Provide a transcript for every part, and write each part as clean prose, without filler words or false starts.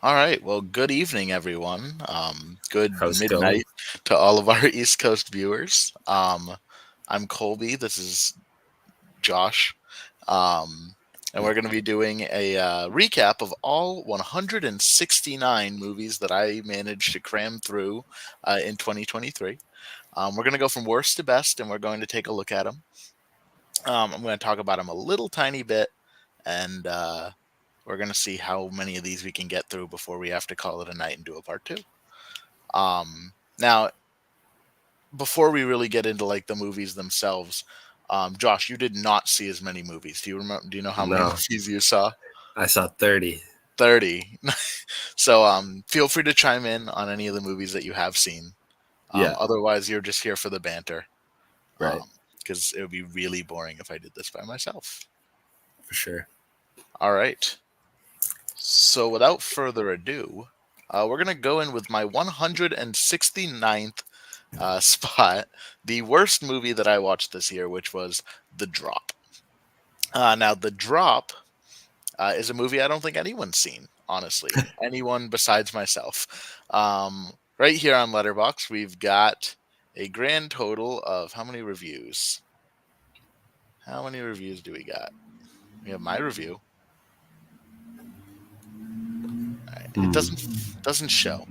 All right. Well, good evening, everyone. Good How's it going? midnight to all of our East Coast viewers. I'm Colby. This is Josh. Um, and we're going to be doing a recap of all 169 movies that I managed to cram through in 2023. We're going to go from worst to best, and we're going to take a look at them. I'm going to talk about them a little tiny bit, and we're going to see how many of these we can get through before we have to call it a night and do a part two. Now, before we really get into like the movies themselves, Josh, you did not see as many movies. Do you remember? Do you know how many No, movies you saw? I saw 30. 30. So feel free to chime in on any of the movies that you have seen. Yeah, Otherwise, you're just here for the banter. right, Because it would be really boring if I did this by myself. for sure. All right. So without further ado, we're going to go in with my 169th spot, the worst movie that I watched this year, which was The Drop. Now, The Drop is a movie I don't think anyone's seen, honestly. Anyone besides myself. Right here on Letterboxd, we've got a grand total of how many reviews? How many reviews do we got? We have my review. All right. It Hmm. doesn't show.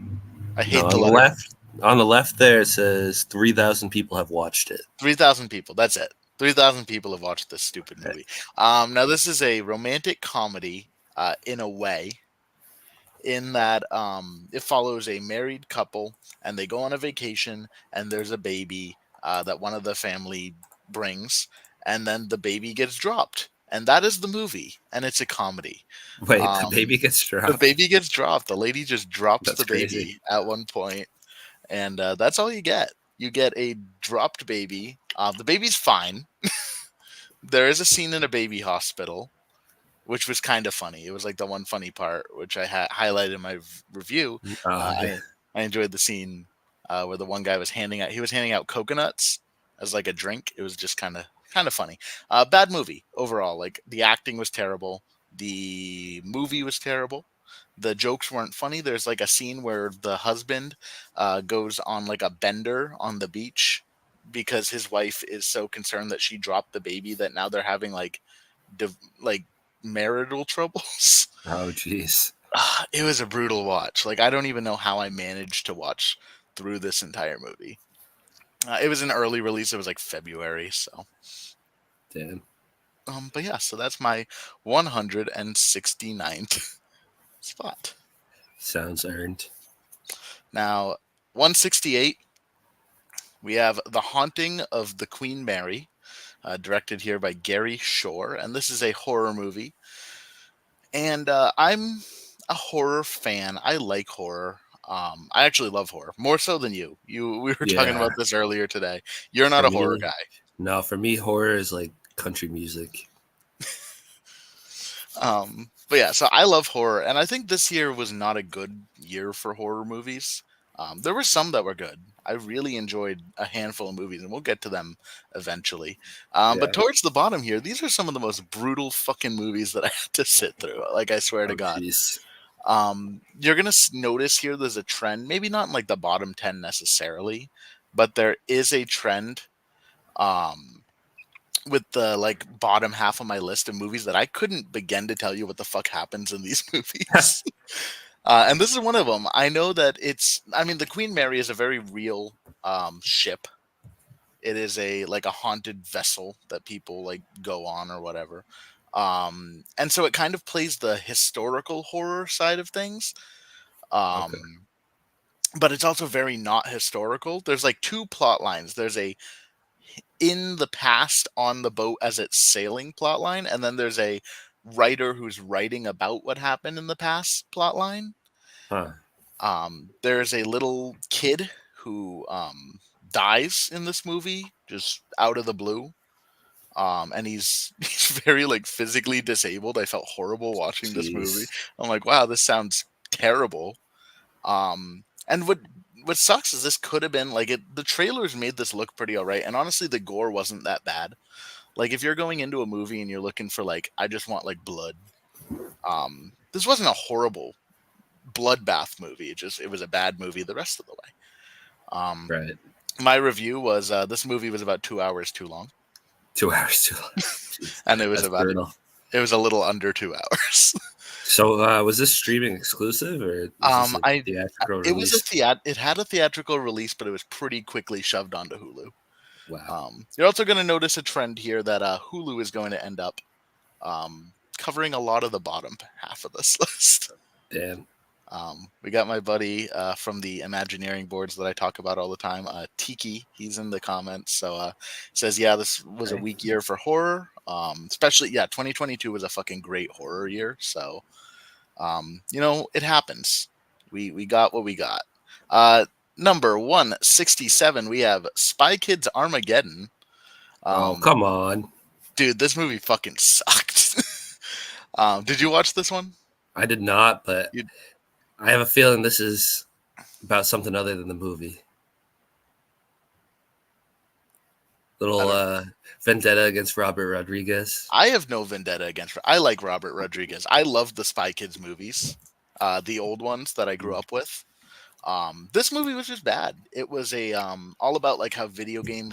I No, hate the letter. on the left there it says 3,000 people have watched it. 3,000 people. That's it. 3,000 people have watched this stupid Right. movie. Now, this is a romantic comedy in a way, in that it follows a married couple and they go on a vacation and there's a baby that one of the family brings, and then the baby gets dropped. And that is the movie, and it's a comedy. Wait, the Um, baby gets the dropped? baby gets dropped. The lady just drops That's the crazy. baby at one point, and that's all you get. You get a dropped baby. The baby's fine. There is a scene in a baby hospital, which was kind of funny. It was like the one funny part, which I highlighted in my review. Oh, yeah. I enjoyed the scene where the one guy was handing out coconuts as like a drink. It was just kind of funny. Bad movie overall. Like the acting was terrible. The movie was terrible. The jokes weren't funny. There's like a scene where the husband goes on like a bender on the beach because his wife is so concerned that she dropped the baby that now they're having like like marital troubles. Oh, jeez. It was a brutal watch. Like I don't even know how I managed to watch through this entire movie. It was an early release. It was like February, so Damn. but yeah, so that's my 169th spot. Sounds earned. Now, 168, we have The Haunting of the Queen Mary, directed here by Gary Shore, and this is a horror movie. And I'm a horror fan. I like horror. I actually love horror more so than you. We were talking Yeah, about this earlier today. You're not for a horror me, guy. no, for me, horror is like country music. But yeah, so I love horror, and I think this year was not a good year for horror movies. There were some that were good. I really enjoyed a handful of movies, and we'll get to them eventually. But Yeah. towards the bottom here, these are some of the most brutal fucking movies that I had to sit through. Like I swear to Oh, God. jeez. You're gonna notice here there's a trend, maybe not in like the bottom 10 necessarily, but there is a trend um, with the like bottom half of my list of movies that I couldn't begin to tell you what the fuck happens in these movies. And this is one of them. I know that I mean, the Queen Mary is a very real ship. It is a like a haunted vessel that people like go on or whatever. And so it kind of plays the historical horror side of things. Okay. Um, but it's also very not historical. There's like two plot lines. There's a in the past on the boat as it's sailing plot line, and then there's a writer who's writing about what happened in the past plot line. Huh. There's a little kid who dies in this movie just out of the blue. And he's very like physically disabled. I felt horrible watching this movie. Jeez. I'm like, wow, this sounds terrible. And what sucks is this could have been like the trailers made this look pretty all right, and honestly, the gore wasn't that bad. Like if you're going into a movie and you're looking for like I just want like blood, this wasn't a horrible bloodbath movie. It was a bad movie the rest of the way. Um, Right. my review was this movie was about 2 hours too long, 2 hours too long. Jeez, and that's brutal. it was a little under 2 hours. So, was this streaming exclusive or was this a I theatrical it was a release? it had a theatrical release, but it was pretty quickly shoved onto Hulu. Wow. You're also going to notice a trend here that Hulu is going to end up covering a lot of the bottom half of this list. Damn. We got my buddy from the Imagineering boards that I talk about all the time, Tiki. He's in the comments, so says, "Yeah, this was a Okay. weak year for horror. Especially, yeah, 2022 was a fucking great horror year. So, it happens. We got what we got. Uh, Number 167, we have Spy Kids Armageddon. Oh, Um, come on. Dude, this movie fucking sucked. Did you watch this one? I did not, but You, I have a feeling this is about something other than the movie. I Little don't. vendetta against Robert Rodriguez. I have no vendetta against. I like Robert Rodriguez. I love the Spy Kids movies, the old ones that I grew Mm. up with. This movie was just bad. It was a all about like how video game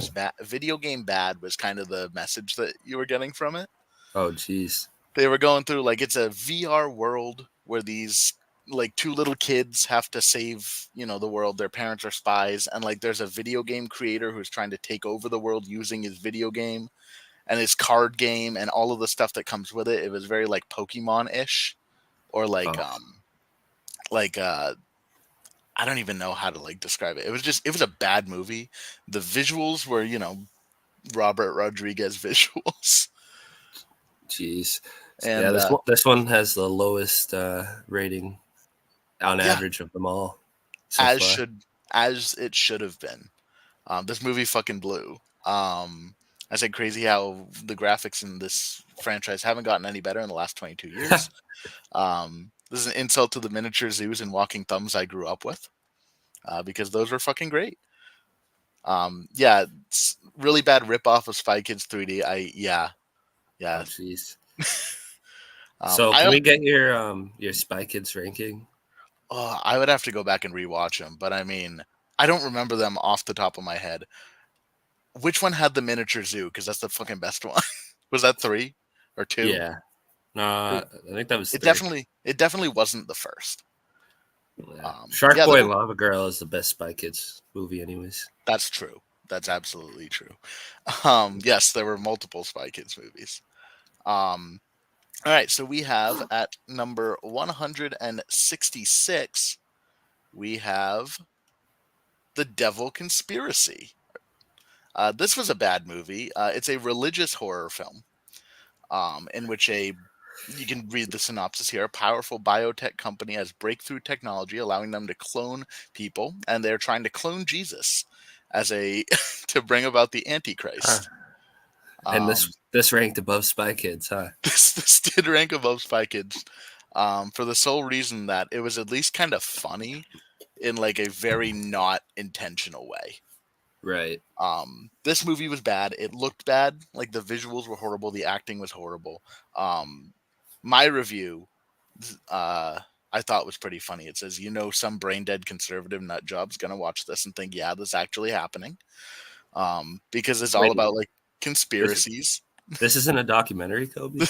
bad was kind of the message that you were getting from it. Oh, jeez. They were going through like it's a VR world where these like two little kids have to save, the world. Their parents are spies, and like there's a video game creator who's trying to take over the world using his video game and his card game and all of the stuff that comes with it. It was very like Pokemon-ish or Oh, like I don't even know how to like describe it. It was a bad movie. The visuals were, Robert Rodriguez visuals. jeez. Yeah, And this one has the lowest rating on yeah, average of them all so as far. should as it should have been. This movie fucking blew. I said crazy how the graphics in this franchise haven't gotten any better in the last 22 years. This is an insult to the miniature zoos and walking thumbs I grew up with, because those were fucking great. Yeah, it's really bad ripoff of Spy Kids 3D. Yeah. Oh, jeez. So, I can don't. we get your Spy Kids ranking? I would have to go back and rewatch them, but I mean, I don't remember them off the top of my head. Which one had the miniature zoo? Because that's the fucking best one. Was that three or two? Yeah. It, I think that was it three. definitely wasn't the first. Yeah. Shark Yeah, Boy and Lava Girl is the best Spy Kids movie, anyways. that's true. That's absolutely true. Yes, there were multiple Spy Kids movies. Um, all right, so we have at number 166, we have The Devil Conspiracy. This was a bad movie. It's a religious horror film, in which you can read the synopsis here. A powerful biotech company has breakthrough technology allowing them to clone people, and they're trying to clone Jesus as a to bring about the Huh. Antichrist. And Um, this ranked above Spy Kids, huh? this did rank above Spy Kids, for the sole reason that it was at least kind of funny in like a very not intentional way. Right. This movie was bad. It looked bad. Like the visuals were horrible. The acting was horrible. My review, uh, I thought was pretty funny. It says, some brain dead conservative nut job's gonna watch this and think, yeah, this is actually happening. Because it's all Wait, about like this conspiracies. this isn't a documentary, Kobe?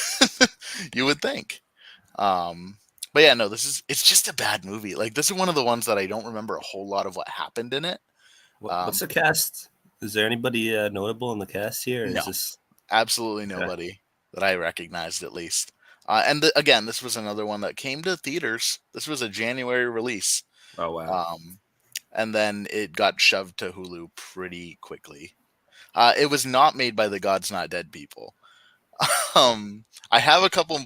You would think. But yeah, no, it's just a bad movie. Like this is one of the ones that I don't remember a whole lot of what happened in it. What's Um, the cast? Is there anybody notable in the cast here? Or no, is this absolutely okay? nobody that I recognized at least. And again, this was another one that came to theaters. This was a January release, Oh wow. um, and then it got shoved to Hulu pretty quickly. It was not made by the God's Not Dead people. I have a couple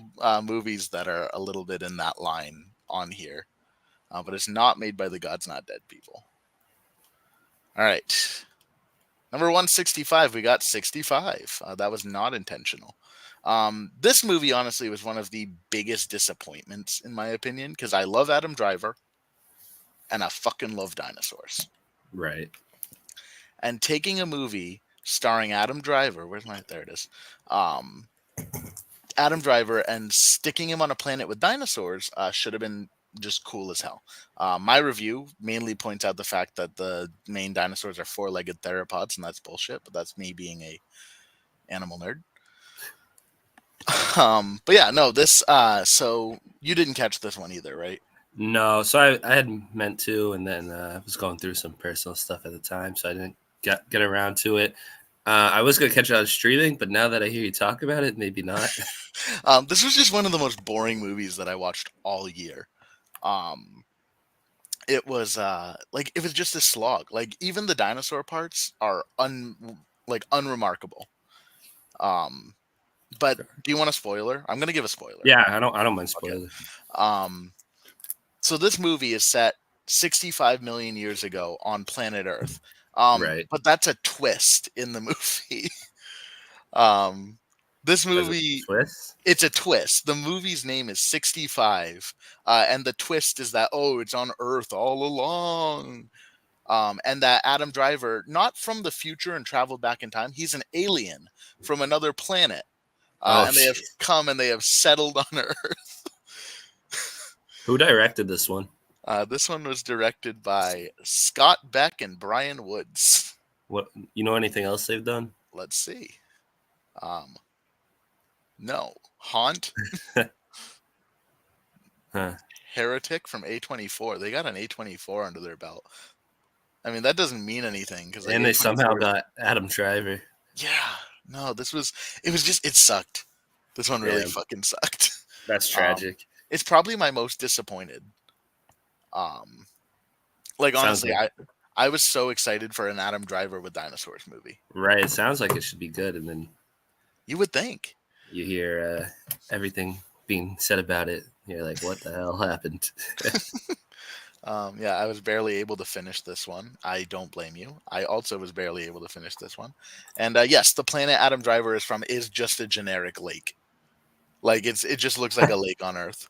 movies that are a little bit in that line on here, but it's not made by the God's Not Dead people. All right. Number 165, we got 65. That was not intentional. This movie, honestly, was one of the biggest disappointments, in my opinion, because I love Adam Driver and I fucking love dinosaurs. Right. And taking a movie starring Adam Driver, there it is, Adam Driver, and sticking him on a planet with dinosaurs should have been just cool as hell. My review mainly points out the fact that the main dinosaurs are four-legged theropods, and that's bullshit. But that's me being a animal nerd. But yeah, no, this. So you didn't catch this one either, right? No, so I had meant to, and then I was going through some personal stuff at the time, so I didn't get around to it. I was gonna catch it on streaming, but now that I hear you talk about it, maybe not. This was just one of the most boring movies that I watched all year. Um, it was like it was just a slog. Like even the dinosaur parts are unremarkable. Um, but do you want a spoiler? I'm gonna give a spoiler. Yeah, I don't mind Okay. spoiling. Um, so this movie is set 65 million years ago on planet Earth. Right. But that's a twist in the movie. um, this As a movie, twist. it's a twist. The movie's name is 65, and the twist is that it's on Earth all along. And that Adam Driver, not from the future and traveled back in time, he's an alien from another planet, Oh, and they have jeez. come and they have settled on Earth. Who directed this one? This one was directed by Scott Beck and Brian Woods. What, you know anything else they've done? Let's see. Um, no, Haunt, Huh. Heretic from A24. They got an A24 under their belt. I mean, that doesn't mean anything because like And they somehow A24. got Adam Driver. Yeah, no, it was just it sucked. This one really Yeah, fucking sucked. that's Um, tragic. it's probably my most disappointed. Um, like Sounds honestly, like I was so excited for an Adam Driver with dinosaurs movie. right. It sounds like it should be good, and then You would think. you hear everything being said about it. You're like, what the hell happened? Yeah, I was barely able to finish this one. I don't blame you. I also was barely able to finish this one. And yes, the planet Adam Driver is from is just a generic lake. Like it just looks like a lake on Earth.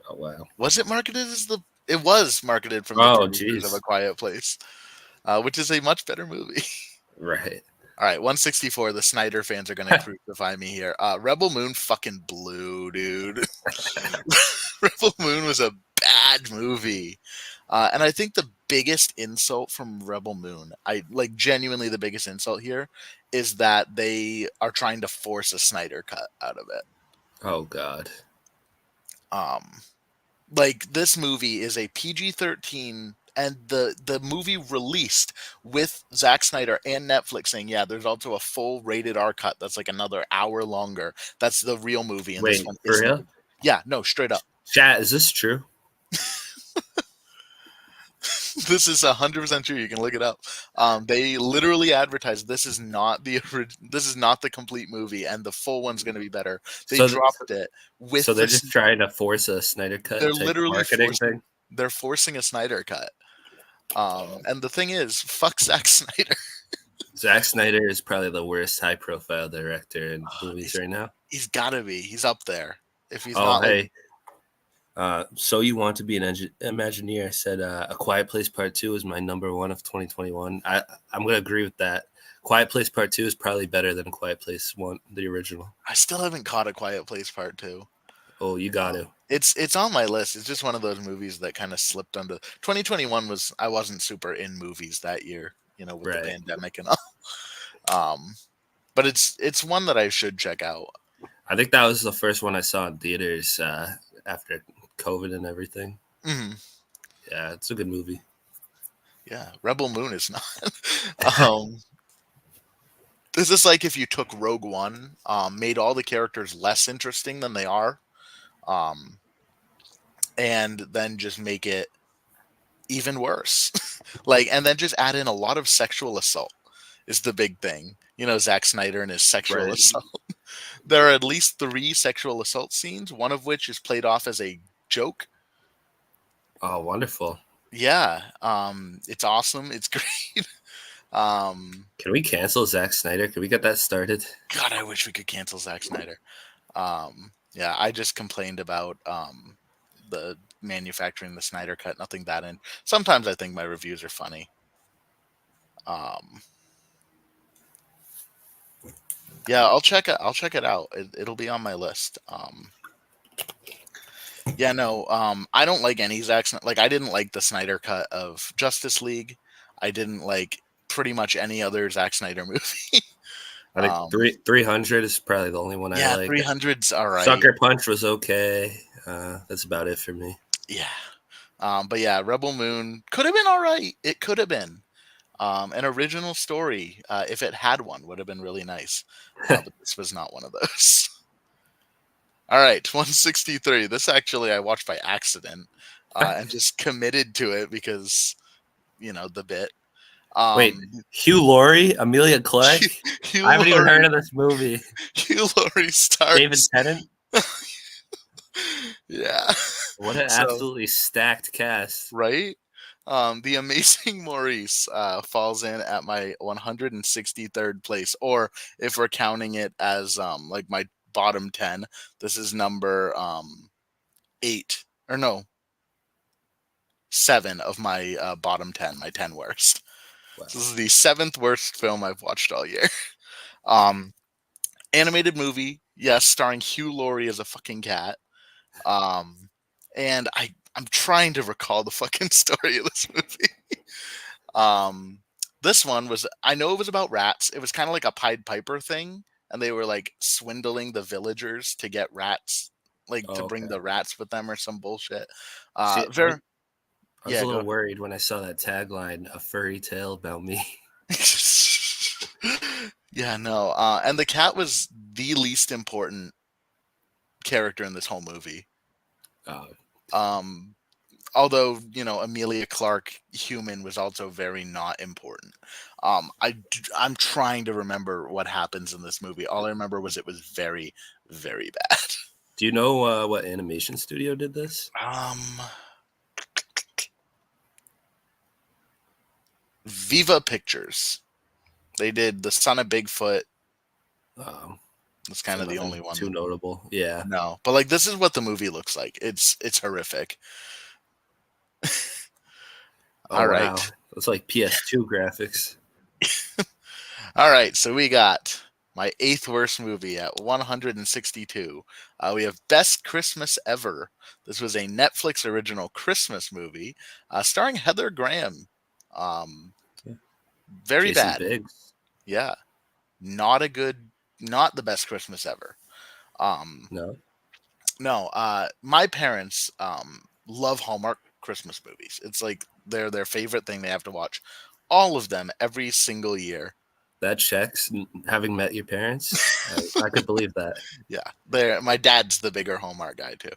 Oh wow. Was it marketed as the? It was marketed from the Oh producers of A jeez. Quiet Place, which is a much better movie. Right. All right, 164. The Snyder fans are gonna crucify me here. Rebel Moon fucking blew, dude. Rebel Moon was a bad movie, and I think the biggest insult from Rebel Moon, I like genuinely the biggest insult here, is that they are trying to force a Snyder cut out of it. Oh god. Um, like this movie is a PG-13 and the movie released with Zack Snyder and Netflix saying, yeah, there's also a full rated R cut that's like another hour longer. That's the real movie, and this Wait, one for isn't. real? Yeah, no, straight up. Chat, is this true? This is 100% true. You can look it up. They literally advertised this is not the complete movie, and the full one's going to be better. They So, dropped it with so they're just trying to force a Snyder they're cut type literally marketing forcing thing. they're forcing a Snyder cut. And the thing is, fuck Zack Snyder. Zack Snyder is probably the worst high-profile director in movies right now. He's got to be. He's up there. If he's Oh, not, like, hey. So you want to be an Imagineer? I said A Quiet Place Part 2 is my number one of 2021. I'm going to agree with that. Quiet Place Part 2 is probably better than Quiet Place 1, the original. I still haven't caught A Quiet Place Part 2. Oh, you got to. It's on my list. It's just one of those movies that kind of slipped under. 2021 was I wasn't super in movies that year, with the Right. pandemic and all. But it's one that I should check out. I think that was the first one I saw in theaters after COVID and everything. Hmm. Yeah, it's a good movie. Yeah, Rebel Moon is not. This is like if you took Rogue One, made all the characters less interesting than they are, um, and then just make it even worse. And then just add in a lot of sexual assault is the big thing. Zack Snyder and his sexual Right. assault. There are at least 3 sexual assault scenes, one of which is played off as a joke. Oh, wonderful. Yeah, it's awesome. It's great. Can we cancel Zack Snyder? Can we get that started? God, I wish we could cancel Zack Snyder. Yeah, I just complained about the manufacturing the Snyder cut. Nothing that in. Sometimes I think my reviews are funny. Yeah, I'll check it. I'll check it out. It'll be on my list. Yeah, Yeah, no, I don't like any Zack Snyder. Like, I didn't like the Snyder cut of Justice League. I didn't like pretty much any other Zack Snyder movie. I think um, 300 is probably the only one I yeah, like. 300's all right. Sucker Punch was okay. That's about it for me. Yeah. But yeah, Rebel Moon could have been all right. It could have been. An original story, if it had one, would have been really nice. But this was not one of those. All right, 163. This actually I watched by accident and just committed to it because, the bit. Wait, Um, Hugh Laurie, Amelia Clark. Hugh I haven't even heard Laurie, of this movie. Hugh Laurie David stars. Tennant. Yeah. What an So, absolutely stacked cast. right? The Amazing Maurice falls in at my 163rd place, or if we're counting it as like my bottom 10, this is number 8, or no, 7 of my bottom 10, my 10 worst. So Wow. this is the 7th worst film I've watched all year. Um, Animated movie, yes, starring Hugh Laurie as a fucking cat. Um, and I'm trying to recall the fucking story of this movie. Um, this one was, I know it was about rats. It was kind of like a Pied Piper thing, and they were like swindling the villagers to get rats, like to Oh, bring okay. the rats with them or some bullshit. See, Very, I was yeah, a go little worried when I saw that tagline, "A furry tale about me." ahead. Yeah, no. And the cat was the least important character in this whole movie. Oh, Um, Although Amelia Clark human was also very not important. I'm trying to remember what happens in this movie. All I remember was it was very, very bad. do you know what animation studio did this? um Viva Pictures. They did The Son of Bigfoot. Um, That's kind so of the only nothing too one. notable. Yeah. No, but like this is what the movie looks like. It's horrific. Oh All right. wow, it's like PS2 graphics. All right, so we got my 8th worst movie at 162. We have Best Christmas Ever. This was a Netflix original Christmas movie starring Heather Graham. Um, Yeah. very Jason bad. Biggs. Yeah, not a good, not the best Christmas ever. Um, No. no, my parents love Hallmark Christmas movies. It's like their favorite thing they have to watch. All of them every single year. That checks. Having met your parents, I could believe that. Yeah, my dad's the bigger Hallmark guy too.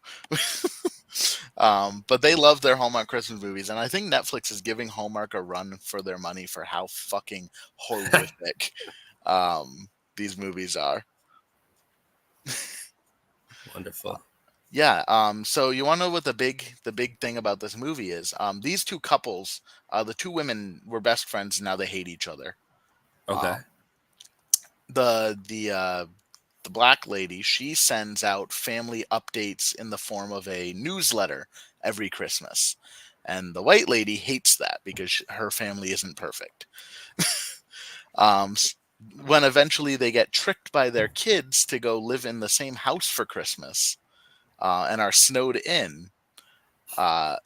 But they love their Hallmark Christmas movies, and I think Netflix is giving Hallmark a run for their money for how fucking horrific these movies are. Wonderful. Yeah. So you want to know what the big thing about this movie is? These two couples, the two women were best friends, and now they hate each other. Okay. Um, the black lady, she sends out family updates in the form of a newsletter every Christmas. And the white lady hates that because her family isn't perfect. um, when eventually they get tricked by their kids to go live in the same house for Christmas and are snowed in, uh,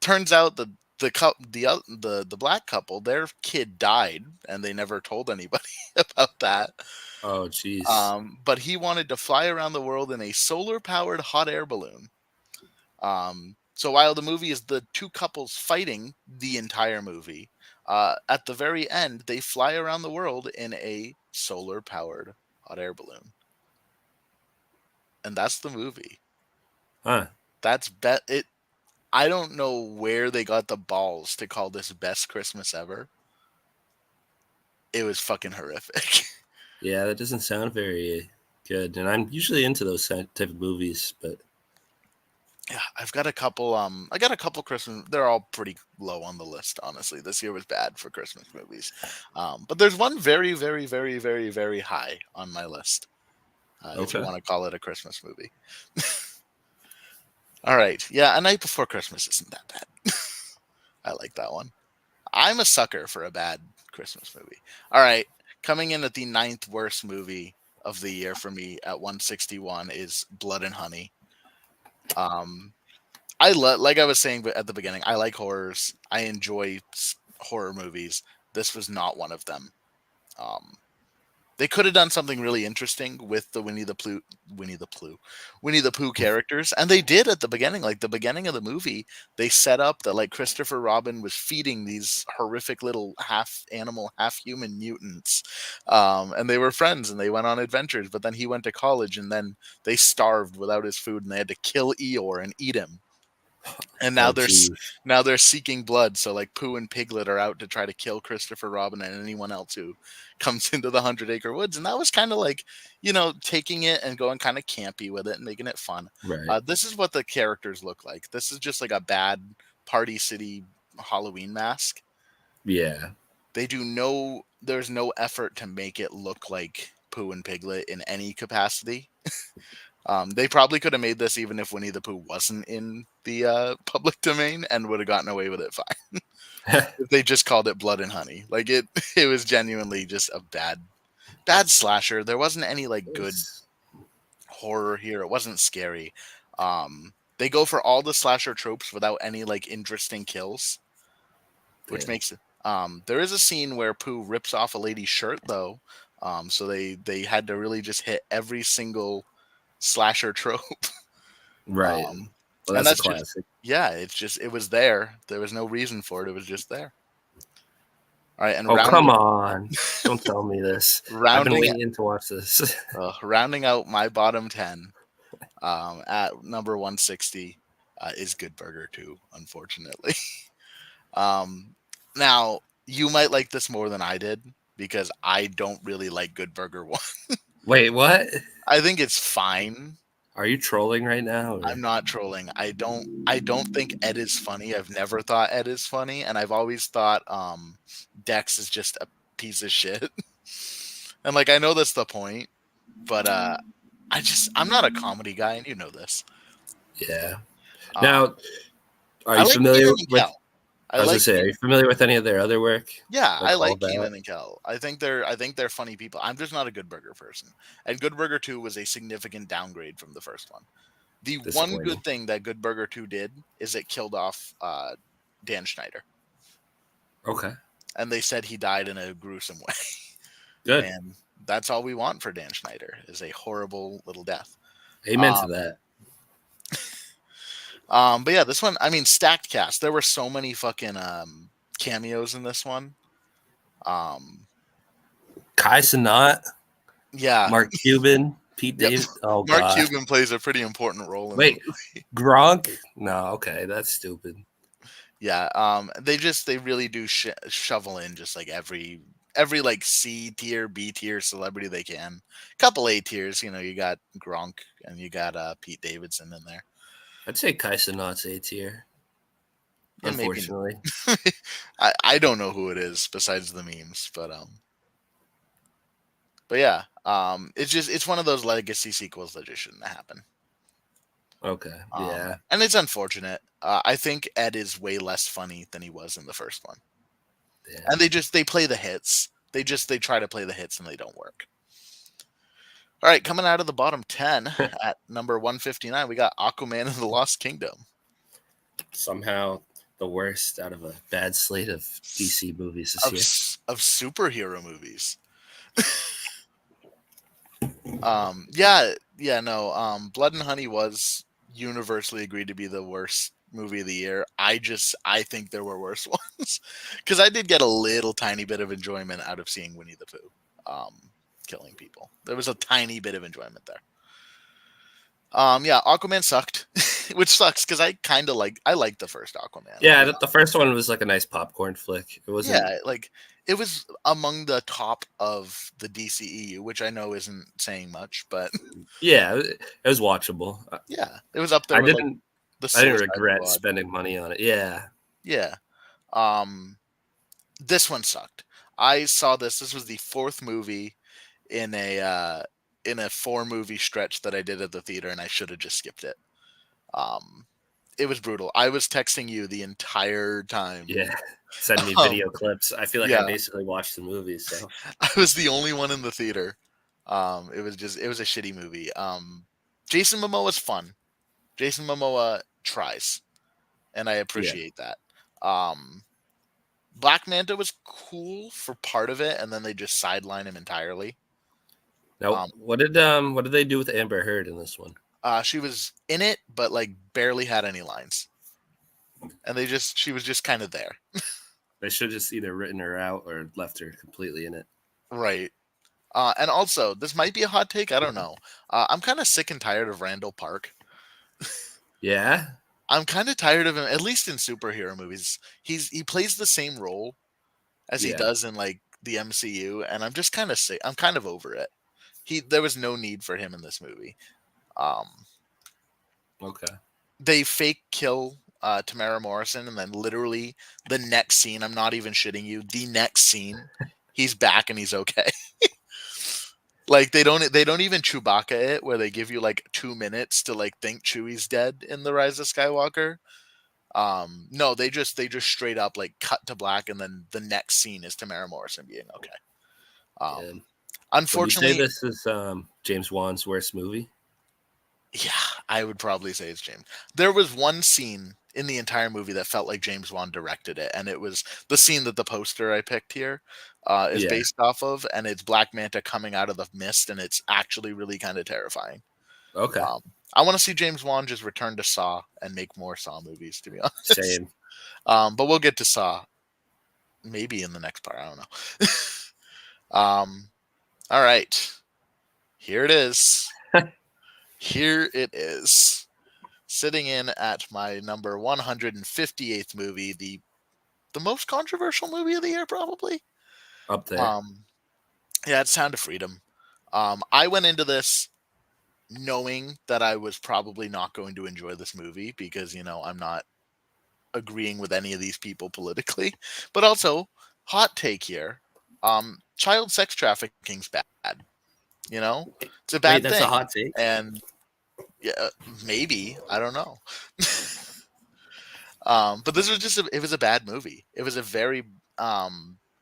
turns out that the black couple, their kid died, and they never told anybody about that. Oh, jeez. But he wanted to fly around the world in a solar powered hot air balloon. So while the movie is the two couples fighting the entire movie, at the very end, they fly around the world in a solar powered hot air balloon. And that's the movie. Huh. That's bet it. I don't know where they got the balls to call this best Christmas ever. It was fucking horrific. Yeah, that doesn't sound very good. And I'm usually into those type of movies, but Yeah, I've got a couple. I got a couple Christmas. They're all pretty low on the list, honestly. This year was bad for Christmas movies, but there's one very, very, very, very, very high on my list. If you okay. want to call it a Christmas movie. All right, yeah, A Night Before Christmas isn't that bad. I like that one. I'm a sucker for a bad Christmas movie. All right, coming in at the 9th worst movie of the year for me at 161 is Blood and Honey. Um, I like I was saying at the beginning, I like horrors. I enjoy horror movies. This was not one of them. Um, they could have done something really interesting with the Winnie the Pooh characters, and they did at the beginning. Like the beginning of the movie, they set up that like Christopher Robin was feeding these horrific little half animal, half human mutants, and they were friends and they went on adventures. But then he went to college, and then they starved without his food, and they had to kill Eeyore and eat him, and Oh, geez. now they're seeking blood. So like Pooh and Piglet are out to try to kill Christopher Robin and anyone else who comes into the 100 Acre Woods, and that was kind of like, taking it and going kind of campy with it and making it fun. Right. This is what the characters look like. This is just like a bad Party City Halloween mask. Yeah. There's no effort to make it look like Pooh and Piglet in any capacity. They probably could have made this even if Winnie the Pooh wasn't in the public domain and would have gotten away with it fine. If they just called it Blood and Honey, like it was genuinely just a bad slasher. There wasn't any like good horror here. It wasn't scary. They go for all the slasher tropes without any like interesting kills, which Damn. makes it. There is a scene where Pooh rips off a lady's shirt though, so they had to really just hit every single slasher trope. Right. Um, Well, and that's a that's just, classic. yeah, it was there. There was no reason for it. It was just there. All right, and Oh, come on. Don't tell me this. I've been rounding waiting to watch this. rounding out my bottom 10, at number 160, is Good Burger 2, unfortunately. um, Now you might like this more than I did because I don't really like Good Burger 1. Wait, what? I think it's fine. Are you trolling right now? Or? I'm not trolling. I don't think Ed is funny. I've never thought Ed is funny, and I've always thought Dex is just a piece of shit. And like I know that's the point, but I'm not a comedy guy, and you know this. Yeah. Um Now, are I you like familiar Keenan and with? Kel. I I was gonna like say, are you familiar with any of their other work? Yeah, I Like all like that? Keenan and Kel. I think they're funny people. I'm just not a Good Burger person. And Good Burger 2 was a significant downgrade from the first one. The one Disappointing. good thing that Good Burger 2 did is it killed off Dan Schneider. Okay. And they said he died in a gruesome way. Good. And that's all we want for Dan Schneider is a horrible little death. Amen to Um, that. but yeah, this one, I mean, stacked cast. There were so many fucking cameos in this one. Um, Kai Cenat, yeah, Mark Cuban, Pete yep. David. Oh Mark God. Cuban plays a pretty important role in the Wait, movie. Gronk? No. Okay, that's stupid. Yeah, they really do shovel in just like every like C tier, B tier celebrity they can. Couple A tiers, you got Gronk and you got Pete Davidson in there. I'd say Kai Cenat's A tier. Yeah, maybe. Unfortunately. I don't know who it is besides the memes, but yeah, it's one of those legacy sequels that just shouldn't happen. Okay. Yeah. And it's unfortunate. I think Ed is way less funny than he was in the first one, and Damn. they play the hits. They try to play the hits and they don't work. All right, coming out of the bottom 10 at number 159, we got Aquaman and the Lost Kingdom. Somehow the worst out of a bad slate of DC movies this year. Of superhero movies. Yeah, no. Blood and Honey was universally agreed to be the worst movie of the year. I think there were worse ones because I did get a little tiny bit of enjoyment out of seeing Winnie the Pooh killing people. There was a tiny bit of enjoyment there. Yeah, Aquaman sucked, which sucks because I like the first Aquaman. Yeah, the first one was like a nice popcorn flick. It wasn't. Yeah, like it was among the top of the DCEU, which I know isn't saying much, but Yeah, it was watchable. yeah, it was up there I with like didn't. the I didn't Suicide regret Squad. spending money on it. Yeah. Yeah. Um, this one sucked. I saw this. This was the fourth movie in a 4 movie stretch that I did at the theater, and I should have just skipped it. It was brutal. I was texting you the entire time. Yeah. Send me Um, video clips. I feel like I yeah, basically watched the movie. So I was the only one in the theater. It was a shitty movie. Jason Momoa's fun. Jason Momoa tries. and I Yeah. appreciate that. Um, Black Manta was cool for part of it, and then they just sideline him entirely. Now, Um, what did they do with Amber Heard in this one? she was in it, but like barely had any lines, and she was just kind of there, They should have just either written her out or left her completely in it. right? And also, this might be a hot take. I don't know. I'm kind of sick and tired of Randall Park. Yeah, I'm kind of tired of him, at least in superhero movies. He plays the same role as he yeah, does in like the MCU, and I'm just kind of sick. I'm kind of over it. There was no need for him in this movie. Um, okay, they fake kill Tamara Morrison, and then literally the next scene, I'm not even shitting you, the next scene, he's back and he's okay. Like they don't even Chewbacca it, where they give you like 2 minutes to like think Chewie's dead in the Rise of Skywalker. No, they just straight up like cut to black, and then the next scene is Tamara Morrison being okay. yeah. Um, Would you say Unfortunately, this is James Wan's worst movie? yeah, I would probably say it's James. There was one scene in the entire movie that felt like James Wan directed it, and it was the scene that the poster I picked here is Yeah. based off of, and it's Black Manta coming out of the mist, and it's actually really kind of terrifying. Okay. Um, I want to see James Wan just return to Saw and make more Saw movies, to be honest. Same. But we'll get to Saw maybe in the next part. I don't know. All right, here it is. Here it is. Sitting in at my number 158th movie, the most controversial movie of the year, probably. Up there. Um, yeah, it's Sound of Freedom. I went into this knowing that I was probably not going to enjoy this movie because I'm not agreeing with any of these people politically, but also hot take here. Child sex trafficking's bad. You know, it's a Wait, bad that's a thing, hot take. and yeah, maybe I don't know. But this was it was a bad movie. It was a very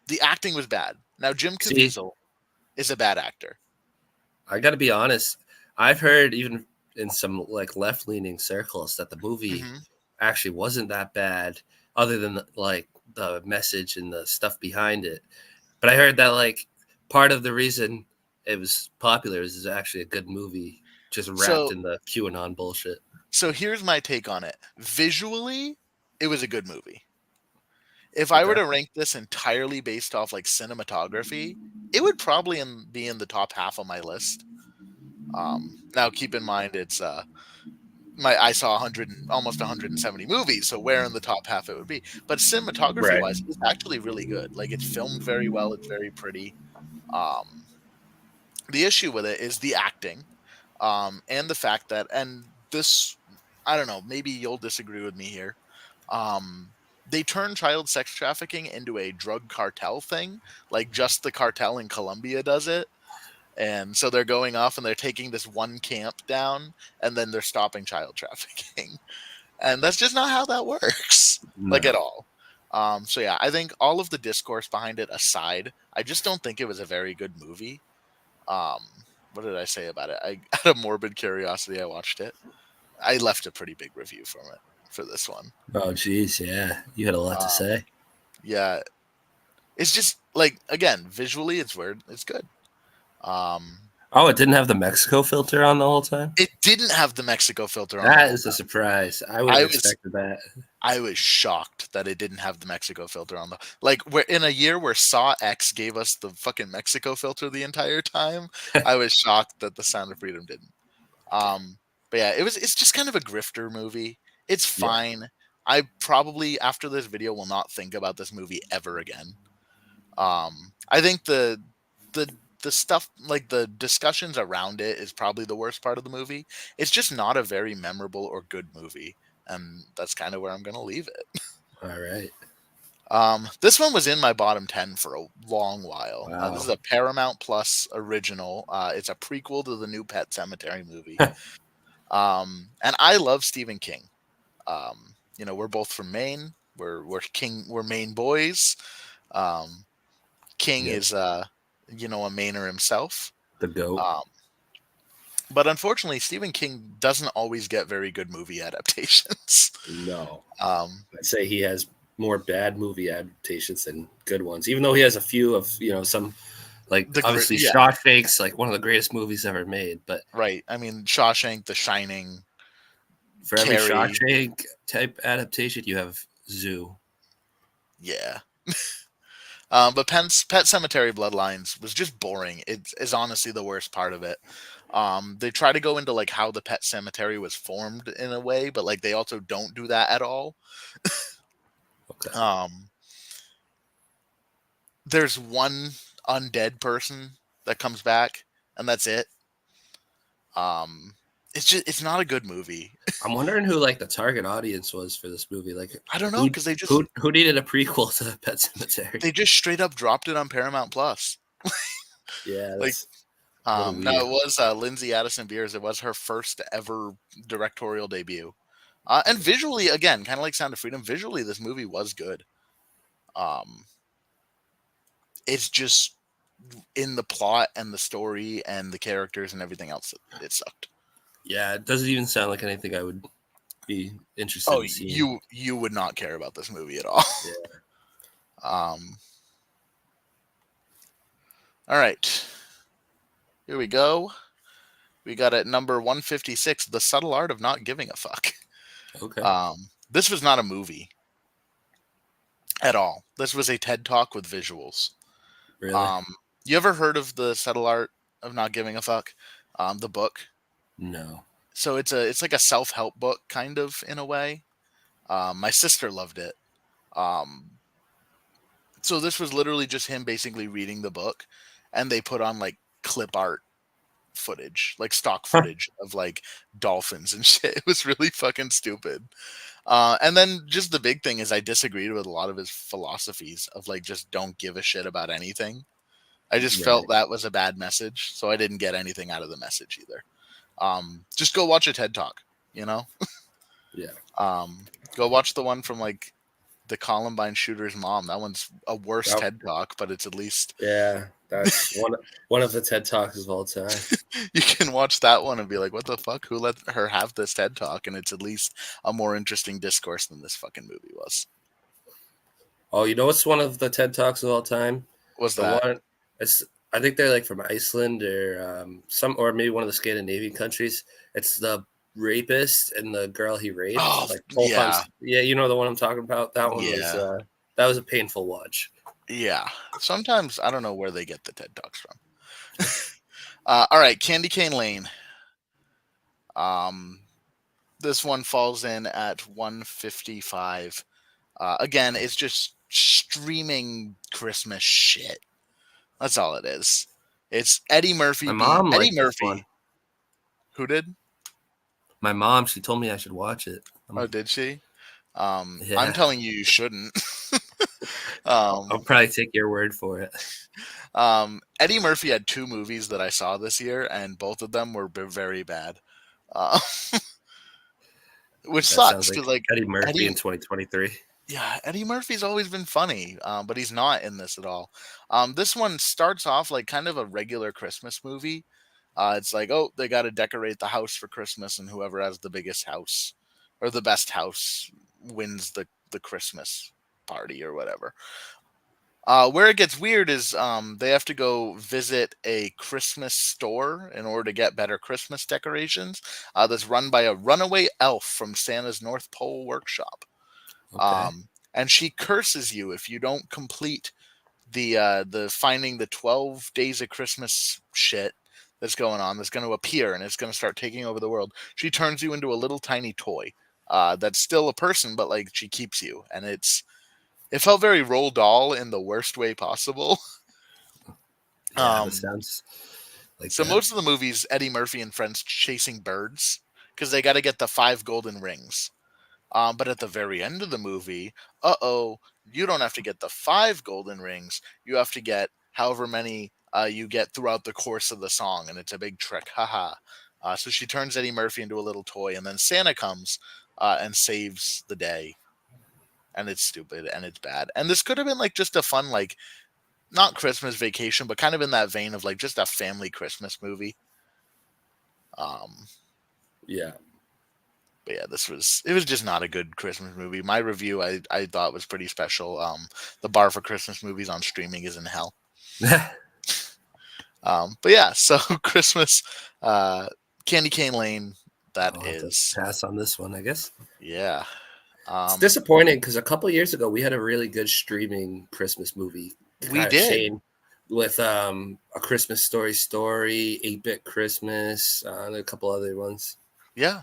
the acting was bad. Now Jim See, Caviezel is a bad actor. I got to be honest. I've heard even in some like left leaning circles that the movie Hmm. actually wasn't that bad, other than like the message and the stuff behind it. But I heard that like part of the reason it was popular is actually a good movie, just wrapped So in the QAnon bullshit. so here's my take on it. Visually, it was a good movie. If I were Okay. to rank this entirely based off like cinematography, it would probably be in the top half of my list. Now keep in mind it's I saw 100 almost 170 movies, so where in the top half it would be. But cinematography Right. wise, it's actually really good. Like it's filmed very well. It's very pretty. Um, the issue with it is the acting, and the fact that this I don't know. Maybe you'll disagree with me here. Um, they turn child sex trafficking into a drug cartel thing, like just the cartel in Colombia does it. And so they're going off and they're taking this one camp down, and then they're stopping child trafficking. And that's just not how that works, like at No. all. So yeah, I think all of the discourse behind it aside, I just don't think it was a very good movie. Um, what did I say about it? I out of morbid curiosity, I watched it. I left a pretty big review from it for this one. Oh, geez. Yeah. You had a lot to Um, say. yeah, it's just like again, visually, it's weird. It's good. Um, Oh, it didn't have the Mexico filter on the whole time? it didn't have the Mexico filter on the That whole is a time. surprise. I would have I was expected that. I was shocked that it didn't have the Mexico filter on the like we're in a year where Saw X gave us the fucking Mexico filter the entire time. I was shocked that the Sound of Freedom didn't. But yeah, it's just kind of a grifter movie. It's Yeah. fine. I probably after this video will not think about this movie ever again. I think the the stuff like the discussions around it is probably the worst part of the movie. It's just not a very memorable or good movie, and that's kind of where I'm gonna leave it. All right. This one was in my bottom 10 for a long while. This is Wow. a Paramount Plus original. It's a prequel to the new Pet Cemetery movie. And I love Stephen King. We're both from Maine. We're Maine boys. Um, King Yep. is a Mainer himself. The goat. Um, But unfortunately, Stephen King doesn't always get very good movie adaptations. No, um, I'd say he has more bad movie adaptations than good ones. Even though he has a few of some like the great, obviously yeah, Shawshank's like one of the greatest movies ever made. But right. I mean, Shawshank, The Shining, for every Carrie, Shawshank type adaptation, you have Zoo. yeah. But Pet Cemetery Bloodlines was just boring. It is honestly the worst part of it. They try to go into like how the pet cemetery was formed in a way, but like they also don't do that at all. Okay, Um, there's one undead person that comes back, and that's it. Um, it's not a good movie. I'm wondering who like the target audience was for this movie. Like I don't know who because they just who needed a prequel to Pet Cemetery? they just straight up dropped it on Paramount Plus. Yeah, Like, that's a little no, weird. it was Lindsay Addison Beers. It was her first ever directorial debut. And visually, again, kind of like Sound of Freedom, visually this movie was good. Um, it's just in the plot and the story and the characters and everything else, it sucked. Yeah, it doesn't even sound like anything I would be interested Oh, in seeing. you would not care about this movie at all. Yeah. um, all right, here we go. We got at number 156, The Subtle Art of Not Giving a Fuck. Okay. This was not a movie at all. This was a TED Talk with visuals. Really? Um, you ever heard of The Subtle Art of Not Giving a Fuck? The book. No. So it's like a self help book, kind of in a way. My sister loved it. Um, so this was literally just him basically reading the book, and they put on like clip art footage, like stock footage of like dolphins and shit. It was really fucking stupid. And then just the big thing is I disagreed with a lot of his philosophies of like just don't give a shit about anything. I just felt Right. that was a bad message, so I didn't get anything out of the message either. Just go watch a TED Talk, you know. Yeah. Go watch the one from like the Columbine shooter's mom. That one's a worse That, TED Talk, but it's at least yeah. That's one of the TED Talks of all time. you can watch that one and be like, "What the fuck? Who let her have this TED Talk?" And it's at least a more interesting discourse than this fucking movie was. Oh, you know what's one of the TED Talks of all time? Was The that? one it's I think they're like from Iceland or some or maybe one of the Scandinavian countries. It's the rapist and the girl he raped, Oh like both on. yeah, Yeah, you know the one I'm talking about. yeah, That was a painful watch. yeah. Sometimes I don't know where they get the TED Talks from. All right, Candy Cane Lane. Um, this one falls in at 155. Again, it's just streaming Christmas shit. That's all it is. It's Eddie Murphy My being mom Eddie liked this one. Murphy. Who did? My mom, she told me I should watch it. Oh, did she? I'm Yeah, telling you, you shouldn't. I'll um, probably take your word for it. Eddie Murphy had two movies that I saw this year, and both of them were very bad, uh, which That sounds sucks like because like Eddie Murphy Eddie, in 2023. yeah, Eddie Murphy's always been funny, but he's not in this at all. This one starts off like kind of a regular Christmas movie. It's like, oh, they got to decorate the house for Christmas, and whoever has the biggest house or the best house wins the Christmas party or whatever. Where it gets weird is they have to go visit a Christmas store in order to get better Christmas decorations. That's run by a runaway elf from Santa's North Pole workshop. Okay. And she curses you if you don't complete the finding the 12 days of Christmas shit that's going on. That's going to appear and it's going to start taking over the world. She turns you into a little tiny toy. That's still a person, but like she keeps you, and it felt very roll doll in the worst way possible. Yeah, that Um, sounds like so that. most of the movies, Eddie Murphy and friends chasing birds because they got to get the 5 golden rings. But at the very end of the movie, you don't have to get the 5 golden rings. You have to get however many you get throughout the course of the song, and it's a big trick. Haha. So she turns Eddie Murphy into a little toy, and then Santa comes and saves the day. And it's stupid and it's bad. And this could have been like just a fun, like, not Christmas Vacation, but kind of in that vein of like just a family Christmas movie. Um, Yeah. but yeah, it was just not a good Christmas movie. My review I thought was pretty special. The bar for Christmas movies on streaming is in hell. But yeah, so Christmas, uh, Candy Cane Lane. That I'll have to is, pass on this one, I guess. yeah. It's Um, disappointing because a couple years ago we had a really good streaming Christmas movie we kind of did, chain with A Christmas Story, 8-Bit Christmas, and a couple other ones. yeah.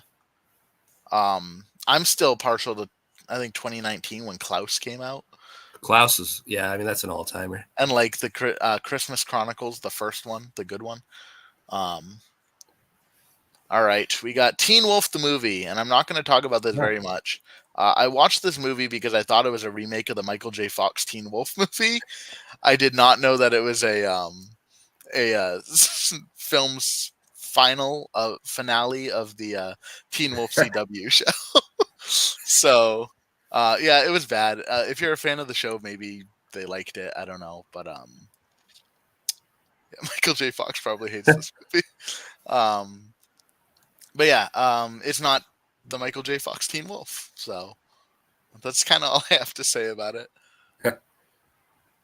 I'm still partial to, I think 2019 when Klaus came out, Klaus is, yeah, I mean that's an all timer. and like the Christmas Chronicles, the first one, the good one. Um, all right, we got Teen Wolf the movie, and I'm not going to talk about this very much. I watched this movie because I thought it was a remake of the Michael J. Fox Teen Wolf movie. I did not know that it was a film's final finale of the Teen Wolf CW show. So, yeah, it was bad. If you're a fan of the show, maybe they liked it. I don't know, but yeah, Michael J. Fox probably hates this movie. Um, but yeah, it's not the Michael J. Fox Teen Wolf. So that's kind of all I have to say about it.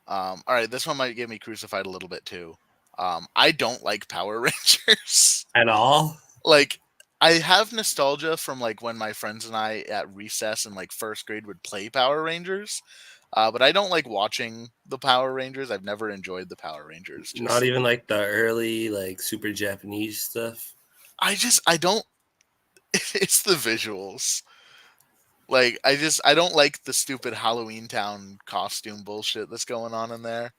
All right, this one might get me crucified a little bit too. I don't like Power Rangers. At all? Like, I have nostalgia from like when my friends and I at recess in like first grade would play Power Rangers. But I don't like watching the Power Rangers. I've never enjoyed the Power Rangers. Not Just even like the early like super Japanese stuff. I don't. It's the visuals. Like I don't like the stupid Halloween Town costume bullshit that's going on in there,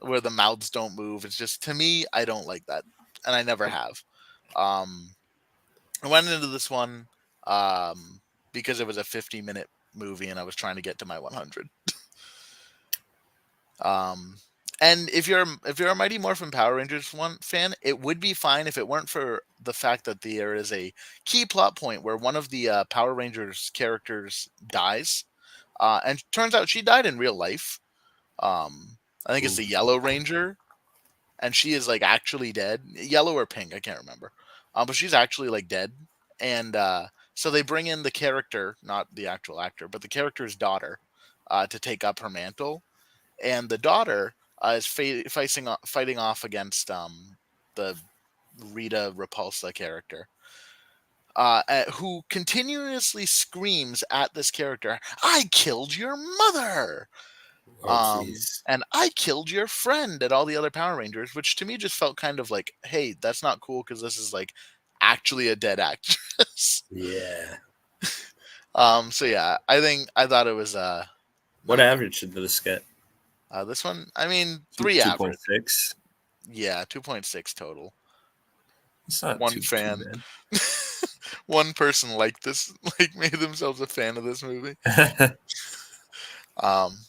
where the mouths don't move. It's just, to me, I don't like that, and I never have. Um, I went into this one because it was a 50-minute movie, and I was trying to get to my 100. Um, and if you're a Mighty Morphin Power Rangers one fan, it would be fine if it weren't for the fact that there is a key plot point where one of the Power Rangers characters dies, and turns out she died in real life. I think it's Mm. the Yellow Ranger, and she is like actually dead, yellow or pink, I can't remember. But she's actually like dead, and so they bring in the character, not the actual actor, but the character's daughter, to take up her mantle, and the daughter is fighting off against the Rita Repulsa character, who continuously screams at this character, "I killed your mother!" Oh jeez. And "I killed your friend" at all the other Power Rangers, which to me just felt kind of like, hey, that's not cool because this is like actually a dead actress. Yeah. So yeah, I thought it was What not good. average did this get? This one, I mean, 3 average. 2.6. Yeah, 2.6 total. It's not One too fan, one person liked this, like made themselves a fan of this movie. bad.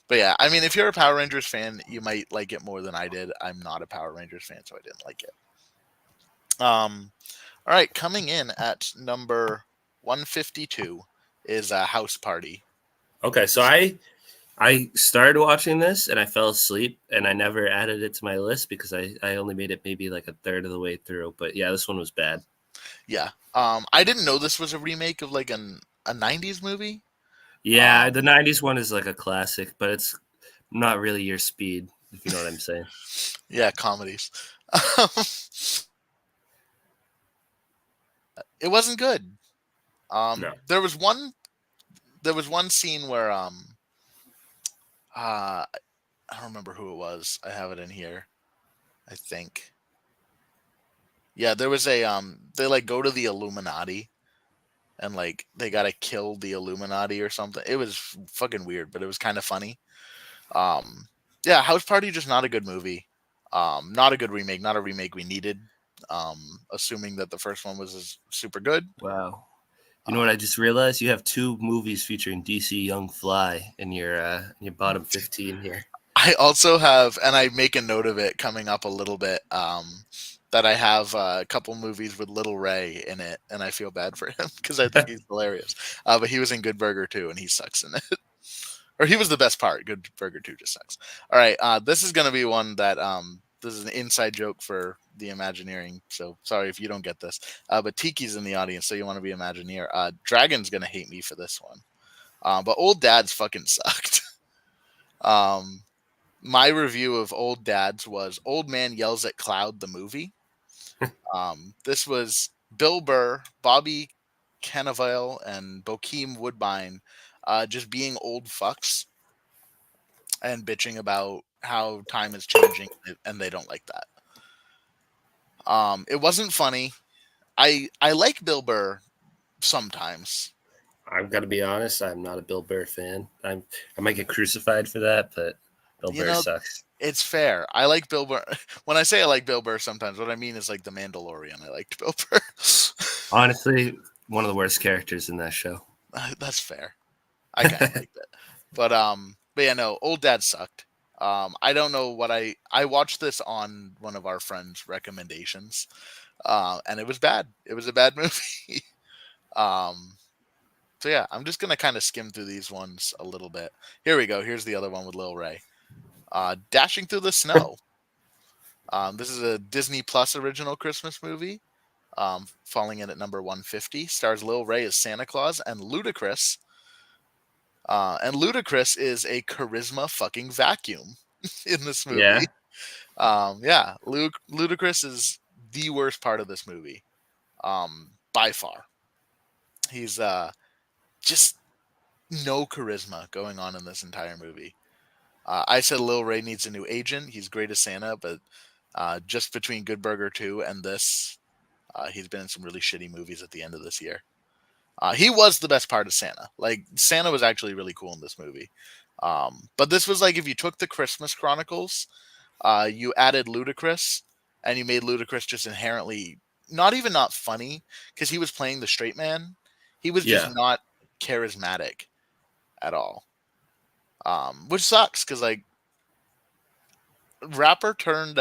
But yeah, I mean, if you're a Power Rangers fan, you might like it more than I did. I'm not a Power Rangers fan, so I didn't like it. All right, coming in at number 152 is a House Party. Okay, so I started watching this and I fell asleep and I never added it to my list because I only made it maybe like a third of the way through. But yeah, this one was bad. Yeah. I didn't know this was a remake of like a 90s movie. Yeah, the Um, 90s one is like a classic, but it's not really your speed, if you know what I'm saying. yeah, comedies. It wasn't good. No. There was one scene where I don't remember who it was. I have it in here, I think. Yeah, there was a they like go to the Illuminati, and like they got to kill the Illuminati or something. It was fucking weird, but it was kind of funny. Um, yeah, House Party, just not a good movie. Not a good remake. Not a remake we needed. Assuming that the first one was super good. Wow. You know what I Um, just realized? You have two movies featuring DC Young Fly in your bottom 15 here. I also have, and I make a note of it coming up a little bit. That I have a couple movies with Little Ray in it, and I feel bad for him because I think he's hilarious. But he was in Good Burger too, and he sucks in it. Or he was the best part. Good Burger 2 just sucks. All right, this is going to be one that this is an inside joke for the Imagineering. So sorry if you don't get this. But Tiki's in the audience, so you want to be Imagineer. Dragon's gonna hate me for this one. But Old Dads fucking sucked. um, my review of Old Dads was Old Man Yells at Cloud the movie. This was Bill Burr, Bobby Cannavale, and Bokeem Woodbine just being old fucks and bitching about how time is changing, and they don't like that. It wasn't funny. I like Bill Burr sometimes. I've got to be honest. I'm not a Bill Burr fan. I might get crucified for that, but Bill You Burr know, sucks. it's fair. I like Bill Burr. When I say I like Bill Burr sometimes, what I mean is like The Mandalorian. I liked Bill Burr. Honestly, one of the worst characters in that show. That's fair. I kind of liked it. But yeah, no, Old Dad sucked. I don't know what I watched this on one of our friends' recommendations, and it was bad. It was a bad movie. um, so yeah, I'm just gonna kind of skim through these ones a little bit. Here we go. Here's the other one with Lil Ray. Dashing Through the Snow. This is a Disney Plus original Christmas movie. Falling in at number 150. Stars Lil Ray as Santa Claus and Ludacris. And Ludacris is a charisma fucking vacuum in this Yeah, movie. Yeah, Ludacris is the worst part of this movie, by far. He's just no charisma going on in this entire movie. I said Lil Ray needs a new agent. He's great as Santa, but just between Good Burger 2 and this, he's been in some really shitty movies at the end of this year. He was the best part of Santa. Like, Santa was actually really cool in this movie. But this was like if you took the Christmas Chronicles, you added Ludacris, and you made Ludacris just inherently not even not funny because he was playing the straight man. He was just yeah, not charismatic at all, which sucks because like rapper turned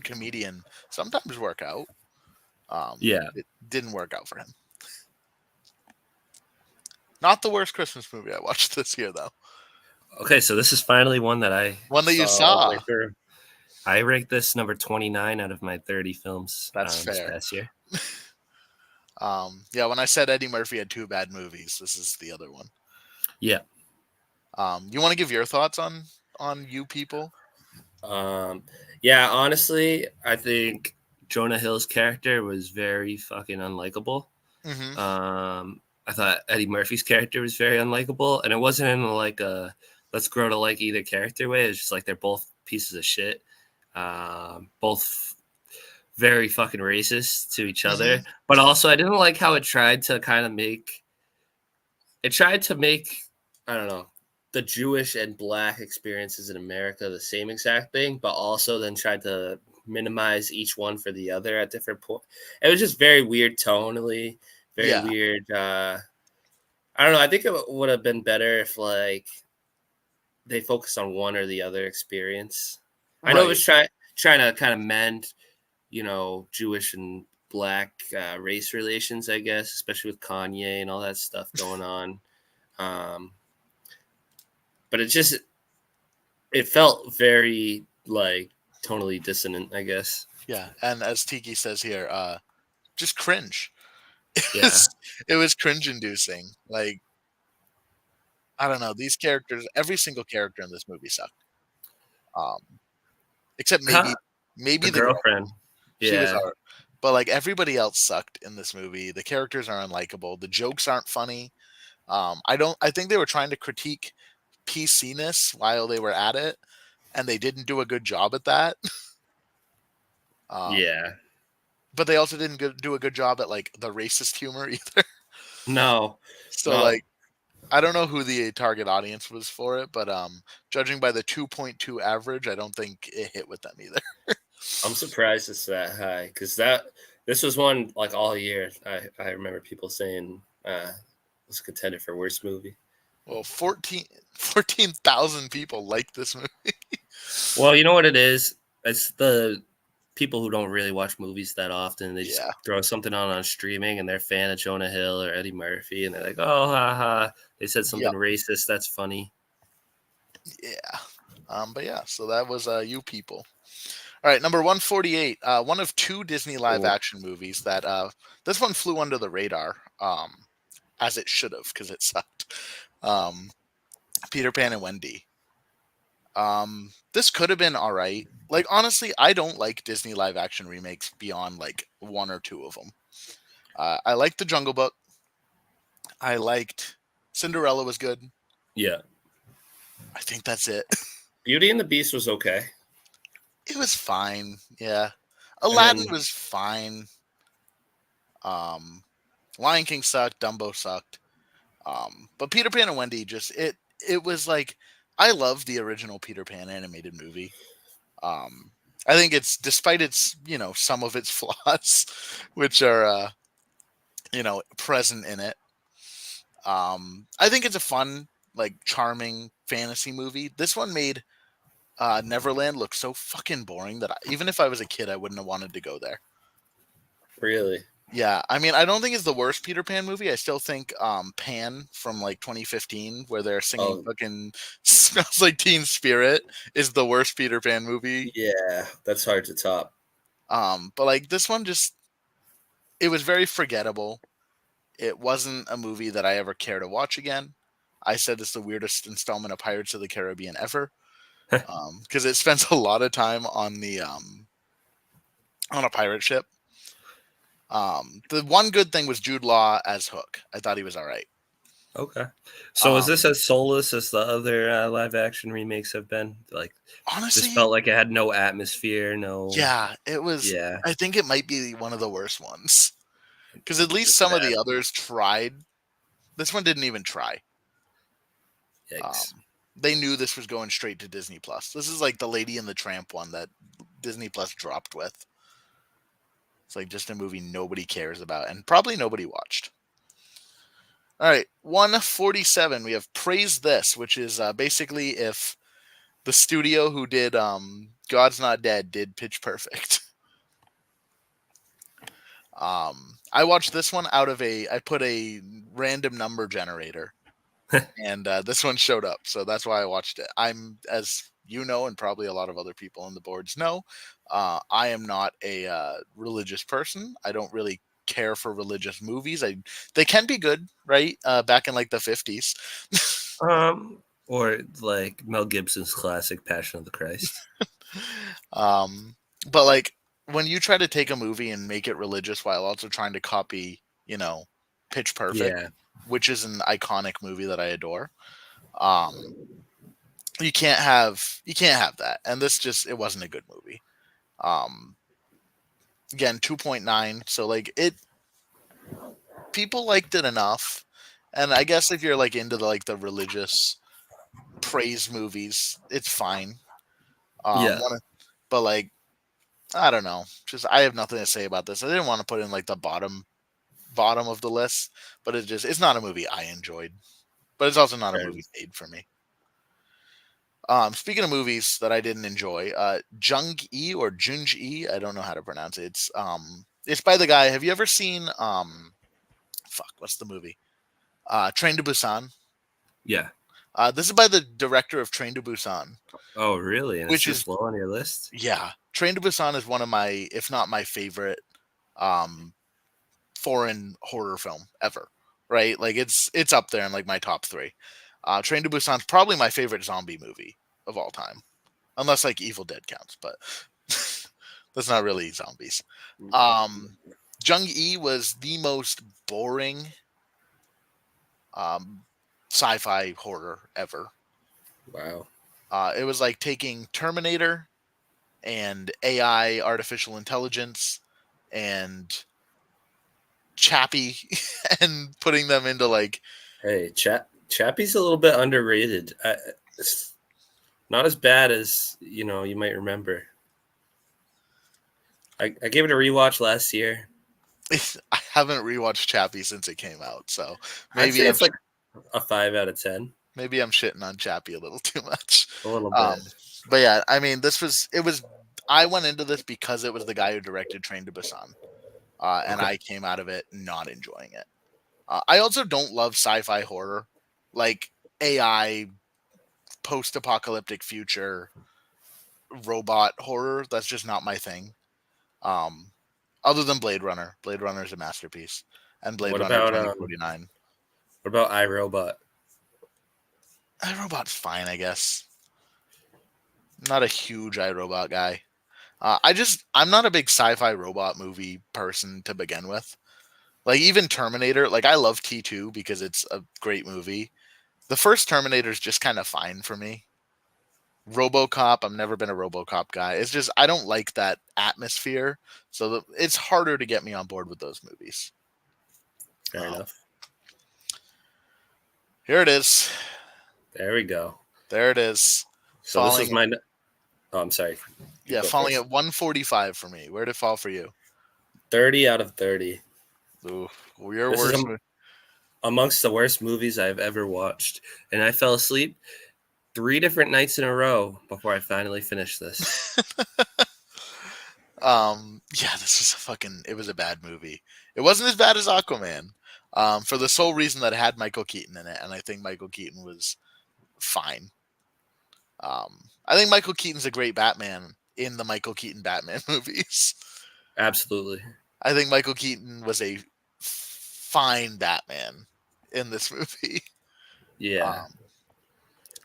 comedian sometimes work out. yeah. It didn't work out for him. Not the worst Christmas movie I watched this year though. Okay, so this is finally one that I One that you saw all the way saw. through. I ranked this number 29 out of my 30 films That's this fair. past year. Yeah, when I said Eddie Murphy had two bad movies, this is the other one. Yeah. You want to give your thoughts on You People? Yeah, honestly, I think Jonah Hill's character was very fucking unlikable. Mm-hmm. I thought Eddie Murphy's character was very unlikable, and it wasn't in like a let's grow to like either character way. It's just like they're both pieces of shit, both very fucking racist to each Mm-hmm. other. But also, I didn't like how it tried to kind of make I don't know the Jewish and Black experiences in America the same exact thing, but also then tried to minimize each one for the other at different points. It was just very weird tonally, very Yeah. weird. I don't know. I think it would have been better if like they focused on one or the other experience. I know it Right. was trying to kind of mend, Jewish and Black race relations, I guess, especially with Kanye and all that stuff going on. Um, but it felt very like tonally dissonant, I guess. Yeah. And as Tiki says here, just cringe. It Yeah. was it was cringe inducing. Like, I don't know, these characters, every single character in this movie sucked. Um, except Huh? maybe The the girl. girlfriend. She was Yeah. art. But like everybody else sucked in this movie. The characters are unlikable. The jokes aren't funny. I think they were trying to critique PC-ness while they were at it, and they didn't do a good job at that. Um, Yeah. but they also didn't do a good job at like the racist humor either. No. So No. like I don't know who the target audience was for it, but judging by the 2.2 average, I don't think it hit with them either. I'm surprised it's that high because this was one like all year. I remember people saying was a contender for worst movie. Well, 14,000 people like this movie. Well, you know what it is? It's the people who don't really watch movies that often. They just Yeah. throw something on streaming and they're a fan of Jonah Hill or Eddie Murphy and they're like, oh, haha, they said something Yep. racist. That's funny. Yeah. But yeah, so that was You People. All right, number 148. One of two Disney live Cool. action movies that this one flew under the radar, as it should have because it sucked. Um, Peter Pan and Wendy. This could have been all right. Like honestly, I don't like Disney live action remakes beyond like one or two of them. I liked The Jungle Book. I liked Cinderella was good. Yeah. I think that's it. Beauty and the Beast was okay. It was fine. Yeah. And Aladdin then was fine. Um, Lion King sucked. Dumbo sucked. But Peter Pan and Wendy just it was like I love the original Peter Pan animated movie. Um, I think it's despite its some of its flaws, which are present in it. I think it's a fun, like charming fantasy movie. This one made Neverland look so fucking boring that even if I was a kid, I wouldn't have wanted to go there. really. Yeah, I mean, I don't think it's the worst Peter Pan movie. I still think Pan from like 2015, where they're singing Oh, fucking "Smells Like Teen Spirit," is the worst Peter Pan movie. yeah. That's hard to top. But like this one, it was very forgettable. It wasn't a movie that I ever care to watch again. I said it's the weirdest installment of Pirates of the Caribbean ever, because it spends a lot of time on a pirate ship. The one good thing was Jude Law as Hook. I thought he was all right. Okay. So is this Um, as soulless as the other live action remakes have been? Like, this Honestly, felt like it had no atmosphere, no. yeah, it was. Yeah. I think it might be one of the worst ones because at least It's some of the sad. others tried. This one didn't even try. Yikes. They knew this was going straight to Disney Plus. This is like the Lady and the Tramp one that Disney Plus dropped with. It's like just a movie nobody cares about and probably nobody watched. All right, 147. We have Praise This, which is basically if the studio who did God's Not Dead did Pitch Perfect. I watched this one out of I put a random number generator, and this one showed up, so that's why I watched it. I'm, as you know, and probably a lot of other people on the boards know, I am not a religious person. I don't really care for religious movies. They can be good, right? Back in like the 50s. Or like Mel Gibson's classic Passion of the Christ. um, but like when you try to take a movie and make it religious while also trying to copy, Pitch Perfect, Yeah. which is an iconic movie that I adore. Um, you can't have that, and this just it wasn't a good movie. Um, Again, 2.9, so like people liked it enough, and I guess if you're like into the religious praise movies, it's fine. Yeah. One, but like I don't know, just I have nothing to say about this. I didn't want to put in like the bottom of the list, but it's not a movie I enjoyed, but it's also not a Fair movie enough. made for me. Speaking of movies that I didn't enjoy, Jung E or Junj E, I don't know how to pronounce it. It's by the guy. Have you ever seen fuck, what's the movie? Train to Busan. Yeah. This is by the director of Train to Busan, Oh, really? And it's which is this low on your list? yeah, Train to Busan is one of my, if not my favorite, um, foreign horror film ever. Right, like it's up there in like my top three. Train to Busan's probably my favorite zombie movie of all time, unless like Evil Dead counts, but that's not really zombies. Um, Jung E was the most boring um, sci-fi horror ever. Wow. It was like taking Terminator and AI, artificial intelligence, and Chappie, and putting them into like Hey, Chappie's a little bit underrated. It's not as bad as you might remember. I gave it a rewatch last year. I haven't rewatched Chappie since it came out, so I'd maybe say I'm it's like a 5 out of 10. maybe I'm shitting on Chappie a little too much. A little Um, bit. but yeah, I mean, it was. I went into this because it was the guy who directed Train to Busan, and Okay. I came out of it not enjoying it. I also don't love sci-fi horror, like AI, post-apocalyptic future. robot horror. That's just not my thing. Um, Other than Blade Runner, Blade Runner is a masterpiece, and Blade What Runner about 2049. what about iRobot? iRobot's fine, I guess. Not a huge iRobot guy. I'm not a big sci-fi robot movie person to begin with. Like even Terminator, like I love T2 because it's a great movie. The first Terminator is just kind of fine for me. RoboCop, I've never been a RoboCop guy. It's just I don't like that atmosphere, so it's harder to get me on board with those movies. Fair Um, enough. Here it is. There we go. There it is. So this was Falling, my. Oh, I'm sorry. You yeah, go falling first. at 145 for me. Where did it fall for you? 30 out of 30. Ooh, your This is worst. amongst the worst movies I've ever watched, and I fell asleep 3 different nights in a row before I finally finished this. Yeah, this was a fucking. It was a bad movie. It wasn't as bad as Aquaman, for the sole reason that it had Michael Keaton in it, and I think Michael Keaton was fine. I think Michael Keaton's a great Batman in the Michael Keaton Batman movies. Absolutely. I think Michael Keaton was a fine Batman in this movie. Yeah. Um,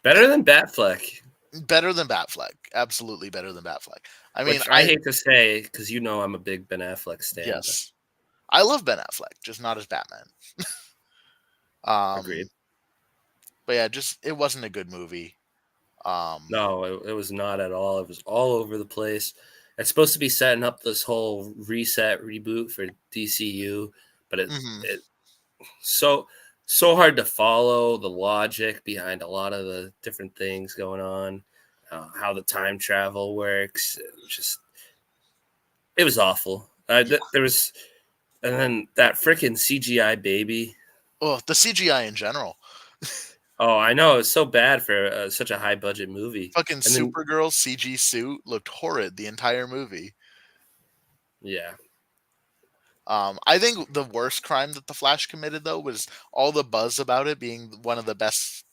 Better than Batfleck, Better than Batfleck, absolutely better than Batfleck. I mean, which I hate to say because you know I'm a big Ben Affleck stan, but yes, I love Ben Affleck, just not as Batman. Um, agreed. but yeah, just it wasn't a good movie. Um, No, it was not at all. It was all over the place. It's supposed to be setting up this whole reset reboot for DCU, but mhm. it so so hard to follow the logic behind a lot of the different things going on, how the time travel works. It was awful. There was, and then that freaking CGI baby. Oh, the CGI in general. Oh, I know it's so bad for such a high budget movie. Fucking And then Supergirl CG suit looked horrid the entire movie. yeah, I think the worst crime that the Flash committed though was all the buzz about it being one of the best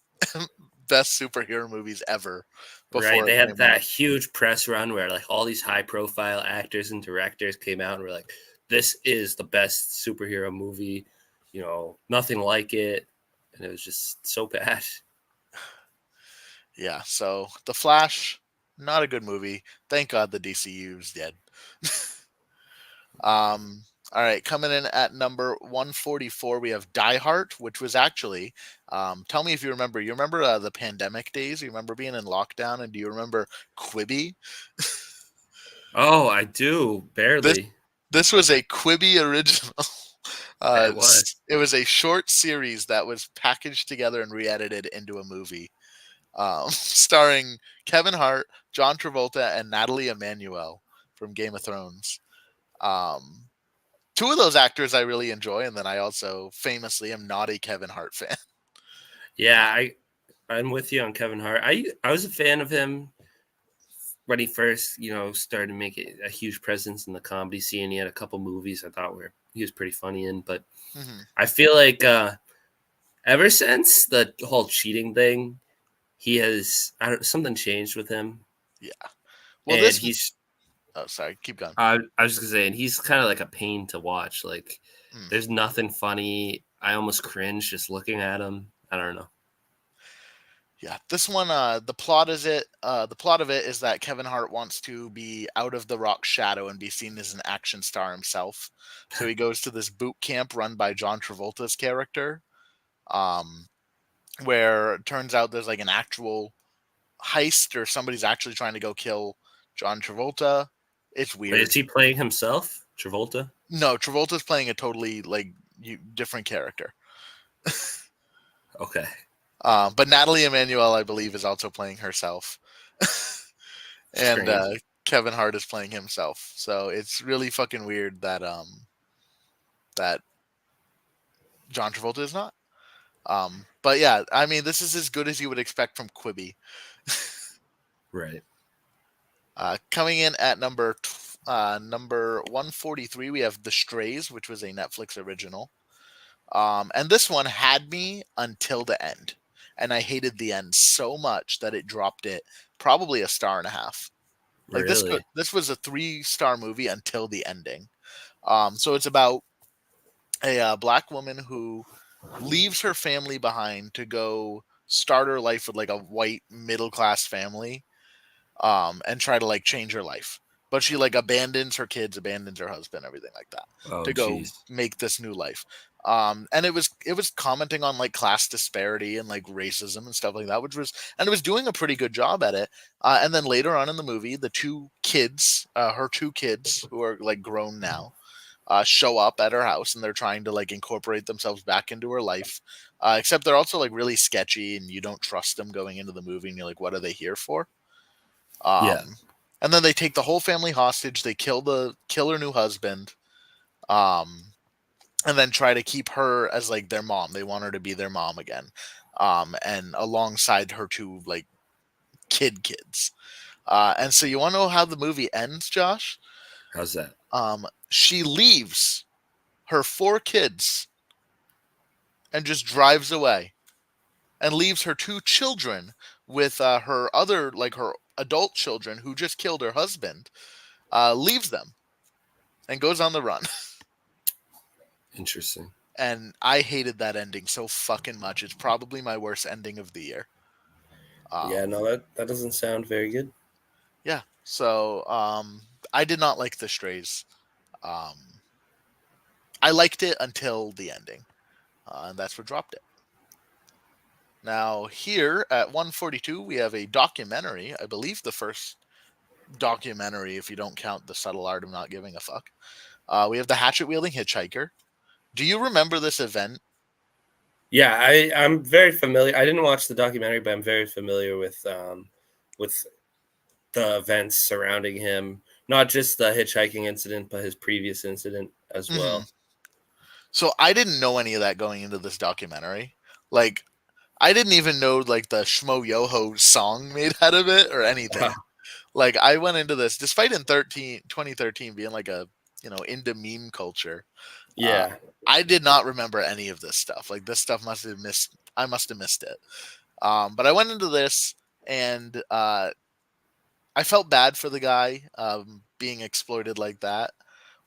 best superhero movies ever right. before it They had came that out. huge press run where like all these high profile actors and directors came out and were like, "This is the best superhero movie." You know, nothing like it, and it was just so bad. Yeah, so the Flash, not a good movie. Thank God the DCU's dead. All right, coming in at number 144, we have Die Hard, which was actually, tell me if you remember. You remember the pandemic days? You remember being in lockdown, and do you remember Quibi? Oh, I do This barely. this was a Quibi original. It was It was a short series that was packaged together and re-edited into a movie, starring Kevin Hart, John Travolta, and Natalie Emmanuel from Game of Thrones. Um, Two of those actors I really enjoy, and then I also famously am not a Kevin Hart fan. yeah. I'm with you on Kevin Hart. I was a fan of him when he first, started making a huge presence in the comedy scene. He had a couple movies I thought were he was pretty funny in, but Hmm. I feel like ever since the whole cheating thing, he has something changed with him, Yeah. Well, and this. he's Oh, sorry. Keep going. I was just gonna say, and he's kind of like a pain to watch. Like, Mm. there's nothing funny. I almost cringe just looking at him. I don't know. Yeah, this one. The plot is it. The plot of it is that Kevin Hart wants to be out of the Rock's shadow and be seen as an action star himself. So he goes to this boot camp run by John Travolta's character, um, where it turns out there's like an actual heist or somebody's actually trying to go kill John Travolta. It's Wait, is weird. he playing himself, Travolta? No, Travolta's playing a totally different character. Okay, But Natalie Emmanuel, I believe, is also playing herself, and strange. Kevin Hart is playing himself. So it's really fucking weird that that John Travolta is not. But yeah, I mean, this is as good as you would expect from Quibi. Right. Coming in at number 143, we have The Strays, which was a Netflix original. And this one had me until the end. And I hated the end so much that it dropped it probably a star and a half. Like Really? this was a 3-star movie until the ending. So it's about a black woman who leaves her family behind to go start her life with like a white middle class family, and try to like change her life. But she like abandons her kids, abandons her husband, everything like that, Oh, to go jeez. make this new life. And it was commenting on like class disparity and like racism and stuff like that, which was and it was doing a pretty good job at it. And then later on in the movie, the two kids, her two kids who are like grown now, show up at her house and they're trying to like incorporate themselves back into her life. Except they're also like really sketchy and you don't trust them going into the movie and you're like, what are they here for? Yeah. Um, and then they take the whole family hostage. They kill her new husband, um, and then try to keep her as like their mom. They want her to be their mom again, and alongside her two like kids. And so you want to know how the movie ends, Josh? How's that? She leaves her 4 kids and just drives away, and leaves her 2 children with her other like her adult children who just killed her husband. Leaves them and goes on the run. Interesting. And I hated that ending so fucking much. It's probably my worst ending of the year. Yeah, Um, no, that doesn't sound very good. yeah. So I did not like the Strays. Um, I liked it until the ending, and that's what dropped it. Now here at 142, we have a documentary. I believe the first documentary, if you don't count the subtle art of not giving a fuck. We have the hatchet wielding hitchhiker. Do you remember this event? Yeah, I'm very familiar. I didn't watch the documentary, but I'm very familiar with the events surrounding him. Not just the hitchhiking incident, but his previous incident as Mm-hmm. well. So I didn't know any of that going into this documentary. Like I didn't even know like the Shmo Yoho song made out of it or anything. Like I went into this despite in 2013 being like a into meme culture. Uh, Yeah, I did not remember any of this stuff. Like this stuff must have missed. I must have missed it. But I went into this and I felt bad for the guy being exploited like that,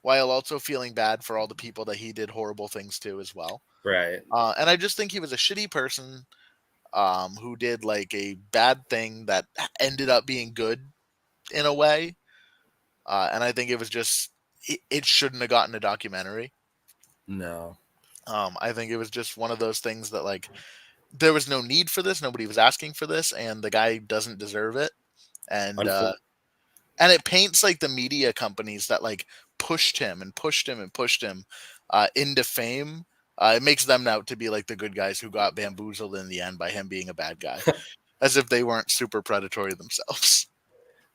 while also feeling bad for all the people that he did horrible things to as well. right. And I just think he was a shitty person, who did like a bad thing that ended up being good in a way. And I think it was just it shouldn't have gotten a documentary. No. I think it was just one of those things that like there was no need for this. Nobody was asking for this, and the guy doesn't deserve it. And Unfor- and it paints like the media companies that like pushed him and pushed him and pushed him into fame. It makes them out to be like the good guys who got bamboozled in the end by him being a bad guy, as if they weren't super predatory themselves.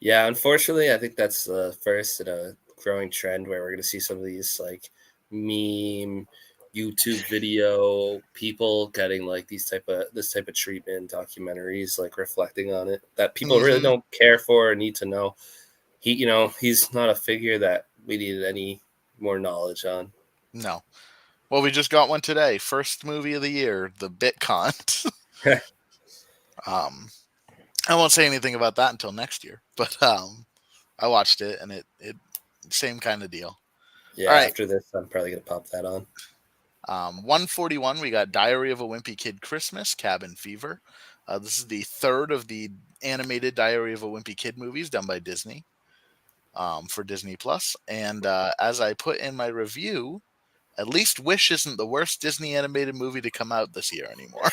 yeah, unfortunately, I think that's the first in a growing trend where we're going to see some of these like meme YouTube video people getting like this type of treatment documentaries, like reflecting on it that people really Hmm. don't care for or need to know. He's not a figure that we need any more knowledge on. No. Well, we just got one today. First movie of the year, The BitCon. um, I won't say anything about that until next year, but I watched it and it same kind of deal. All Yeah, right. after this, I'm probably gonna pop that on. 141, we got Diary of a Wimpy Kid Christmas, Cabin Fever. This is the third of the animated Diary of a Wimpy Kid movies done by Disney, for Disney Plus. And as I put in my review, at least Wish isn't the worst Disney animated movie to come out this year anymore.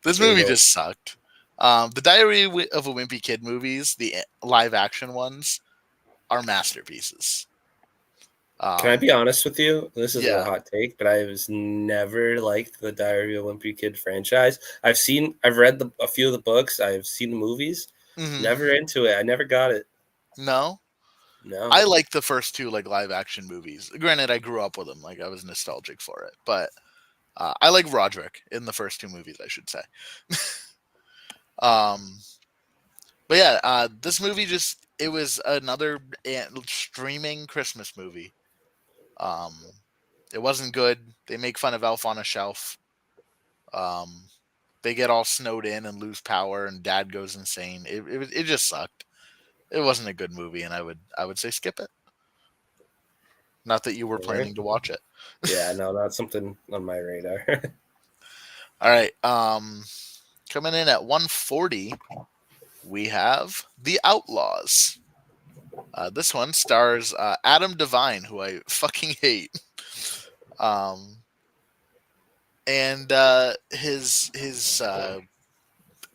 This movie Brutal. just sucked. The Diary of a Wimpy Kid movies, the live action ones, are masterpieces. Can I Um, be honest with you? This is a yeah. hot take, but I was never liked the Diary of a Wimpy Kid franchise. I've read a few of the books, I've seen the movies. Hmm. Never into it. I never got it. No, No. I like the first two like live action movies. Granted, I grew up with them, like I was nostalgic for it, but I like Roderick in the first two movies, I should say. um, but yeah, this movie just it was another streaming Christmas movie. It wasn't good. They make fun of Elf on a Shelf. Um, They get all snowed in and lose power, and Dad goes insane. It just sucked. It wasn't a good movie, and I would say skip it. Not that you were All right. planning to watch it. Yeah, no, not something on my radar. All right. Coming in at 140, we have The Outlaws. This one stars Adam Devine, who I fucking hate. Um, and his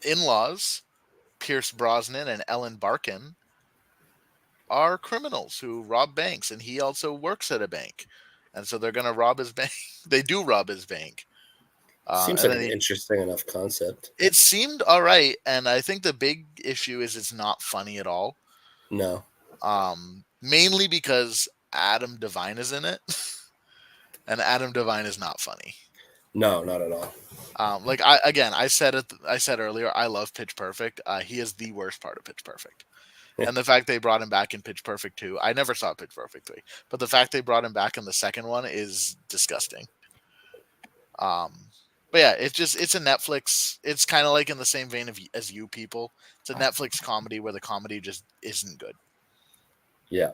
in-laws, Pierce Brosnan and Ellen Barkin, are criminals who rob banks, and he also works at a bank, and so they're gonna rob his bank. They do rob his bank, Seems and like then an interesting enough concept. it seemed all right. And I think the big issue is it's not funny at all. No, Mainly because Adam Devine is in it, and Adam Devine is not funny. no, not at all. Like I said earlier, I love Pitch Perfect. He is the worst part of Pitch Perfect. And the fact they brought him back in Pitch Perfect 2, I never saw Pitch Perfect 3, but the fact they brought him back in the second one is disgusting. Um, but yeah, it's a Netflix. It's kind of like in the same vein as You People. It's a Netflix comedy where the comedy just isn't good. Yeah,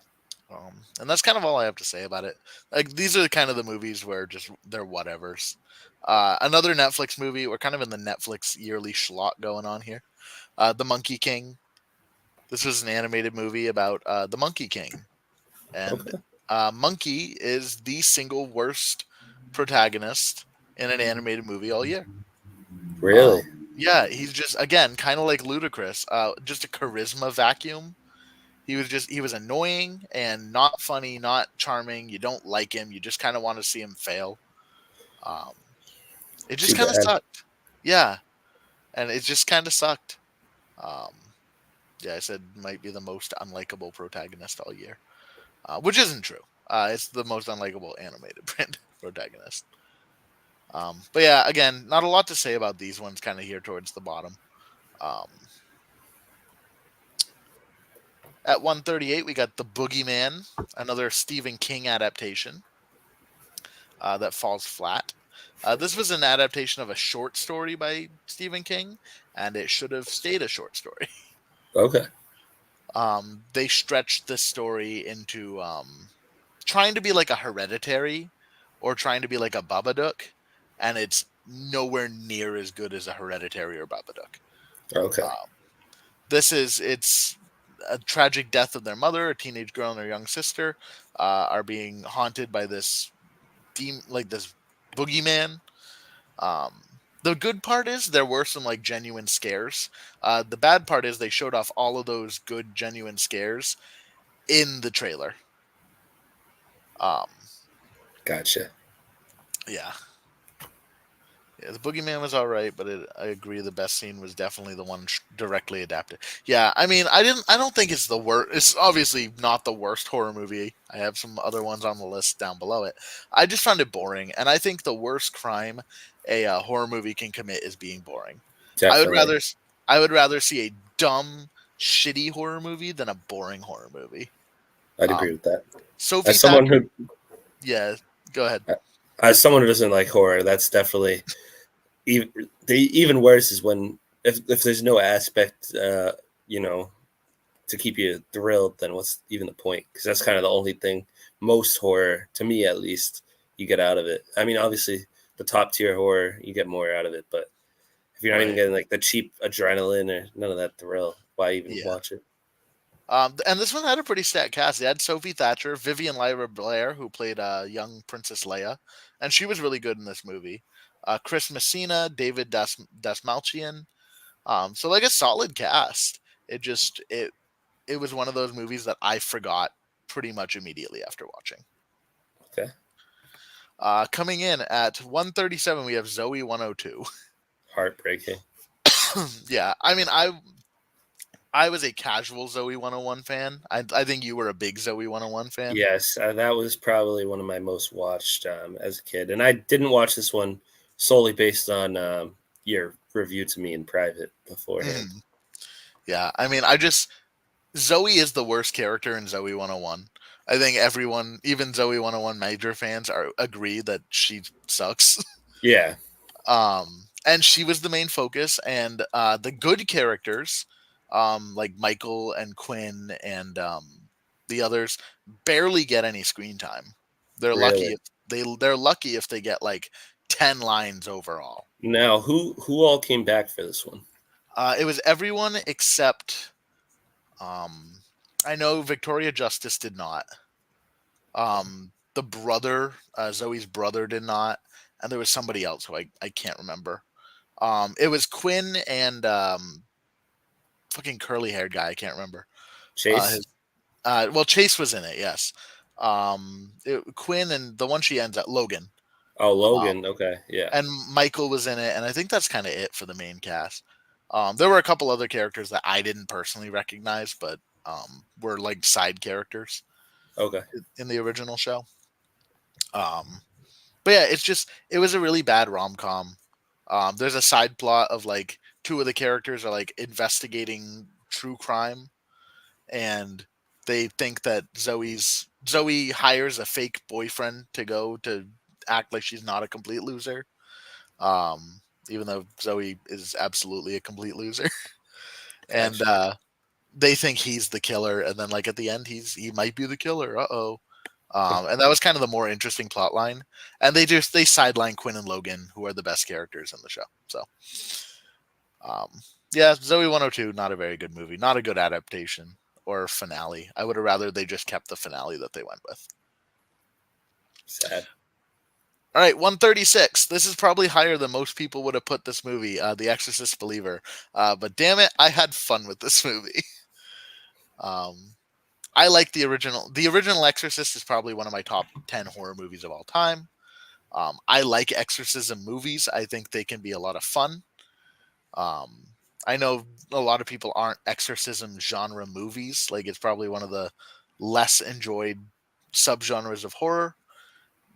And that's kind of all I have to say about it. Like these are kind of the movies where just they're whatevers. Another Netflix movie. We're kind of in the Netflix yearly schlot going on here. The Monkey King. This was an animated movie about the Monkey King, and okay, Monkey is the single worst protagonist in an animated movie all year. really? Yeah, he's just again kind of like Ludacris, just a charisma vacuum. He was annoying and not funny, not charming. You don't like him. You just kind of want to see him fail. Um, it just Too kind of bad. sucked. Yeah, and it just kind of sucked. Um, yeah, I said might be the most unlikable protagonist all year, which isn't true. It's the most unlikable animated protagonist. But yeah, again, not a lot to say about these ones. Kind of here towards the bottom. Um, at 138, we got The Boogeyman, another Stephen King adaptation that falls flat. This was an adaptation of a short story by Stephen King, and it should have stayed a short story. Okay, They stretched the story into trying to be like a Hereditary or trying to be like a Babadook, and it's nowhere near as good as a Hereditary or Babadook. okay, Um, it's a tragic death of their mother, a teenage girl, and her young sister are being haunted by this like this boogeyman. Um, the good part is there were some like genuine scares. The bad part is they showed off all of those good genuine scares in the trailer. Um, gotcha. yeah, yeah, the boogeyman was all right, but I agree the best scene was definitely the one directly adapted. Yeah, I mean, I don't think it's the worst. It's obviously not the worst horror movie. I have some other ones on the list down below it. I just found it boring, and I think the worst crime a horror movie can commit is being boring. I would Definitely, rather I would rather see a dumb, shitty horror movie than a boring horror movie. I'd agree Um, with that. Sophie As someone Thatcher, who, yeah, go ahead. as someone who doesn't like horror, that's definitely even even worse is when if there's no aspect, you know, to keep you thrilled, then what's even the point? Because that's kind of the only thing most horror, to me at least, you get out of it. I mean, obviously, the top tier horror, you get more out of it, but if you're not even Right. getting like the cheap adrenaline or none of that thrill, why even Yeah. watch it? And this one had a pretty stacked cast. They had Sophie Thatcher, Vivian Lyra Blair, who played young Princess Leia, and she was really good in this movie. Chris Messina, David Dasmalchian. So like a solid cast. It was one of those movies that I forgot pretty much immediately after watching. Okay, Coming in at 137, we have Zoe 102. heartbreaking. Yeah, I mean, I was a casual Zoe 101 fan. I think you were a big Zoe 101 fan. Yes, that was probably one of my most watched as a kid, and I didn't watch this one solely based on your review to me in private beforehand. Mhm. Yeah, I mean, I just Zoe is the worst character in Zoe 101. I think everyone, even Zoe 101 major fans, are agree that she sucks. Yeah, and she was the main focus, and the good characters, like Michael and Quinn and the others, barely get any screen time. They're lucky Really? if they're lucky if they get like 10 lines overall. Now, who all came back for this one? It was everyone except um, I know Victoria Justice did not. The brother, Zoe's brother, did not, and there was somebody else who I can't remember. It was Quinn and fucking curly haired guy. I can't remember. Chase? His well, Chase was in it. Yes. Quinn and the one she ends at Logan. Oh, Um, Logan. Okay, yeah. and Michael was in it, and I think that's kind of it for the main cast. There were a couple other characters that I didn't personally recognize, but were like side characters Okay. in the original show. Um, but yeah, it was a really bad rom com. There's a side plot of like two of the characters are like investigating true crime, and they think that Zoe hires a fake boyfriend to go to act like she's not a complete loser. Even though Zoe is absolutely a complete loser, and Gotcha. they think he's the killer, and then like at the end he might be the killer. Uh-oh. And that was kind of the more interesting plot line. And they sideline Quinn and Logan, who are the best characters in the show. So, um, yeah, Zoe 102, not a very good movie, not a good adaptation or finale. I would have rather they just kept the finale that they went with. Sad. All right, 136. This is probably higher than most people would have put this movie, The Exorcist Believer. But damn it, I had fun with this movie. Um, I like the original. The original Exorcist is probably one of my top 10 horror movies of all time. I like exorcism movies. I think they can be a lot of fun. Um, I know a lot of people aren't exorcism genre movies. Like it's probably one of the less enjoyed subgenres of horror.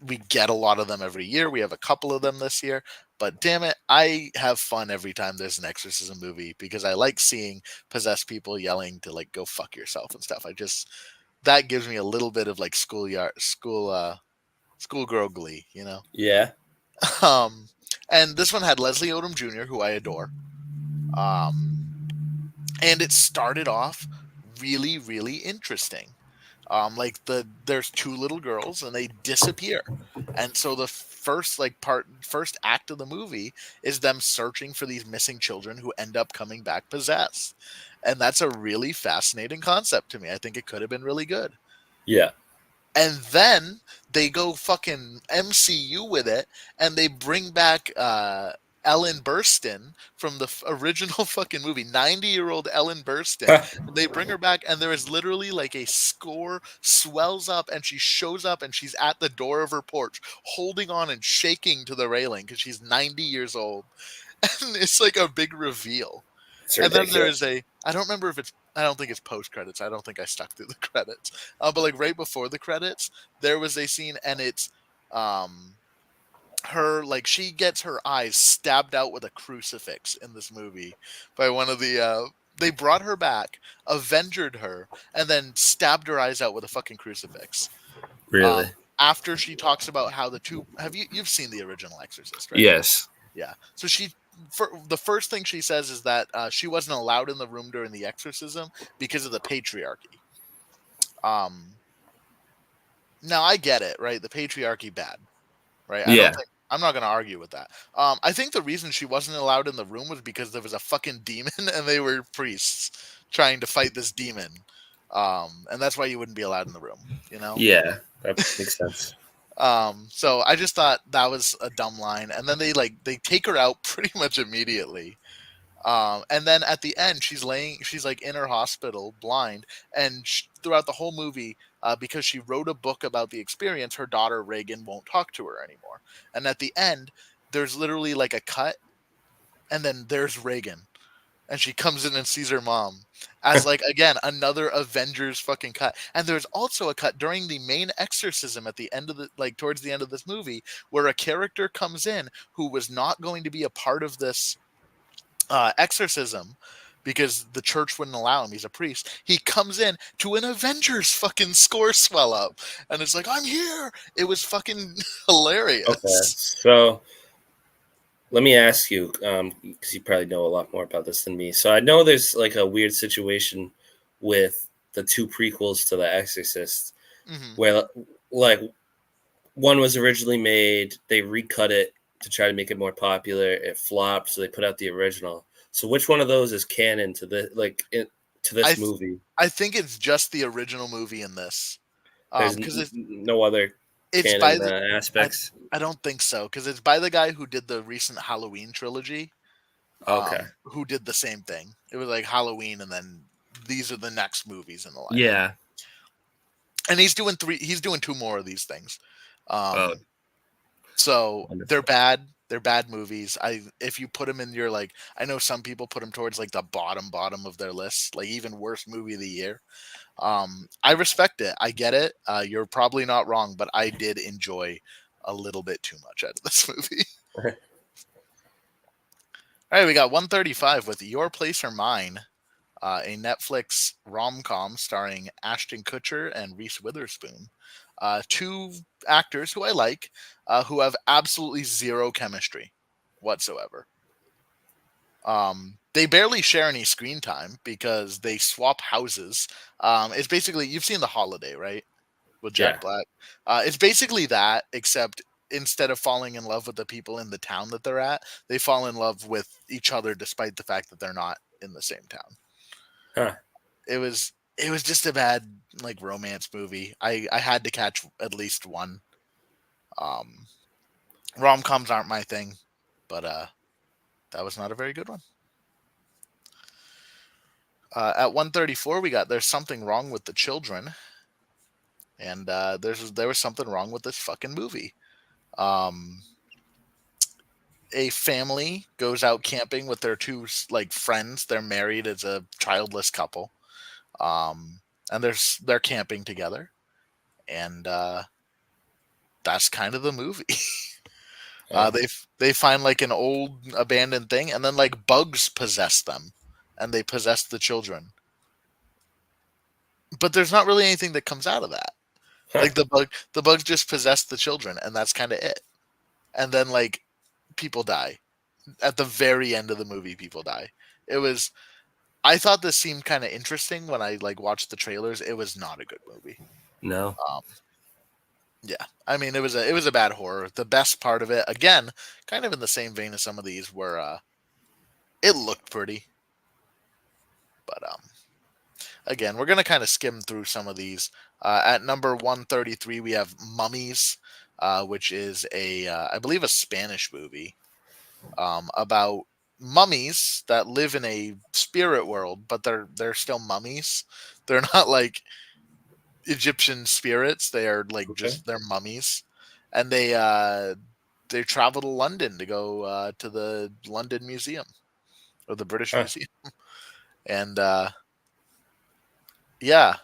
We get a lot of them every year. We have a couple of them this year. But damn it, I have fun every time there's an exorcism movie because I like seeing possessed people yelling to like go fuck yourself and stuff. I just that gives me a little bit of like schoolgirl glee, you know. Yeah. Um, and this one had Leslie Odom Jr., who I adore. Um, and it started off really, really interesting. Like there's two little girls and they disappear, and so the first act of the movie is them searching for these missing children who end up coming back possessed, and that's a really fascinating concept to me. I think it could have been really good. Yeah. And then they go fucking MCU with it, and they bring back Ellen Burstyn from the original fucking movie, 90-year-old Ellen Burstyn. And they bring her back, and there is literally like a score swells up, and she shows up, and she's at the door of her porch, holding on and shaking to the railing because she's 90 years old, and it's like a big reveal. It's And then there ridiculous. is I don't remember if it's, I don't think it's post credits. I don't think I stuck through the credits. But like right before the credits, there was a scene, and it's um, her, like she gets her eyes stabbed out with a crucifix in this movie by one of the, they brought her back, avengered her, and then stabbed her eyes out with a fucking crucifix. Really? After she talks about how the two, you've seen the original Exorcist, right? Yes. Yeah. So the first thing she says is that she wasn't allowed in the room during the exorcism because of the patriarchy. Um, Now I get it, right? The patriarchy bad, right? Yeah. I'm not going to argue with that. I think the reason she wasn't allowed in the room was because there was a fucking demon and they were priests trying to fight this demon. And that's why you wouldn't be allowed in the room, you know? Yeah. That makes sense. So I just thought that was a dumb line. And then they take her out pretty much immediately. And then at the end, she's like in her hospital, blind, and throughout the whole movie, because she wrote a book about the experience, her daughter Reagan won't talk to her anymore. And at the end, there's literally like a cut, and then there's Reagan, and she comes in and sees her mom, as like again another Avengers fucking cut. And there's also a cut during the main exorcism at the end of the, like towards the end of this movie, where a character comes in who was not going to be a part of this exorcism because the church wouldn't allow him. He's a priest. He comes in to an Avengers fucking score swell up, and it's like, I'm here. It was fucking Okay. hilarious. So Let me ask you, because you probably know a lot more about this than me. So I know there's like a weird situation with the two prequels to The Exorcist, Hmm. where like one was originally made, they recut it to try to make it more popular. It flopped, so they put out the original. So which one of those is canon to to I this th- movie? I think it's just the original movie in this, There's because no other it's by canon the I aspects. I don't think so, because it's by the guy who did the recent Halloween trilogy, Okay. who did the same thing. It was like Halloween, and then these are the next movies in the lineup. Yeah. And he's doing two more of these things. Oh, Um, so they're wonderful. bad. They're bad movies. If you put them in your, like, I know some people put them towards like the bottom of their list, like even worst movie of the year. I respect it. I get it. You're probably not wrong, but I did enjoy a little bit too much out of this movie. All right, we got 135 with Your Place or Mine, a Netflix rom com starring Ashton Kutcher and Reese Witherspoon. Two actors who I like, who have absolutely zero chemistry whatsoever. They barely share any screen time because they swap houses. It's basically, you've seen The Holiday, right? With Yeah. Jack Black. It's basically that, except instead of falling in love with the people in the town that they're at, they fall in love with each other despite the fact that they're not in the same town. Huh. It was just a bad, like, romance movie. I had to catch at least one. Um, Rom coms aren't my thing, but that was not a very good one. At 134, we got There's Something Wrong with the Children, and there was something wrong with this fucking movie. Um, a family goes out camping with their two, like, friends. They're married as a childless couple, um, and they're camping together, and that's kind of the movie. Huh. They find like an old abandoned thing, and then like bugs possess them, and they possess the children. But there's not really anything that comes out of that. Huh. Like the bugs just possess the children, and that's kind of it. And then, like, people die at the very end of the movie. People die. It was. I thought this seemed kind of interesting when I, like, watched the trailers. It was not a good movie. No. Um, yeah, I mean, it was a bad horror. The best part of it, again, kind of in the same vein as some of these, were it looked pretty, but again, we're gonna kind of skim through some of these. At number 133, we have Mummies, which is I believe, a Spanish movie, about mummies that live in a spirit world, but they're still mummies. They're not like Egyptian spirits. They are like Okay. just they're mummies, and they travel to London to go to the London Museum, or the British Huh. Museum, and yeah,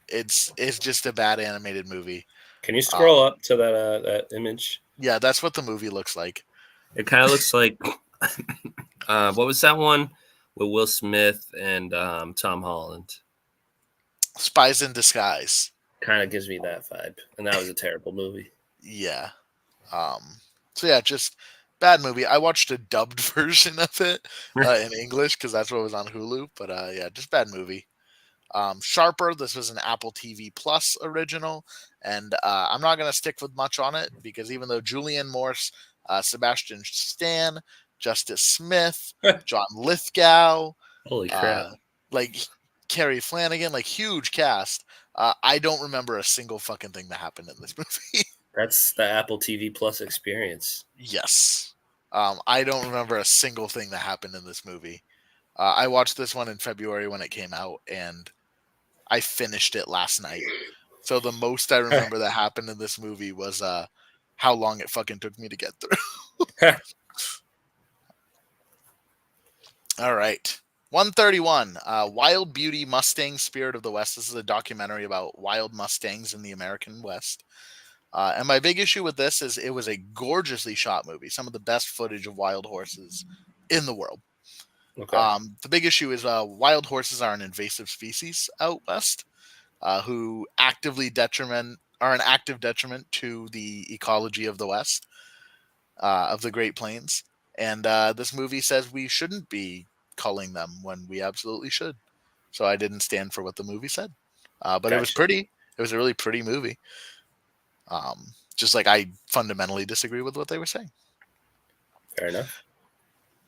it's just a bad animated movie. Can you Um, scroll up to that image? yeah, that's what the movie looks like. It kind of looks like what was that one with Will Smith and Tom Holland? Spies in Disguise. Kind of gives me that vibe, and that was a terrible movie. Yeah. So yeah, just bad movie. I watched a dubbed version of it in English because that's what was on Hulu. But yeah, just bad movie. Sharper. This was an Apple TV Plus original, and I'm not gonna stick with much on it because even though Julianne Morse, Sebastian Stan, Justice Smith, John Lithgow, Holy crap! uh, like Carrie Flanagan, like, huge cast. I don't remember a single fucking thing that happened in this movie. That's the Apple TV Plus experience. Yes. I don't remember a single thing that happened in this movie. I watched this one in February when it came out, and I finished it last night. So the most I remember that happened in this movie was how long it fucking took me to get through. All right. 131. Wild Beauty Mustang Spirit of the West. This is a documentary about wild Mustangs in the American West. And my big issue with this is it was a gorgeously shot movie. Some of the best footage of wild horses in the world. Okay. The big issue is wild horses are an invasive species out west, who are an active detriment to the ecology of the West, of the Great Plains. and this movie says we shouldn't be culling them when we absolutely should. So I didn't stand for what the movie said, but it was Gotcha. pretty. It was a really pretty movie. Just like I fundamentally disagree with what they were saying. Fair enough.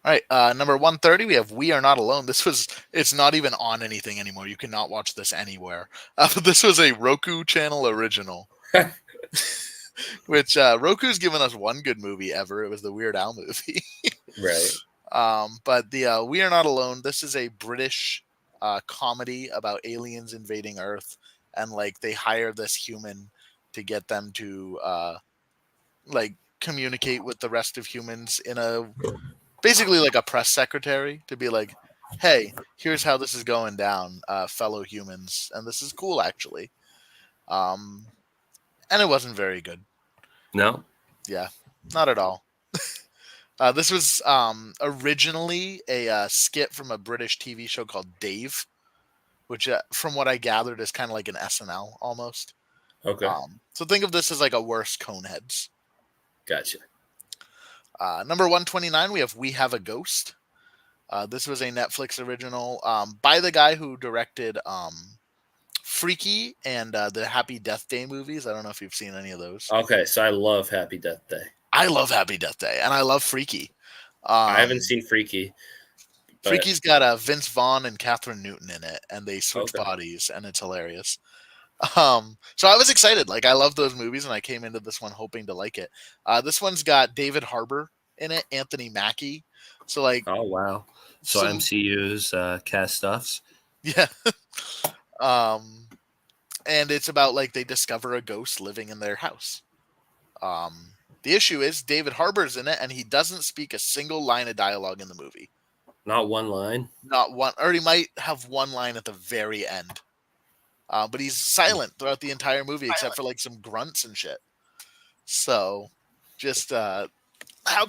All right, number 130, we have We Are Not Alone. It's not even on anything anymore. You cannot watch this anywhere. This was a Roku channel original, which Roku's given us one good movie ever. It was the Weird Al movie. Right. But the We Are Not Alone, this is a British comedy about aliens invading Earth, and like they hire this human to get them to like communicate with the rest of humans in a basically like a press secretary to be like, hey, here's how this is going down, fellow humans, and this is cool actually. Um, and it wasn't very good. No. Yeah, not at all. This was originally a skit from a British TV show called Dave, which, from what I gathered, is kind of like an SNL almost. Okay. So think of this as like a worse Coneheads. Gotcha. Number 129, we have We Have a Ghost. This was a Netflix original by the guy who directed Freaky and the Happy Death Day movies. I don't know if you've seen any of those. Okay, so I love Happy Death Day. I love Happy Death Day, and I love Freaky. I haven't seen Freaky, but Freaky's got Vince Vaughn and Catherine Newton in it, and they switch okay. bodies, and it's hilarious. So I was excited. Like I love those movies, and I came into this one hoping to like it. This one's got David Harbour in it, Anthony Mackie. So like Oh wow. So some MCU's cast stuffs. yeah. um, and it's about like they discover a ghost living in their house. The issue is David Harbour's in it, and he doesn't speak a single line of dialogue in the movie. Not one line. Not one, or he might have one line at the very end. But he's silent throughout the entire movie except for like some grunts and shit. So, just how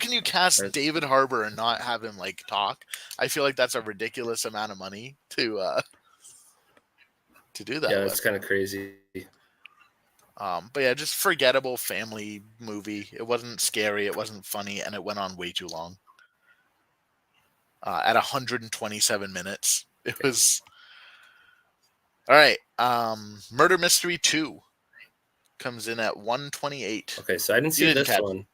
can you cast David Harbour and not have him like talk? I feel like that's a ridiculous amount of money to do that. Yeah, with. that's kind of crazy. But yeah, just forgettable family movie. It wasn't scary, it wasn't funny, and it went on way too long. At 127 minutes, it was. All right. Murder Mystery 2 comes in at 128. Okay, so I didn't You see didn't this catch. one,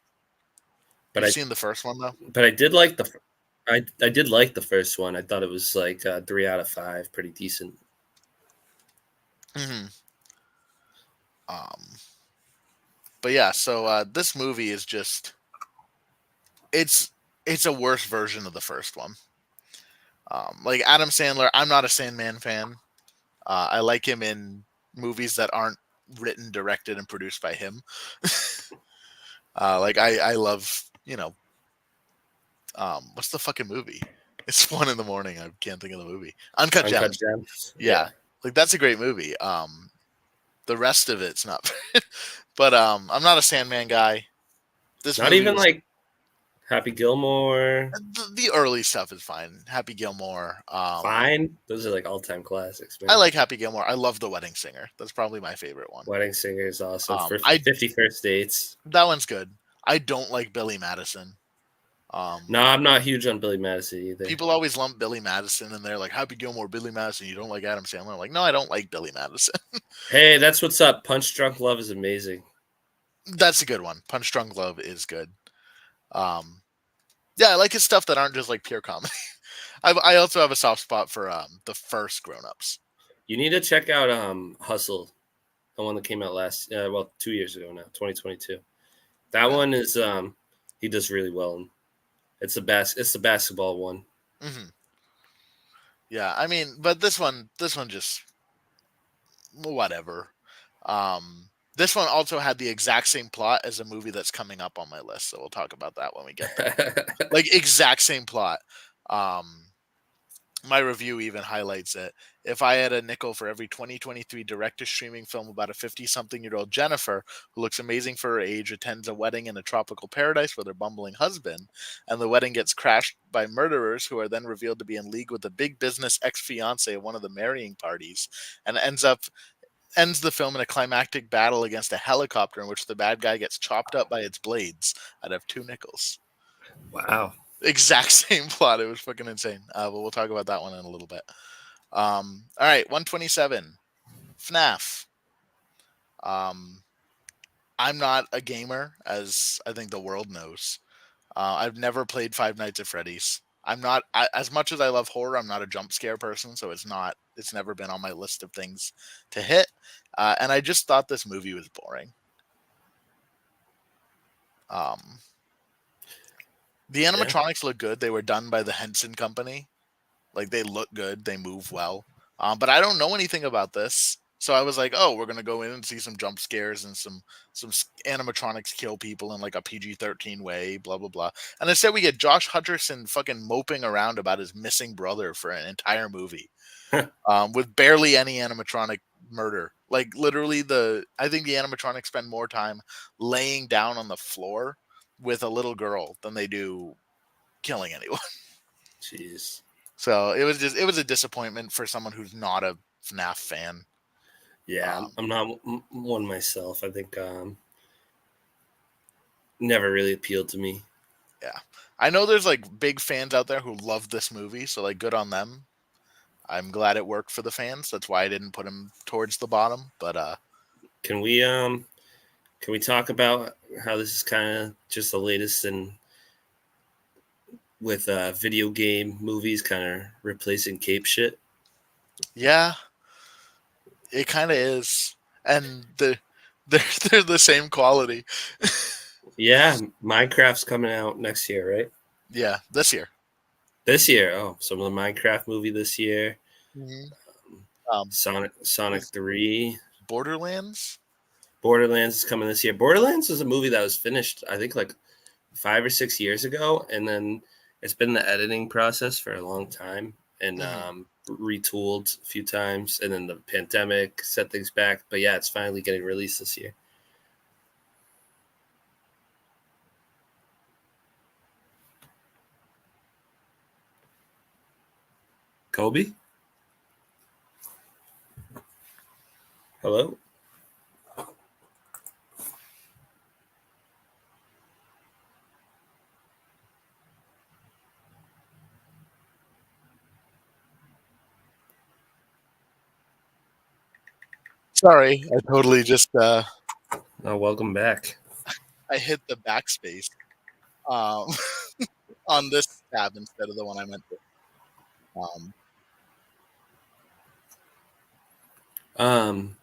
but You've seen the first one though. I did like the I did like the first one. I thought it was like 3 out of 5, pretty decent. Mm-hmm. Um, but yeah, so this movie is just it's it's a worse version of the first one. Like Adam Sandler, I'm not a Sandman fan. I like him in movies that aren't written, directed, and produced by him. Like I love, what's the fucking movie? It's 1 a.m. I can't think of the movie. Uncut Gems. Gems. Yeah, like that's a great movie. The rest of it's not, but I'm not a Sandman guy. This Not movie even was, like Happy Gilmore. the early stuff is fine. Happy Gilmore. Fine. Those are like all-time classics, man. I like Happy Gilmore. I love The Wedding Singer. That's probably my favorite one. Wedding Singer is awesome. For I 51st Dates. That one's good. I don't like Billy Madison. No, I'm not huge on Billy Madison either. People always lump Billy Madison and they're like, Happy Gilmore, Billy Madison. You don't like Adam Sandler. I'm like, no, I don't like Billy Madison. Hey, that's what's up. Punch Drunk Love is amazing. That's a good one. Punch Drunk Love is good. Yeah, I like his stuff that aren't just like pure comedy. I also have a soft spot for the first Grown Ups. You need to check out Hustle, the one that came out 2 years ago now, 2022. That one is he does really well. It's the basketball one. Mm-hmm. Yeah, I mean, but this one just whatever. This one also had the exact same plot as a movie that's coming up on my list, so we'll talk about that when we get there. Like exact same plot. My review even highlights it. If I had a nickel for every 2023 direct-to-streaming film about a 50-something-year-old Jennifer who looks amazing for her age, attends a wedding in a tropical paradise with her bumbling husband, and the wedding gets crashed by murderers who are then revealed to be in league with the big business ex-fiance of one of the marrying parties, and ends the film in a climactic battle against a helicopter in which the bad guy gets chopped up by its blades, I'd have 2 nickels. Wow. exact same plot. It was fucking insane. But we'll talk about that one in a little bit. All right, 127. FNAF. Um, I'm not a gamer, as I think the world knows. I've never played Five Nights at Freddy's. As much as I love horror, I'm not a jump scare person, so it's never been on my list of things to hit. And I just thought this movie was boring. Um, the Yeah. animatronics look good. They were done by the Henson Company. Like they look good, they move well. But I don't know anything about this, so I was like, "Oh, we're gonna go in and see some jump scares and some animatronics kill people in like a PG-13 way." Blah blah blah. And instead, we get Josh Hutcherson fucking moping around about his missing brother for an entire movie, with barely any animatronic murder. Like literally, I think the animatronics spend more time laying down on the floor with a little girl than they do killing anyone. Jeez. So it was a disappointment for someone who's not a FNAF fan. Yeah, Um, I'm not one myself. I think never really appealed to me. yeah, I know there's like big fans out there who love this movie, so like good on them. I'm glad it worked for the fans. That's why I didn't put him towards the bottom. But Can we talk about how this is kind of just the latest in with video game movies kind of replacing cape shit? yeah, it kind of is, and they're the same quality. Yeah, Minecraft's coming out next year, right? Yeah, this year. This year. Oh, some of the Minecraft movie this year. Mhm. Um, Um, Sonic is 3. Borderlands? Borderlands is coming this year. Borderlands was a movie that was finished, I think, like 5 or 6 years ago, and then it's been the editing process for a long time and Hmm. retooled a few times, and then the pandemic set things back. But yeah, it's finally getting released this year. Kobe, hello. Sorry, I totally just Oh, welcome back. I hit the backspace um, on this tab instead of the one I meant to. Um, Um,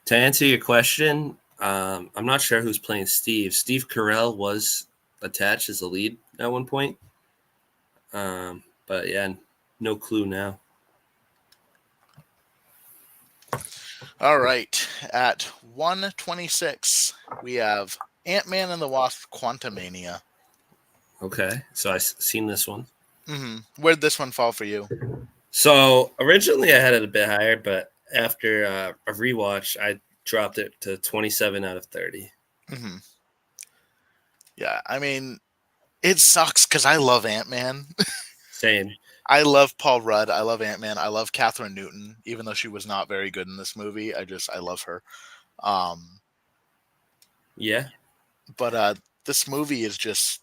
to answer your question, I'm not sure who's playing Steve. Steve Carell was attached as a lead at one point, but yeah, no clue now. All right. At 126, we have Ant-Man and the Wasp Quantumania. Okay, so I've seen this one. Where'd this one fall for you? So originally I had it a bit higher, but after a rewatch, I dropped it to 27 out of 30. hmm Yeah, I mean, it sucks because I love Ant-Man. Same. I love Paul Rudd. I love Ant-Man. I love Catherine Newton, even though she was not very good in this movie. I love her. Um, Yeah. but this movie is just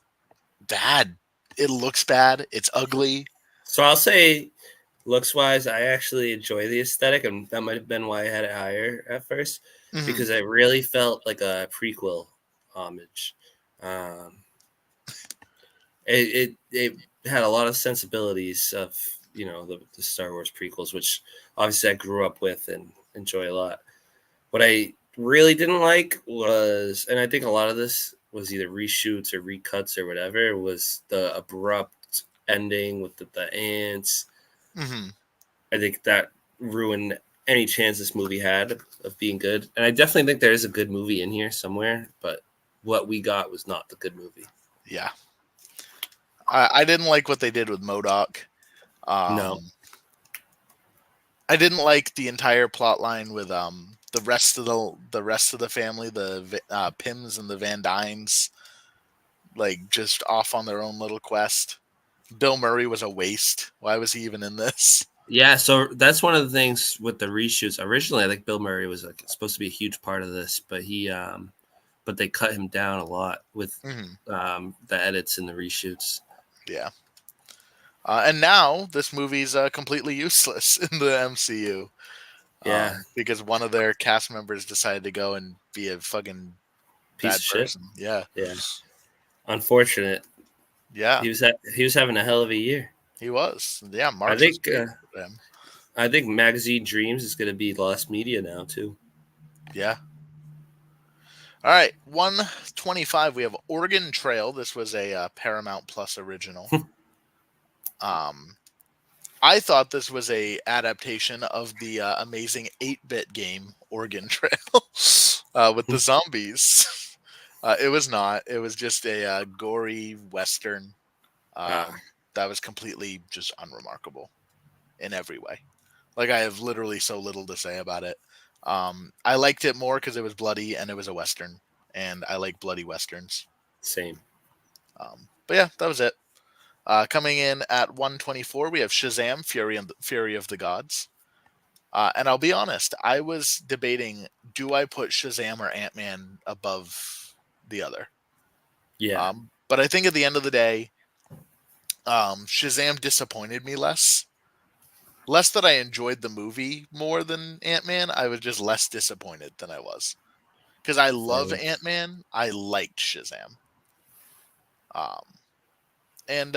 bad. It looks bad. It's ugly. So I'll say, looks wise, I actually enjoy the aesthetic, and that might have been why I had it higher at first hmm because it really felt like a prequel homage. Um, it had a lot of sensibilities of the Star Wars prequels, which obviously I grew up with and enjoy a lot. What I really didn't like was, and I think a lot of this was either reshoots or recuts or whatever, was the abrupt ending with the ants. hmm I think that ruined any chance this movie had of being good. And I definitely think there is a good movie in here somewhere, but what we got was not the good movie. Yeah, I didn't like what they did with Modoc. No. Um, I didn't like the entire plot line with the rest of the family, the Pims and the Van Dynes, like just off on their own little quest. Bill Murray was a waste. Why was he even in this? Yeah, so that's one of the things with the reshoots. Originally, I think Bill Murray was like supposed to be a huge part of this, but but they cut him down a lot with hmm the edits and the reshoots. Yeah. And now this movie's completely useless in the MCU Yeah, because one of their cast members decided to go and be a fucking piece bad of shit. person. Yeah. Yeah, unfortunate. Yeah. He was having a hell of a year. He was. Yeah. I March was think great for him. I think Magazine Dreams is going to be lost media now too. Yeah. All right. 125. We have Oregon Trail. This was a Paramount Plus original. Um, I thought this was a adaptation of the amazing 8-bit game Oregon Trail with the zombies. It was not. It was just a gory western Ah, that was completely just unremarkable in every way. Like I have literally so little to say about it. I liked it more because it was bloody and it was a western, and I like bloody westerns. same. But yeah, that was it. Coming in at 124, we have Shazam: Fury of the Gods. And I'll be honest, I was debating: do I put Shazam or Ant Man above the other? Yeah, But I think at the end of the day, Shazam disappointed me less. Less that I enjoyed the movie more than Ant Man. I was just less disappointed than I was because I fair love enough. Ant Man. I liked Shazam. Um, and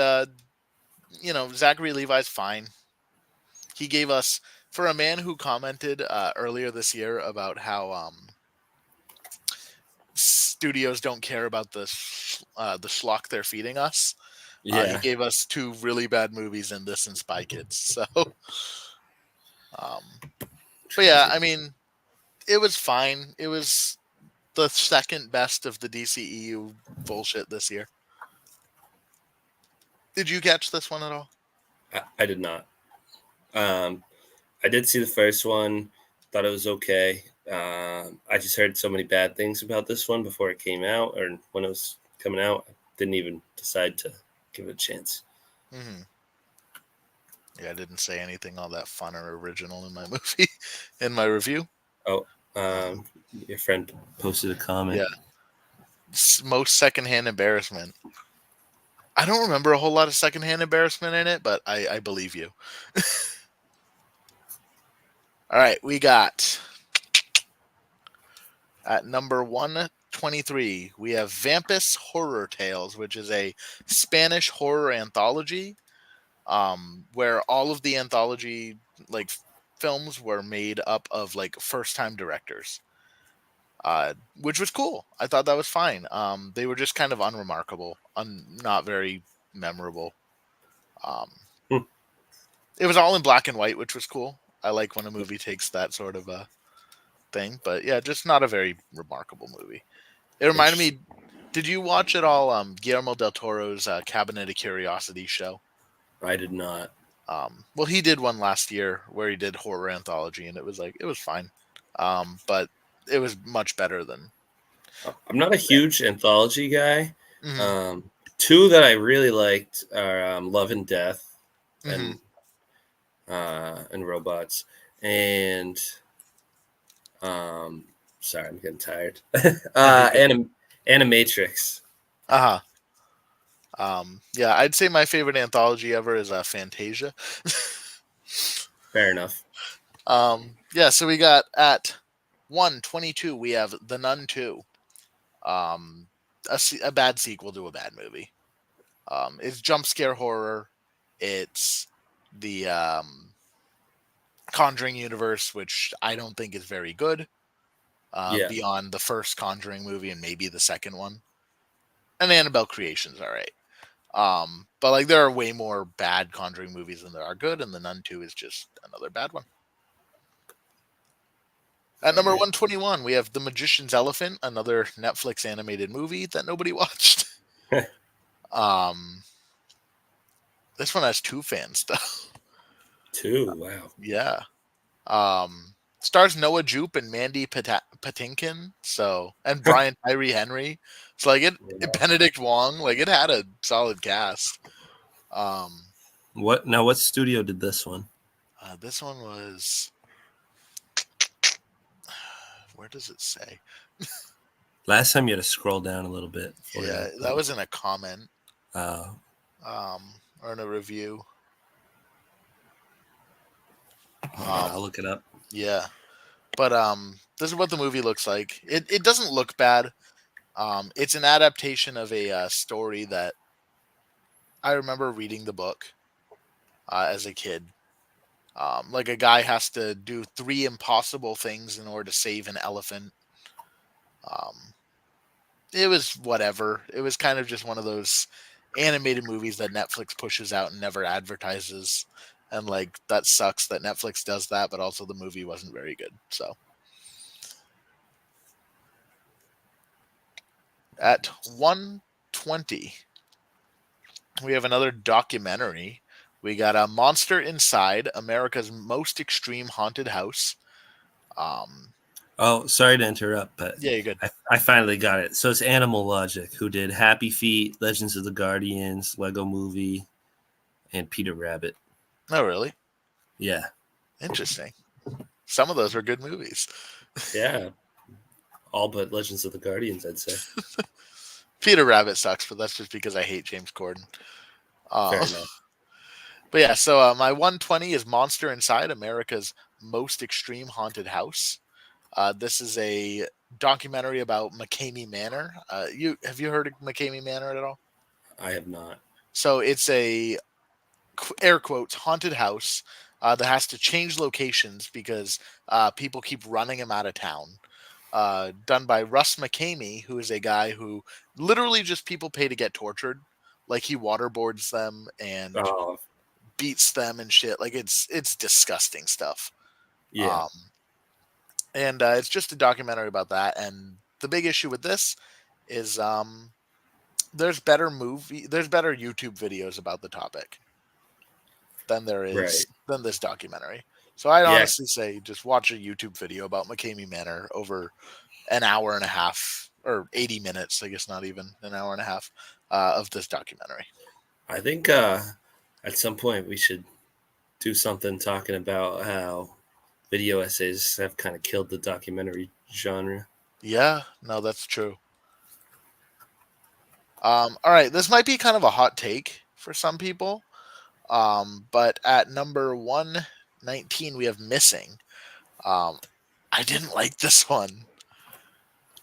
Zachary Levi's fine. He gave us, for a man who commented earlier this year about how studios don't care about the schlock they're feeding us. He Yeah, gave us two really bad movies in this and Spy Kids. So, um, but yeah, I mean, it was fine. It was the second best of the DCEU bullshit this year. Did you catch this one at all? I did not. Um, I did see the first one. Thought it was okay. I just heard so many bad things about this one before it came out, or when it was coming out. I didn't even decide to give it a chance. Mm-hmm. Yeah, I didn't say anything all that fun or original in my movie, in my review. Oh, Um, your friend posted a comment. yeah, most secondhand embarrassment. I don't remember a whole lot of secondhand embarrassment in it, but I believe you. All right, we got at number 123, we have Vampus Horror Tales, which is a Spanish horror anthology where all of the anthology like films were made up of like first time directors, which was cool. I thought that was fine. They were just kind of unremarkable, not very memorable. Um, Hmm, it was all in black and white, which was cool. I like when a movie takes that sort of a thing, but yeah, just not a very remarkable movie. It reminded interesting. me. Did you watch at all Guillermo del Toro's Cabinet of Curiosity show? I did not. Well, he did one last year where he did horror anthology, and it was fine, but it was much better than. I'm not a huge anthology guy. Mm-hmm, Two that I really liked are Love and Death mm-hmm. and Robots, and um, sorry, I'm getting tired. Good. Animatrix. Uh huh. Yeah, I'd say my favorite anthology ever is Fantasia. Fair enough. Yeah, so we got at 122, we have The Nun 2. Um, a bad sequel to a bad movie. It's jump scare horror. It's the Conjuring universe, which I don't think is very good. Yeah. Beyond the first Conjuring movie and maybe the second one, and Annabelle Creation's all right. But like there are way more bad Conjuring movies than there are good, and The Nun 2 is just another bad one. At All number right. 121, we have The Magician's Elephant, another Netflix animated movie that nobody watched. Um, this one has two fans though. Two. Wow. Yeah. Stars Noah Jupe and Mandy Patinkin, so and Brian Tyree Henry. So like Wow. Benedict Wong, like it had a solid cast. Um, What now? What studio did this one? this one was, where does it say? Last time you had to scroll down a little bit for Yeah, it. that was in a comment. Uh, or in a review. Hold on, Um, I'll look it up. yeah, but this is what the movie looks like. It doesn't look bad. It's an adaptation of a story that I remember reading the book as a kid. Like a guy has to do three impossible things in order to save an elephant. Um, it was whatever. It was kind of just one of those animated movies that Netflix pushes out and never advertises. And like that sucks that Netflix does that, but also the movie wasn't very good. So at 120, we have another documentary. We got a Monster Inside, America's Most Extreme Haunted House. Um, Oh, sorry to interrupt, but yeah, you're good. I finally got it. So it's Animal Logic, who did Happy Feet, Legends of the Guardians, Lego Movie, and Peter Rabbit. Oh, really? Yeah. Interesting. Some of those are good movies. Yeah. All but Legends of the Guardians, I'd say. Peter Rabbit sucks, but that's just because I hate James Corden. Fair Uh, enough. but yeah, so my 120 is Monster Inside, America's Most Extreme Haunted House. This is a documentary about McCamey Manor. You have you heard of McCamey Manor at all? I have not. So it's a air quotes haunted house that has to change locations because people keep running him out of town. Done by Russ McCamey, who is a guy who literally just people pay to get tortured. Like he waterboards them and Oh, beats them and shit. Like it's disgusting stuff. yeah. Um, and it's just a documentary about that. And the big issue with this is there's better YouTube videos about the topic than there is Right. than this documentary. So I'd Yeah. honestly say just watch a YouTube video about McCamey Manor over an hour and a half or 80 minutes, I guess not even an hour and a half of this documentary. I think at some point we should do something talking about how video essays have kind of killed the documentary genre. Yeah, no, that's true. All right, this might be kind of a hot take for some people, but at number 119, we have Missing. Um, I didn't like this one.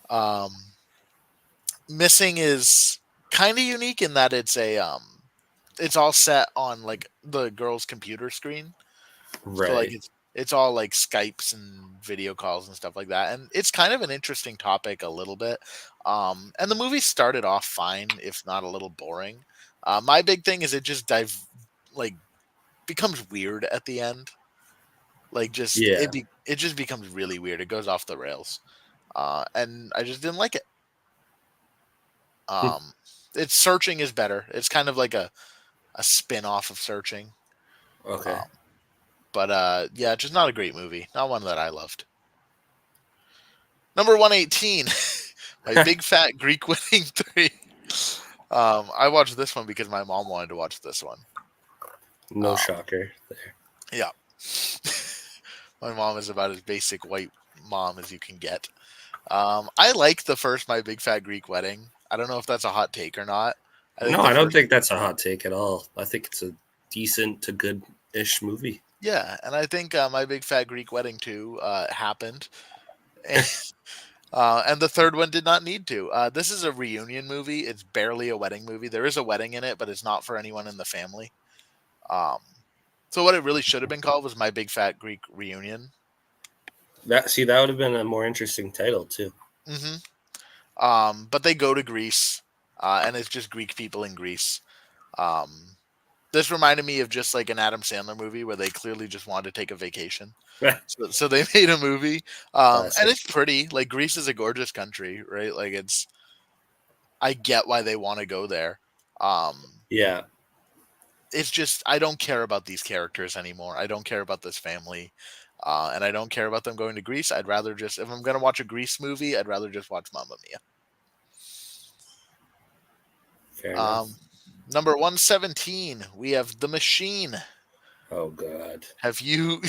Um, Missing is kind of unique in that it's all set on like the girl's computer screen. So like Right. it's all like Skypes and video calls and stuff like that. And it's kind of an interesting topic a little bit. And the movie started off fine, if not a little boring. My big thing is it just like becomes weird at the end. Like just Yeah. it just becomes really weird. It goes off the rails. And I just didn't like it. Um it's Searching is better. It's kind of like a spin off of Searching. Okay. Um, but yeah, just not a great movie. Not one that I loved. Number 118, My Big Fat Greek Wedding 3. I watched this one because my mom wanted to watch this one. No Um, shocker there. yeah. My mom is about as basic white mom as you can get. I like the first My Big Fat Greek Wedding. I don't know if that's a hot take or not. I think No, the I don't first, think that's a hot take at all. I think it's a decent to good ish movie. yeah, and I think My Big Fat Greek Wedding 2 happened. And the third one did not need to. This is a reunion movie. It's barely a wedding movie. There is a wedding in it, but it's not for anyone in the family. Um, so what it really should have been called was My Big Fat Greek Reunion. That would have been a more interesting title too. Hmm. But they go to Greece, and it's just Greek people in Greece. Um, this reminded me of just like an Adam Sandler movie where they clearly just wanted to take a vacation. So they made a movie, and Classic. it's pretty. Like Greece is a gorgeous country, right? Like I get why they want to go there. Um, Yeah. it's just I don't care about these characters anymore. I don't care about this family, and I don't care about them going to Greece. I'd rather just if I'm gonna watch a Greece movie, I'd rather just watch Mamma Mia. Fair enough. Um, Number 117, we have The Machine. Oh God. Have you,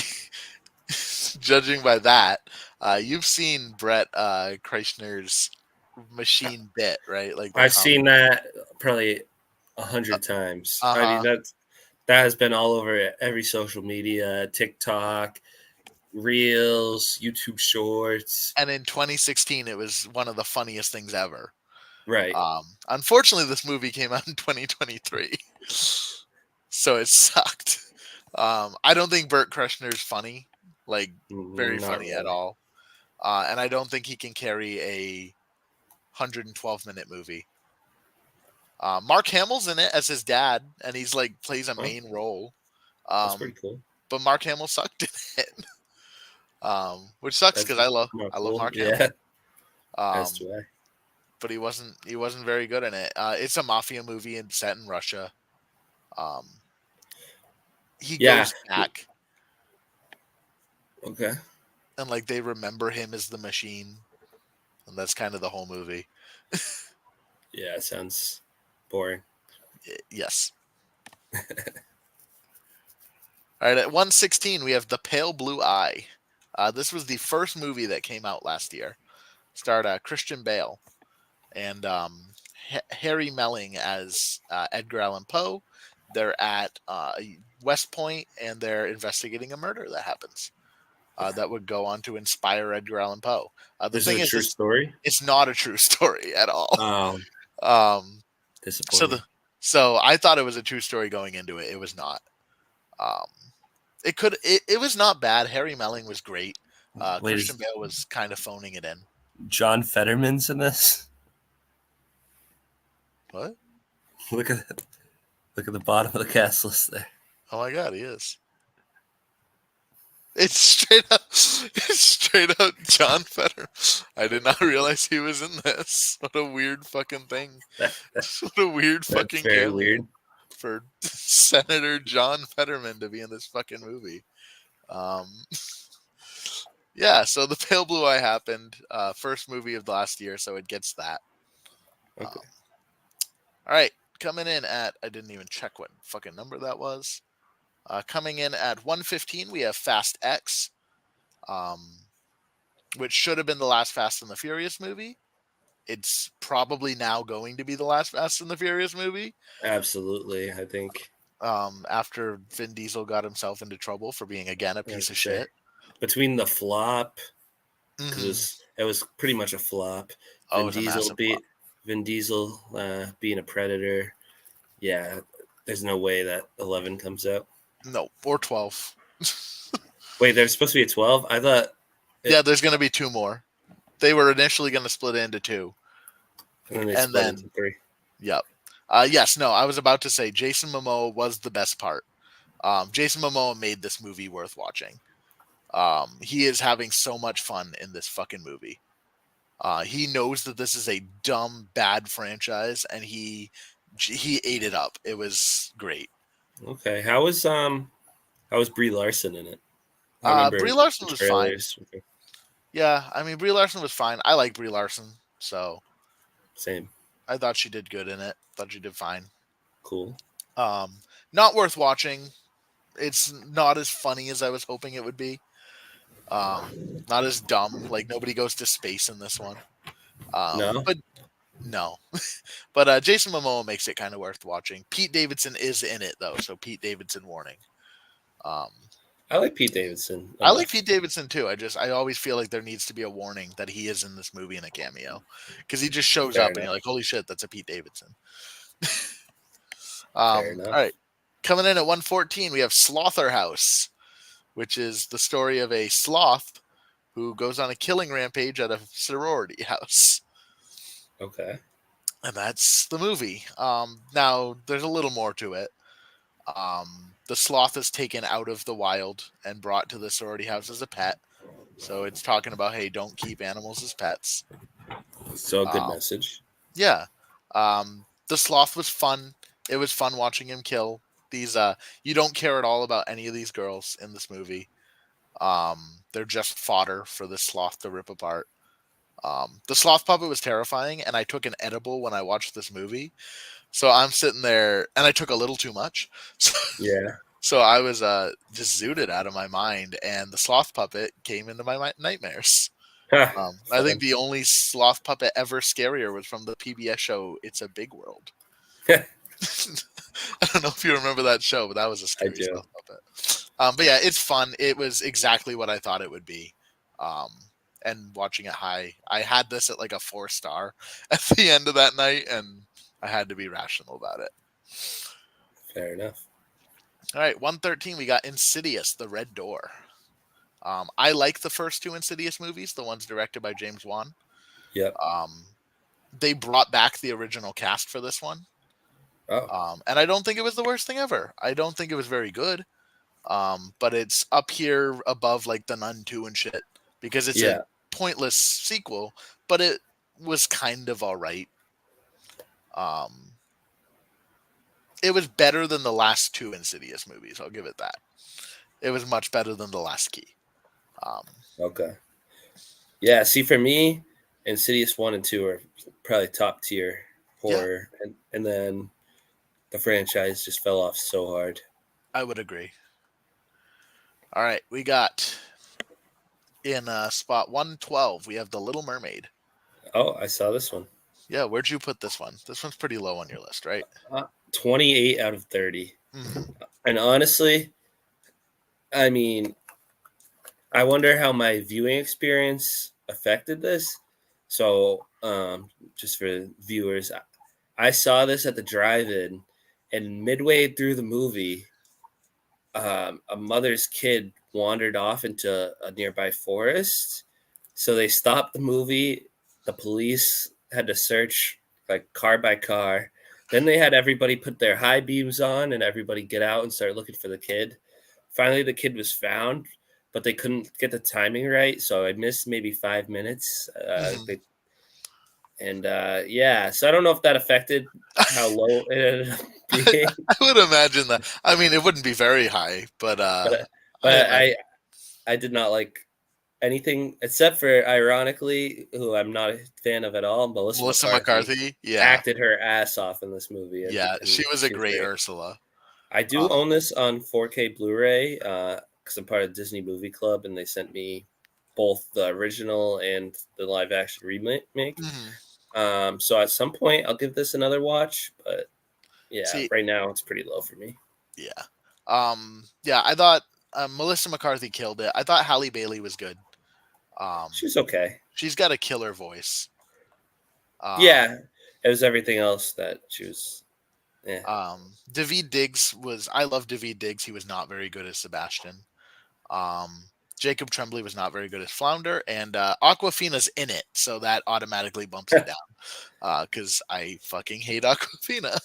judging by that, you've seen Brett Kreischer's Machine bit, right? Like the I've comic. seen that probably 100 times. Uh I mean, huh. that has been all over every social media, TikTok, Reels, YouTube Shorts. And in 2016, it was one of the funniest things ever. Right. Unfortunately, this movie came out in 2023, so it sucked. I don't think Burt Kreischer's funny, like very Not funny at really. all, and I don't think he can carry a 112-minute movie. Mark Hamill's in it as his dad, and he's like plays a Oh, main role. that's pretty Um, cool. but Mark Hamill sucked in it, which sucks That's because not I love cool. Mark Yeah, Hamill. as Um, do I. but he wasn't very good in it. It's a mafia movie and set in Russia. Um, he Yeah. goes back Okay. and like they remember him as the machine, and that's kind of the whole movie. Yeah, it sounds boring. Yes. All right, at 116 we have The Pale Blue Eye. This was the first movie that came out last year. Starred Christian Bale and Harry Melling as Edgar Allan Poe. They're at West Point and they're investigating a murder that happens. That would go on to inspire Edgar Allan Poe. The Is it thing a is, true story? it's not a true story at all. Um, Um, so disappointing. the so I thought it was a true story going into it. It was not. Um, it was not bad. Harry Melling was great. Wait, Christian is Bale was kind of phoning it in. John Fetterman's in this? What? Look at the bottom of the cast list there. Oh my god, he is. It's straight up. It's straight up John Fetter. I did not realize he was in this. What a weird fucking thing. What a weird That's fucking very weird. cameo for Senator John Fetterman to be in this fucking movie. Um, yeah, so the Pale Blue Eye happened. First movie of the last year, so it gets that. Okay. Um, all right, coming in at I didn't even check what fucking number that was. Coming in at 115, we have Fast X, which should have been the last Fast and the Furious movie. It's probably now going to be the last Fast and the Furious movie. Absolutely. I think After Vin Diesel got himself into trouble for being again a I was piece of gonna say shit. between the flop, because Mm-hmm. it was pretty much a flop. Oh, it was a massive flop. Vin Diesel being a predator. Yeah, there's no way that 11 comes out. No, or 12. Wait, there's supposed to be a 12. I thought Yeah, there's going to be two more. They were initially going to split it into two, and then they and split into then 3. yep. Yes, no, I was about to say Jason Momoa was the best part. Jason Momoa made this movie worth watching. He is having so much fun in this fucking movie. He knows that this is a dumb, bad franchise, and he ate it up. It was great. Okay, how was Brie Larson in it? I remember Brie the Larson was fine. trailers. Okay, Yeah, I mean Brie Larson was fine. I like Brie Larson, so same, I thought she did good in it. Thought she did fine. cool. Um, Not worth watching. It's not as funny as I was hoping it would be. Not as dumb. Like nobody goes to space in this one. No, But no. But Jason Momoa makes it kind of worth watching. Pete Davidson is in it though, so Pete Davidson warning. Um, I like Pete Davidson I like enough. Pete Davidson too. I always feel like there needs to be a warning that he is in this movie in a cameo because he just shows Fair up and you're enough. like, holy shit, that's a Pete Davidson. Fair All right, enough. coming in at 114, we have Slaughterhouse, which is the story of a sloth who goes on a killing rampage at a sorority house. Okay. And that's the movie. Now, there's a little more to it. The sloth is taken out of the wild and brought to the sorority house as a pet. So it's talking about, hey, don't keep animals as pets. So a good Um, message. yeah. The sloth was fun. It was fun watching him kill these. You don't care at all about any of these girls in this movie. They're just fodder for the sloth to rip apart. The sloth puppet was terrifying, and I took an edible when I watched this movie. So I'm sitting there, and I took a little too much. So, Yeah. so I was just zooted out of my mind, and the sloth puppet came into my nightmares. I think Fun. the only sloth puppet ever scarier was from the PBS show It's a Big World. I don't know if you remember that show, but that was a I scary do. stealth puppet. But yeah, it's fun. It was exactly what I thought it would be. Um, and watching it high, I had this at like a 4 star at the end of that night, and I had to be rational about it. Fair enough. All right, 113. We got Insidious: The Red Door. I like the first two Insidious movies, the ones directed by James Wan. Yep. Um, they brought back the original cast for this one, Oh, and I don't think it was the worst thing ever. I don't think it was very good, but it's up here above like The Nun 2 and shit because it's a yeah. pointless sequel, but it was kind of all right. Um, it was better than the last two Insidious movies. I'll give it that. It was much better than the last key. Um, Okay. Yeah. See, for me, Insidious 1 and 2 are probably top tier yeah, horror. And then the franchise just fell off so hard. I would agree. All right, we got in spot 112. We have The Little Mermaid. Oh, I saw this one. Yeah, where'd you put this one? This one's pretty low on your list, right? 28 out of 30. Mm-hmm. And honestly, I mean, I wonder how my viewing experience affected this. So, just for viewers, I saw this at the drive-in, and midway through the movie, a mother's kid wandered off into a nearby forest. So they stopped the movie. The police had to search like car by car. Then they had everybody put their high beams on and everybody get out and start looking for the kid. Finally, the kid was found, but they couldn't get the timing right. So I missed maybe 5 minutes. Mm-hmm. Yeah, so I don't know if that affected how low it ended up being, I would imagine that. I mean, it wouldn't be very high, but but I but imagine I did not like anything except for, ironically, who I'm not a fan of at all, Melissa Melissa McCarthy McCarthy. Yeah, acted her ass off in this movie, yeah, she and was a she was great great. Ursula. I do Um, own this on 4K Blu-ray because I'm part of Disney Movie Club, and they sent me both the original and the live-action remake. mhm. So at some point, I'll give this another watch, but yeah, See, right now it's pretty low for me. yeah, yeah. I thought Melissa McCarthy killed it. I thought Halle Bailey was good. She Um, was okay. she's got a killer voice. Um, Yeah, it was everything else that she was. Yeah, David Diggs was. I love David Diggs. He was not very good as Sebastian. Um, Jacob Tremblay was not very good as Flounder, and Aquafina's in it, so that automatically bumps it down. Because I fucking hate Aquafina.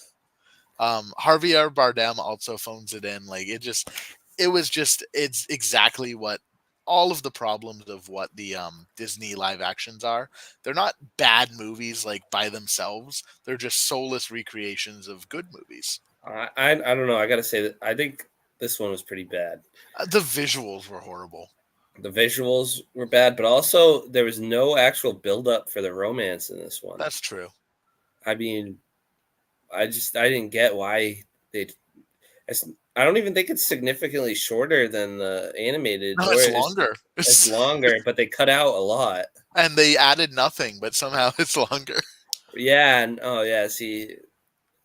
Javier Bardem also phones it in. Like it was just, it's exactly what all of the problems of what the Disney live actions are. They're not bad movies like by themselves. They're just soulless recreations of good movies. I don't know. I gotta say that I think this one was pretty bad. The visuals were horrible. The visuals were bad, but also there was no actual build up for the romance in this one. That's true. I mean, I didn't get why they. I don't even think it's significantly shorter than the animated, No, or it's longer. it's longer, but they cut out a lot. And they added nothing, but somehow it's longer. Yeah, and oh yeah, see,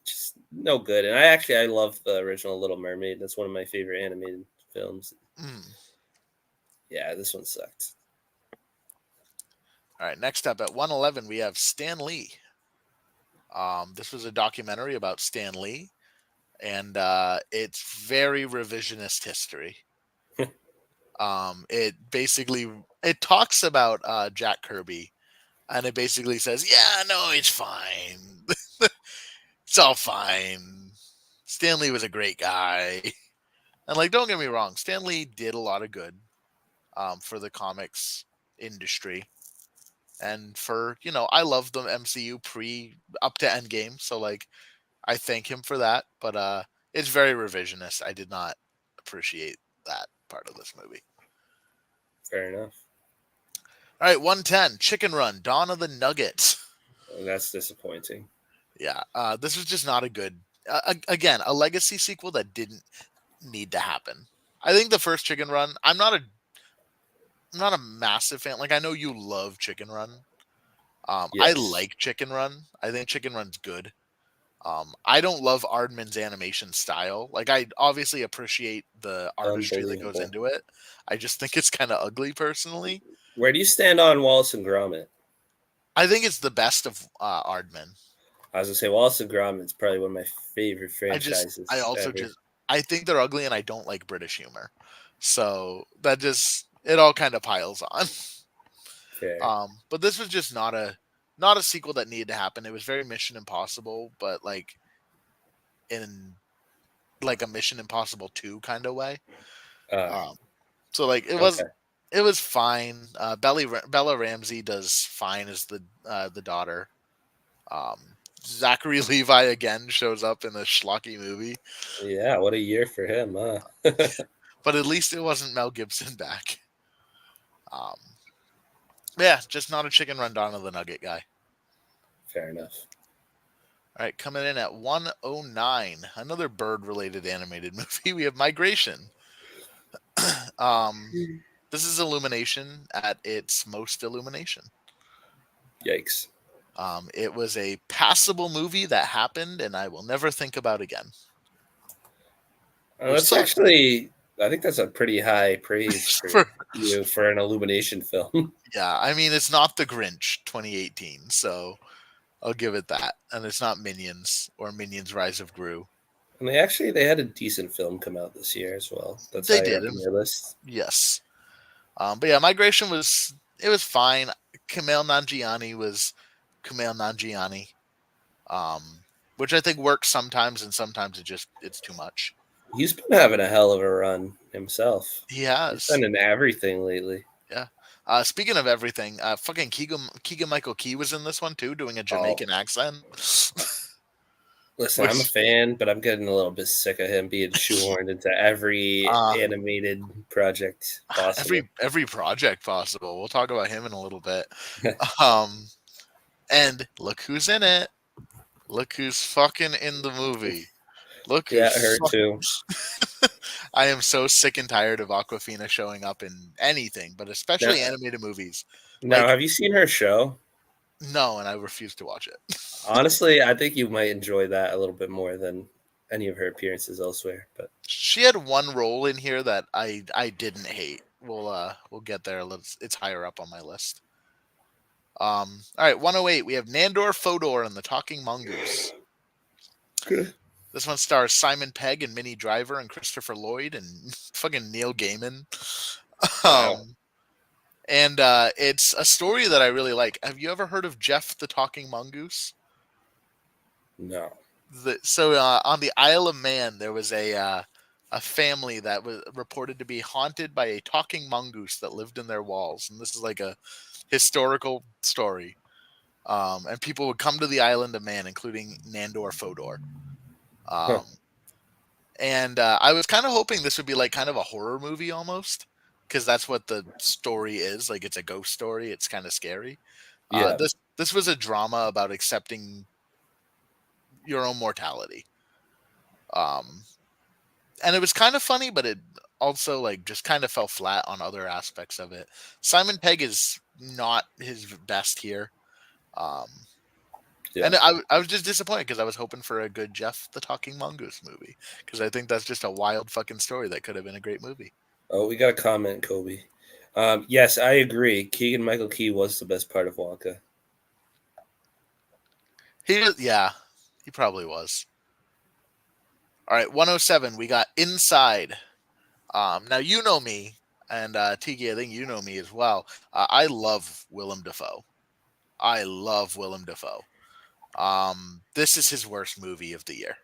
just no good. And I love the original Little Mermaid. That's one of my favorite animated films. Mm. Yeah, this one sucked. All right, next up at 111, we have Stan Lee. This was a documentary about Stan Lee, and it's very revisionist history. It basically it talks about Jack Kirby, and it basically says, "Yeah, no, it's fine. It's all fine. Stan Lee was a great guy." And like, don't get me wrong, Stan Lee did a lot of good for the comics industry, and for I love the MCU pre up to Endgame, so like I thank him for that. But it's very revisionist. I did not appreciate that part of this movie. Fair enough. All right, 110, Chicken Run, Dawn of the Nugget. That's disappointing. Yeah, this was just not a good. Again, a legacy sequel that didn't need to happen. I think the first Chicken Run. I'm not a massive fan. Like I know you love Chicken Run. I Yes. like Chicken Run. I think Chicken Run's good. I don't love Aardman's animation style. Like, I obviously appreciate the artistry that goes Unbelievable. into it. I just think it's kind of ugly personally. Where do you stand on Wallace and Gromit? I think it's the best of Aardman. I was gonna say Wallace and Gromit's probably one of my favorite I franchises also ever. just, I think they're ugly and I don't like British humor. So that just, it all kind of piles on. Fair. But this was just not a sequel that needed to happen. It was very Mission Impossible, but like in like a Mission Impossible 2 kind of way. Uh, Um, so like okay. it was fine. Bella Ramsey does fine as the daughter. Zachary Levi again shows up in a schlocky movie, Yeah, what a year for him, huh? but at least it wasn't Mel Gibson back. Um, yeah, just not a chicken run down of the Nugget guy. Fair enough. All right, coming in at 109, another bird related animated movie. We have Migration. Um, this is Illumination at its most Illumination. Yikes. It was a passable movie that happened and I will never think about again. Which That's sucks. actually, I think that's a pretty high praise for For, you for an Illumination film. yeah, I mean, it's not The Grinch 2018, so I'll give it that. And it's not Minions or Minions Rise of Gru. And they had a decent film come out this year as well. That's They higher did, up in and your list. yes. But yeah, Migration was, it was fine. was Kumail Nanjiani, which I think works sometimes, and sometimes it's too much. He's been having a hell of a run himself. He He's has, been in everything lately. yeah. Speaking of everything, fucking Keegan Michael Key was in this one too, doing a Oh, Jamaican accent, listen, I'm a which fan, but I'm getting a little bit sick of him being shoehorned into every uh, animated project possible. every project possible. We'll talk about him in a little bit. Um, and look who's in it. Look who's fucking in the movie. Look Yeah, who's her too. I am so sick and tired of Aquafina showing up in anything, but Now, especially animated movies. now, Like, have you seen her show? no, and I refuse to watch it. Honestly, I think you might enjoy that a little bit more than any of her appearances elsewhere. But She had one role in here that I didn't hate. We'll get there. It's higher up on my list. All right, 108. We have Nandor Fodor and the Talking Mongoose. good. This one stars Simon Pegg and Minnie Driver and Christopher Lloyd and fucking Neil Gaiman. Wow. Um, and it's a story that I really like. Have you ever heard of Jeff the Talking Mongoose? No. On the Isle of Man, there was a family that was reported to be haunted by a talking mongoose that lived in their walls, and this is like a historical story. And people would come to the island of Man, including Nandor Fodor. Huh. Um, and I was kind of hoping this would be like kind of a horror movie almost, because that's what the story is. Like, it's a ghost story. It's kind of scary. Yeah. This was a drama about accepting your own mortality. Um, and it was kind of funny, but it also like just kind of fell flat on other aspects of it. Simon Pegg is not his best here. Um, Yeah. and I was just disappointed because I was hoping for a good Jeff the Talking Mongoose movie, because I think that's just a wild fucking story that could have been a great movie. Oh, we got a comment, Kobe. Yes, I agree. Keegan Michael Key was the best part of Wonka. Yeah, he probably was. All right, 107. We got Inside. Now you know me, and Tiki, I think you know me as well. I love Willem Dafoe. I love Willem Dafoe. This is his worst movie of the year.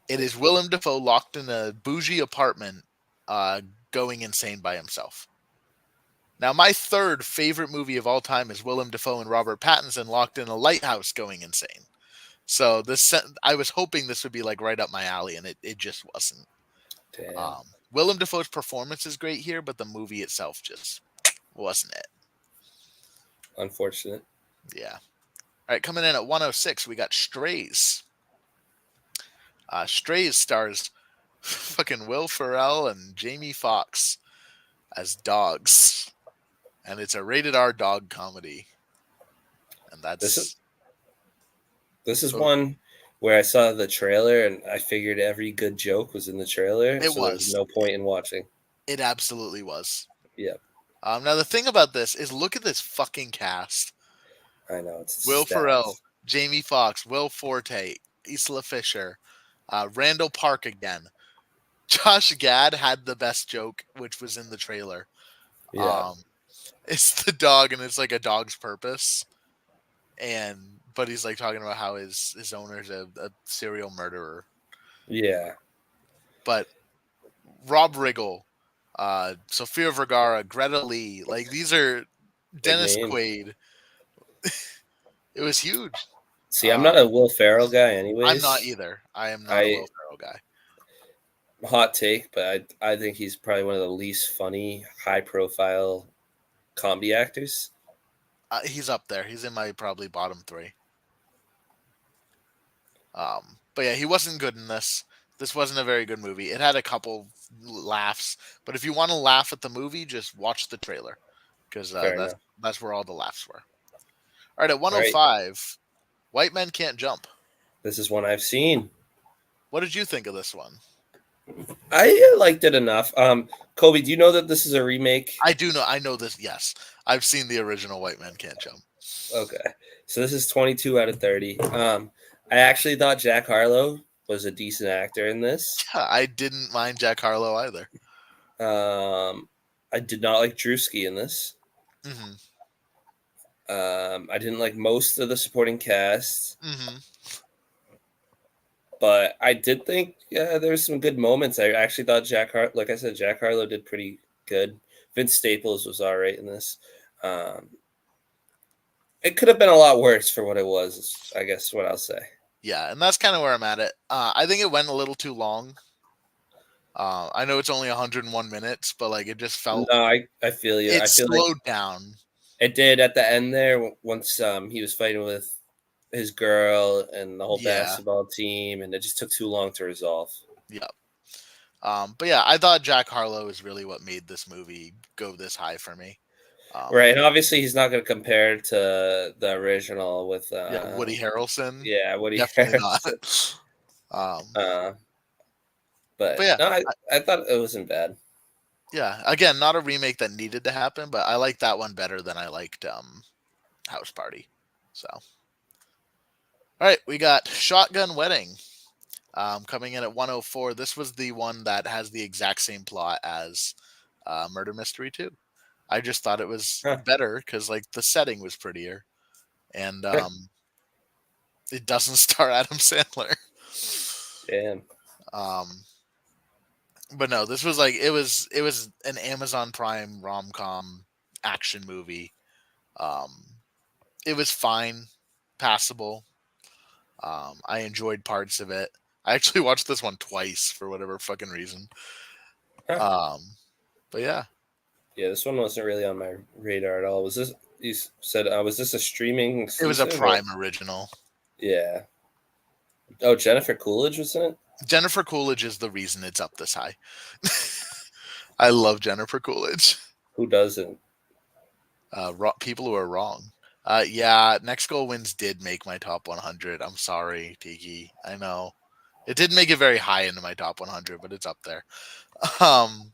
It is Willem Dafoe locked in a bougie apartment, uh, going insane by himself. Now, my third favorite movie of all time is Willem Dafoe and Robert Pattinson locked in a lighthouse going insane. So I was hoping this would be like right up my alley, and it just wasn't. Damn. Willem Dafoe's performance is great here, but the movie itself just wasn't it. Unfortunate. Yeah. All right, coming in at 106, we got Strays. Strays stars fucking Will Ferrell and Jamie Foxx as dogs, and it's a rated R dog comedy, and This that's This is Oh, one where I saw the trailer and I figured every good joke was in the trailer, it so there was was. no point in watching. It absolutely was. Yeah, Now the thing about this is, look at this fucking cast: I know it's Will Ferrell, stacked. Jamie Foxx, Will Forte, Isla Fisher, Randall Park again. Josh Gad had the best joke, which was in the trailer. Yeah, Um, it's the dog, and it's like a dog's purpose, and but he's like talking about how his owner's a serial murderer. yeah, But Rob Riggle, Sofia Vergara, Greta Lee, like these are big Dennis names. Quaid. It was huge. See, I'm Um, not a Will Ferrell guy, I'm not anyways. either. I am not a I Will Ferrell guy. hot take, but I think he's probably one of the least funny, high profile comedy actors. He's up there. He's in my probably bottom three. But yeah, he wasn't good in this. This wasn't a very good movie. It had a couple laughs, but if you want to laugh at the movie, just watch the trailer, because Fair enough. that's where all the laughs were. All right, at All right, 105, White Men Can't Jump. this is one I've seen. What did you think of this one? I liked it enough. Kobe, do you know that this is a remake? I do know. I know this. Yes, I've seen the original White Men Can't Jump. Okay, so this is 22 out of 30. I actually thought Jack Harlow was a decent actor in this. I didn't mind Jack Harlow either. I did not like Drewski in this. Hmm. I didn't like most of the supporting cast, Hmm. but I did think there's some good moments. I actually thought like I said, Jack Harlow did pretty good. Vince Staples was all right in this. Um, it could have been a lot worse for what it was. I guess what I'll say. Yeah, and that's kind of where I'm at. It. I think it went a little too long. I know it's only 101 minutes, but like it just No, felt I feel you. it I feel like slowed down. it did at the end there once he was fighting with his girl and the whole Yeah, basketball team, and it just took too long to resolve. yeah. But yeah, I thought Jack Harlow is really what made this movie go this high for me. Right, and obviously he's not going to compare to the original with Yeah, Woody Harrelson, yeah, Woody definitely not. Harrelson. um, Uh, but but yeah, no, I thought it wasn't bad. yeah. Again, not a remake that needed to happen, but I like that one better than I liked House Party. So, all right, we got Shotgun Wedding. Coming in at 104. This was the one that has the exact same plot as Murder Mystery 2. I just thought it was Huh. better because like the setting was prettier, and it doesn't star Adam Sandler. Damn. Um, but no, this was like it was an Amazon Prime rom com action movie. Um, it was fine, passable. I enjoyed parts of it. I actually watched this one twice for whatever fucking reason. Huh. Um, but yeah, Yeah, this one wasn't really on my radar at all. Was this? You said was this a streaming it was a exclusive? Or? Prime original. Yeah. Oh, Jennifer Coolidge was in it. Jennifer Coolidge is the reason it's up this high. I love Jennifer Coolidge. Who doesn't? People who are wrong. Yeah, Next Goal Wins did make my top 100. I'm sorry, Tiki. I know it didn't make it very high into my top 100, but it's up there. Um,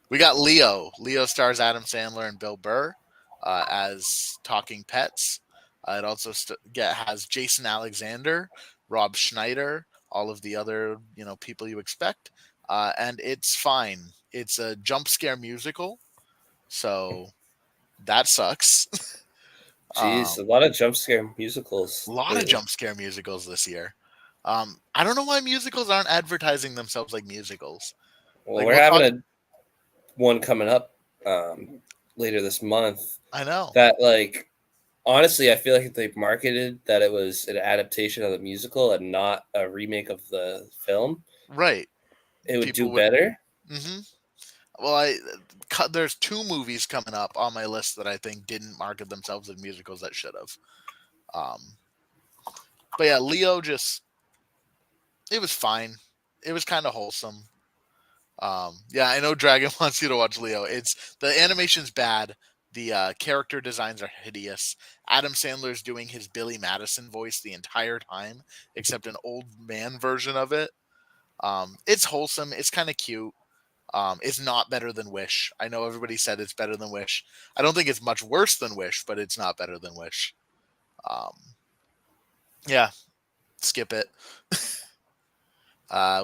we got Leo. Leo stars Adam Sandler and Bill Burr as talking pets. It also has Jason Alexander, Rob Schneider, all of the other people you expect, and it's fine. It's a jump scare musical, so that sucks. Jeez, a lot of jump scare musicals A lot of lately. jump scare musicals this year. I don't know why musicals aren't advertising themselves like musicals. Well, Like we're we'll having talk. a one coming up later this month. I know, That like honestly, I feel like if they marketed that it was an adaptation of the musical and not a remake of the film, right? it would do People would. better. Hmm. Well, there's two movies coming up on my list that I think didn't market themselves as musicals that should have. Um, but yeah, Leo just it was fine. It was kind of wholesome. Yeah, I know Dragon wants you to watch Leo. It's the animation's bad, The character designs are hideous. Adam Sandler's doing his Billy Madison voice the entire time, except an old man version of it. It's wholesome. It's kind of cute. It's not better than Wish. I know everybody said it's better than Wish. I don't think it's much worse than Wish, but it's not better than Wish. Um, yeah, skip it.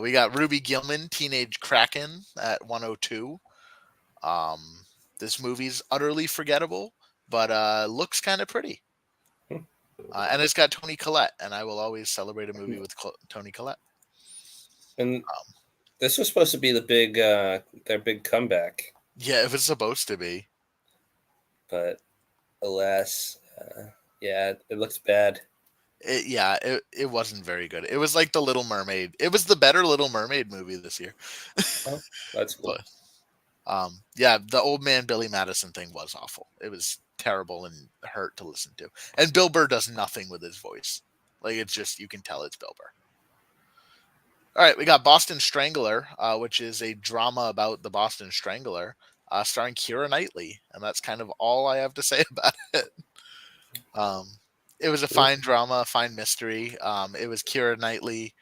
We got Ruby Gillman, Teenage Kraken at 102. Um, this movie's utterly forgettable, but looks kind of pretty. And it's got Tony Collette, and I will always celebrate a movie with Tony Collette. And Um, this was supposed to be their big comeback, yeah, if it's supposed to be. but alas, yeah, it looks bad. It wasn't very good. It was like the Little Mermaid. It was the better Little Mermaid movie this year. Oh, that's cool. But yeah, the old man Billy Madison thing was awful. It was terrible and hurt to listen to. And Bill Burr does nothing with his voice. Like it's just you can tell it's Bill Burr. All right, we got Boston Strangler, which is a drama about the Boston Strangler, starring Keira Knightley, and that's kind of all I have to say about it. Um, it was a fine drama, fine mystery. It was Keira Knightley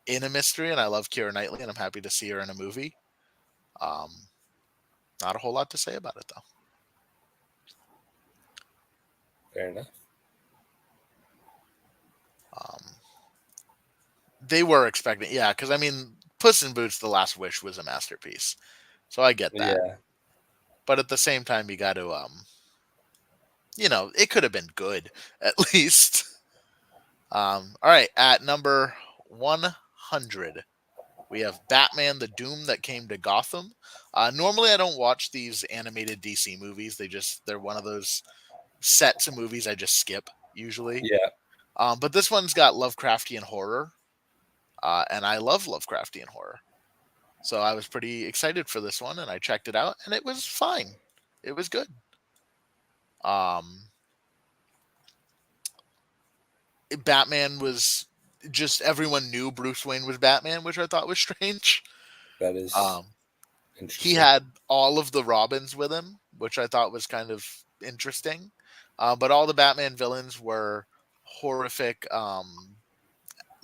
in a mystery, and I love Keira Knightley, and I'm happy to see her in a movie. Um, Not a whole lot to say about it, though. Fair enough. Um, they were expecting, yeah, because I mean, Puss in Boots: The Last Wish was a masterpiece, so I get that. Yeah, But at the same time, you got to, it could have been good at least. All right, at number 100, we have Batman: The Doom That Came to Gotham. Normally, I don't watch these animated DC movies. They're one of those sets of movies I just skip usually. yeah, But this one's got Lovecraftian horror, and I love Lovecraftian horror. So I was pretty excited for this one, and I checked it out, and it was fine. It was good. Um, Batman was just everyone knew Bruce Wayne was Batman, which I thought was strange. that is Um, he interesting. had all of the Robins with him, which I thought was kind of interesting. But all the Batman villains were horrific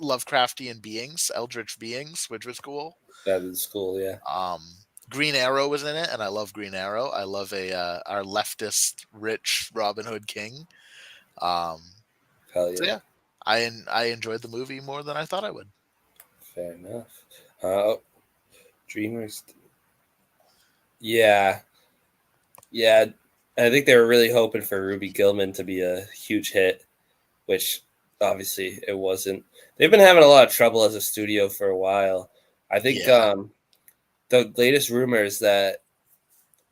Lovecraftian beings, eldritch beings, which was cool. That is cool. Yeah, Um, Green Arrow was in it, and I love Green Arrow. I love our leftist, rich Robin Hood king. Um, hell so yeah. yeah, I enjoyed the movie more than I thought I would. Fair enough. Dreamers. Yeah, yeah. I think they were really hoping for Ruby Gillman to be a huge hit, which obviously it wasn't. They've been having a lot of trouble as a studio for a while. I think Yeah, the latest rumor is that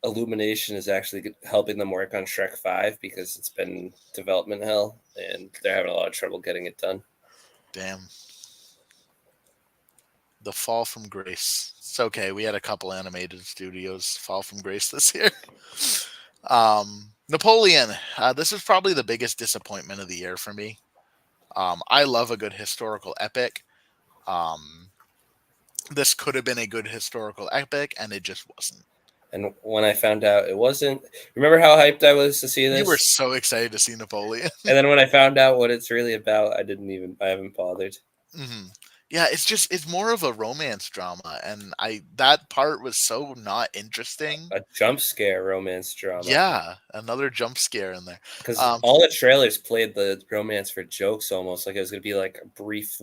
Illumination is actually helping them work on Shrek 5 because it's been development hell and they're having a lot of trouble getting it done. damn. The Fall from Grace. It's okay. We had a couple animated studios fall from grace this year. Napoleon. This was probably the biggest disappointment of the year for me. I love a good historical epic. Um, this could have been a good historical epic, and it just wasn't. And when I found out it wasn't, remember how hyped I was to see You were this? so excited to see Napoleon. And then when I found out what it's really about, I haven't bothered. hmm Yeah, it's more of a romance drama, and that part was so not interesting. A jump scare romance drama. Yeah, another jump scare in there. Because Um, all the trailers played the romance for jokes almost like it was going to be like a brief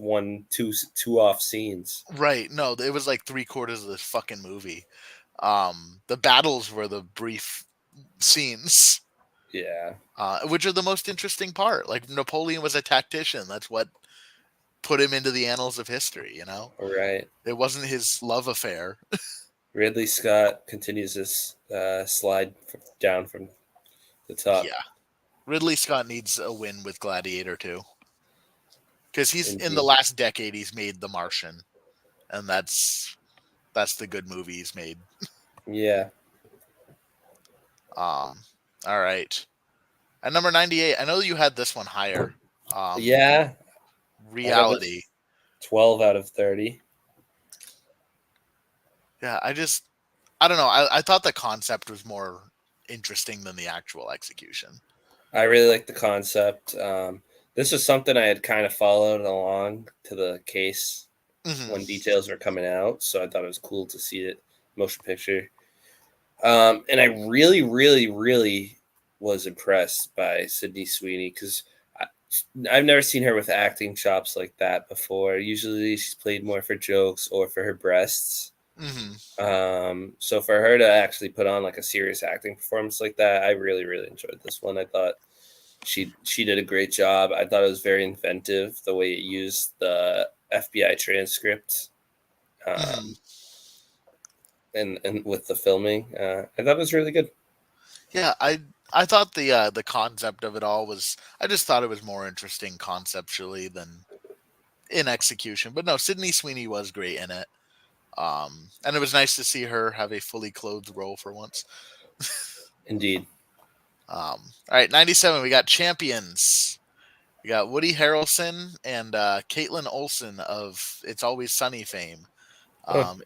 two off scenes. right? No, it was like 3/4 of this fucking movie. The battles were the brief scenes, Yeah, which are the most interesting part. Like Napoleon was a tactician. That's what put him into the annals of history. all right. It wasn't his love affair. Ridley Scott continues this slide down from the top. Yeah, Ridley Scott needs a win with Gladiator 2 because he's in the Indeed. last decade he's made The Martian, and that's the good movie he's made. Yeah. All right, at number 98, I know you had this one higher. Yeah. I have it Reality. 12 out of 30. Yeah, I don't know. I thought the concept was more interesting than the actual execution. I really like the concept. This was something I had kind of followed along to the case when Hmm. details were coming out, so I thought it was cool to see it motion picture. And I really, really, really was impressed by Sydney Sweeney because I've never seen her with acting chops like that before. Usually, she's played more for jokes or for her breasts. Hmm. So for her to actually put on like a serious acting performance like that, I really, really enjoyed this one. I thought she did a great job. I thought it was very inventive the way it used the FBI transcript, Hmm. um, and with the filming. I thought it was really good. Yeah, I thought the concept of it all was, I just thought it was more interesting conceptually than in execution. But no, Sydney Sweeney was great in it. And it was nice to see her have a fully clothed role for once. Indeed. All right, 97, we got champions. We got Woody Harrelson and Caitlin Olsen of It's Always Sunny fame, Oh, um,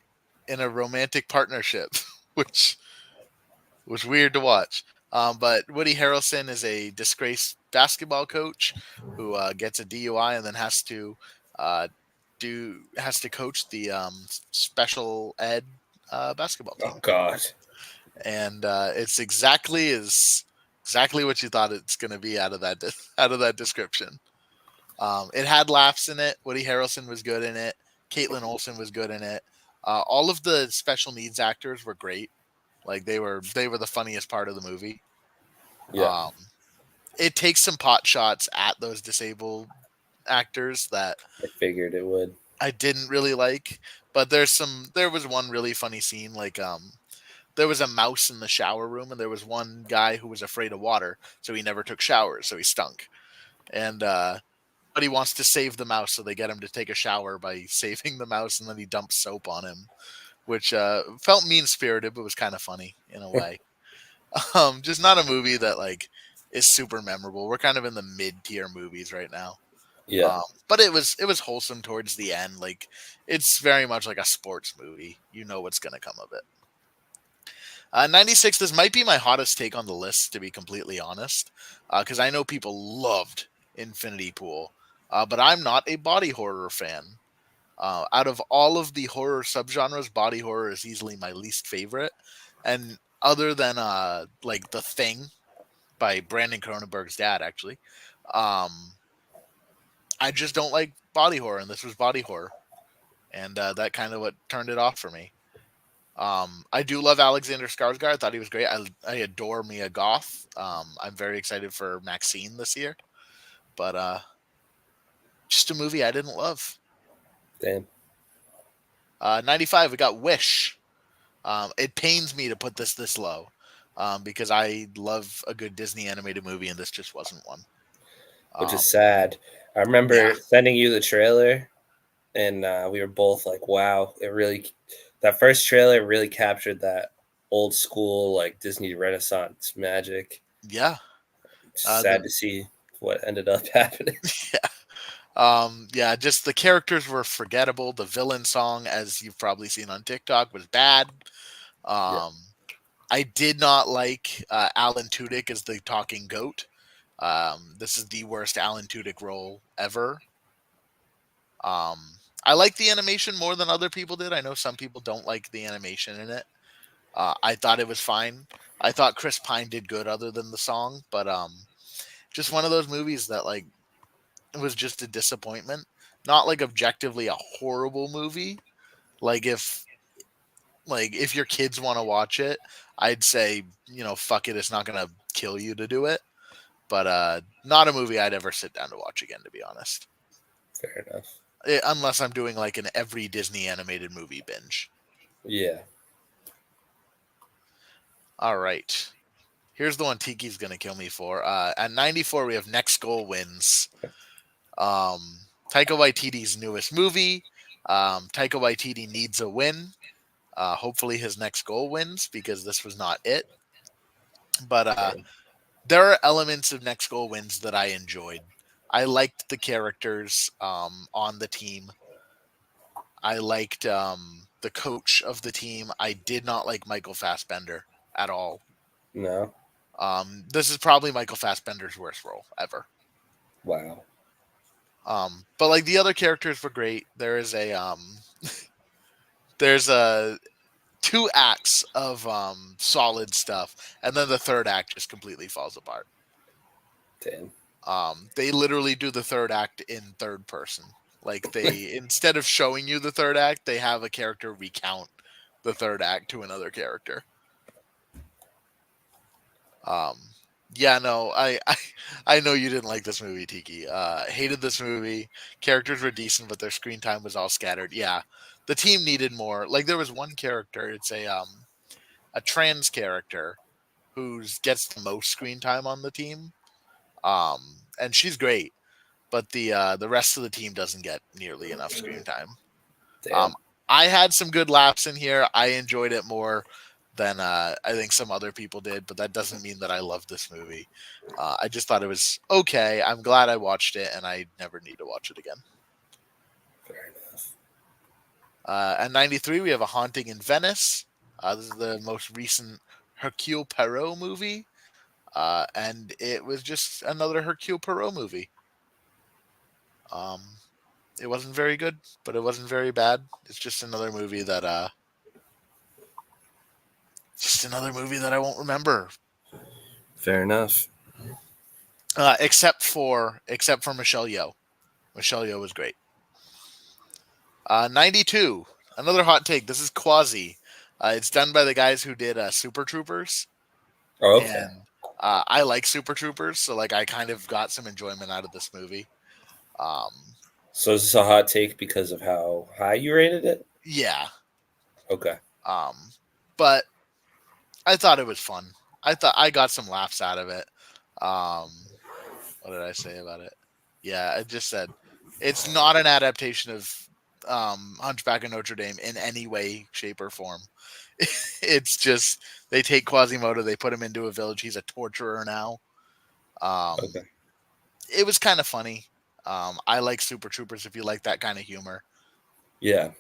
in a romantic partnership, which was weird to watch. But Woody Harrelson is a disgraced basketball coach who gets a DUI and then uh, has to coach the special ed basketball oh team, God. and it's exactly what you thought it's going to be out of that out of that description. It had laughs in it. Woody Harrelson was good in it. Caitlin Olsen was good in it. All of the special needs actors were great. Like they were the funniest part of the movie. Yeah, Um, it takes some pot shots at those disabled actors that I figured it would. I didn't really like, but there was one really funny scene, like there was a mouse in the shower room and there was one guy who was afraid of water, so he never took showers, so he stunk. And but he wants to save the mouse, so they get him to take a shower by saving the mouse, and then he dumps soap on him, which felt mean spirited, but was kind of funny in a way. Just not a movie that like is super memorable. We're kind of in the mid tier movies right now. Yeah, But it was wholesome towards the end. Like it's very much like a sports movie. You know what's gonna come of it. 96. This might be my hottest take on the list, to be completely honest, because I know people loved Infinity Pool, but I'm not a body horror fan. Out of all of the horror subgenres, body horror is easily my least favorite. And other than like The Thing by Brandon Cronenberg's dad, actually, um, I just don't like body horror, and this was body horror, and that kind of what turned it off for me. I do love Alexander Skarsgård. I thought he was great. I adore Mia Goth. I'm very excited for Maxine this year, but just a movie I didn't love. damn. 95, we got Wish. It pains me to put this low, because I love a good Disney animated movie, and this just wasn't one. Which Um, is sad. I yeah, remember sending you the trailer, and we were both like, "Wow, it really." That first trailer really captured that old school like Disney Renaissance magic. yeah, Sad the to see what ended up happening. yeah. Yeah, just the characters were forgettable. The villain song, as you've probably seen on TikTok, was bad. Yeah, Um, I did not like Alan Tudyk as the talking goat. This is the worst Alan Tudyk role ever. I like the animation more than other people did. I know some people don't like the animation in it. I thought it was fine. I thought Chris Pine did good other than the song, but just one of those movies that like was just a disappointment. Not like objectively a horrible movie. Like if your kids want to watch it, I'd say, fuck it, it's not gonna kill you to do it. But not a movie I'd ever sit down to watch again, to be honest. fair enough. Unless I'm doing like an every Disney animated movie binge. Yeah, All right. Here's the one Tiki's gonna kill me for. At 94, we have Next Goal Wins. Taika Waititi's newest movie. Taika Waititi needs a win. Hopefully, his next goal wins because this was not it. But same. there are elements of next goal wins that I enjoyed. I liked the characters on the team. I liked the coach of the team. I did not like Michael Fassbender at all. No. This is probably Michael Fassbender's worst role ever. Wow. But like the other characters were great. There's a two acts of solid stuff, and then the third act just completely falls apart. Damn. They literally do the third act in third person. Like they instead of showing you the third act, they have a character recount the third act to another character. Um, yeah, no, I know you didn't like this movie, Tiki. Hated this movie. Characters were decent, but their screen time was all scattered. Yeah, the team needed more. Like there was one character. It's a trans character who gets the most screen time on the team. And she's great, but the rest of the team doesn't get nearly enough screen time. Um, Damn. I had some good laps in here. I enjoyed it more than I think some other people did, but that doesn't mean that I love this movie. I just thought it was okay. I'm glad I watched it, and I never need to watch it again. Fair enough. At 93, we have A Haunting in Venice. This is the most recent Hercule Poirot movie, and it was just another Hercule Poirot movie. Um, it wasn't very good, but it wasn't very bad. It's just another movie that I won't remember. Fair enough. Except for Michelle Yeoh. Michelle Yeoh was great. 92. Another hot take. This is Quasi. It's done by the guys who did Super Troopers, Oh, okay. and I like Super Troopers, so like I kind of got some enjoyment out of this movie. Um, So is this a hot take because of how high you rated it? yeah, Okay. um, but I thought it was fun. I thought I got some laughs out of it. Um, what did I say about it? Yeah, I just said it's not an adaptation of Hunchback of Notre Dame in any way, shape, or form. It's just they take Quasimodo, they put him into a village. He's a torturer now. Um, Okay. it was kind of funny. I like Super Troopers if you like that kind of humor, Yeah.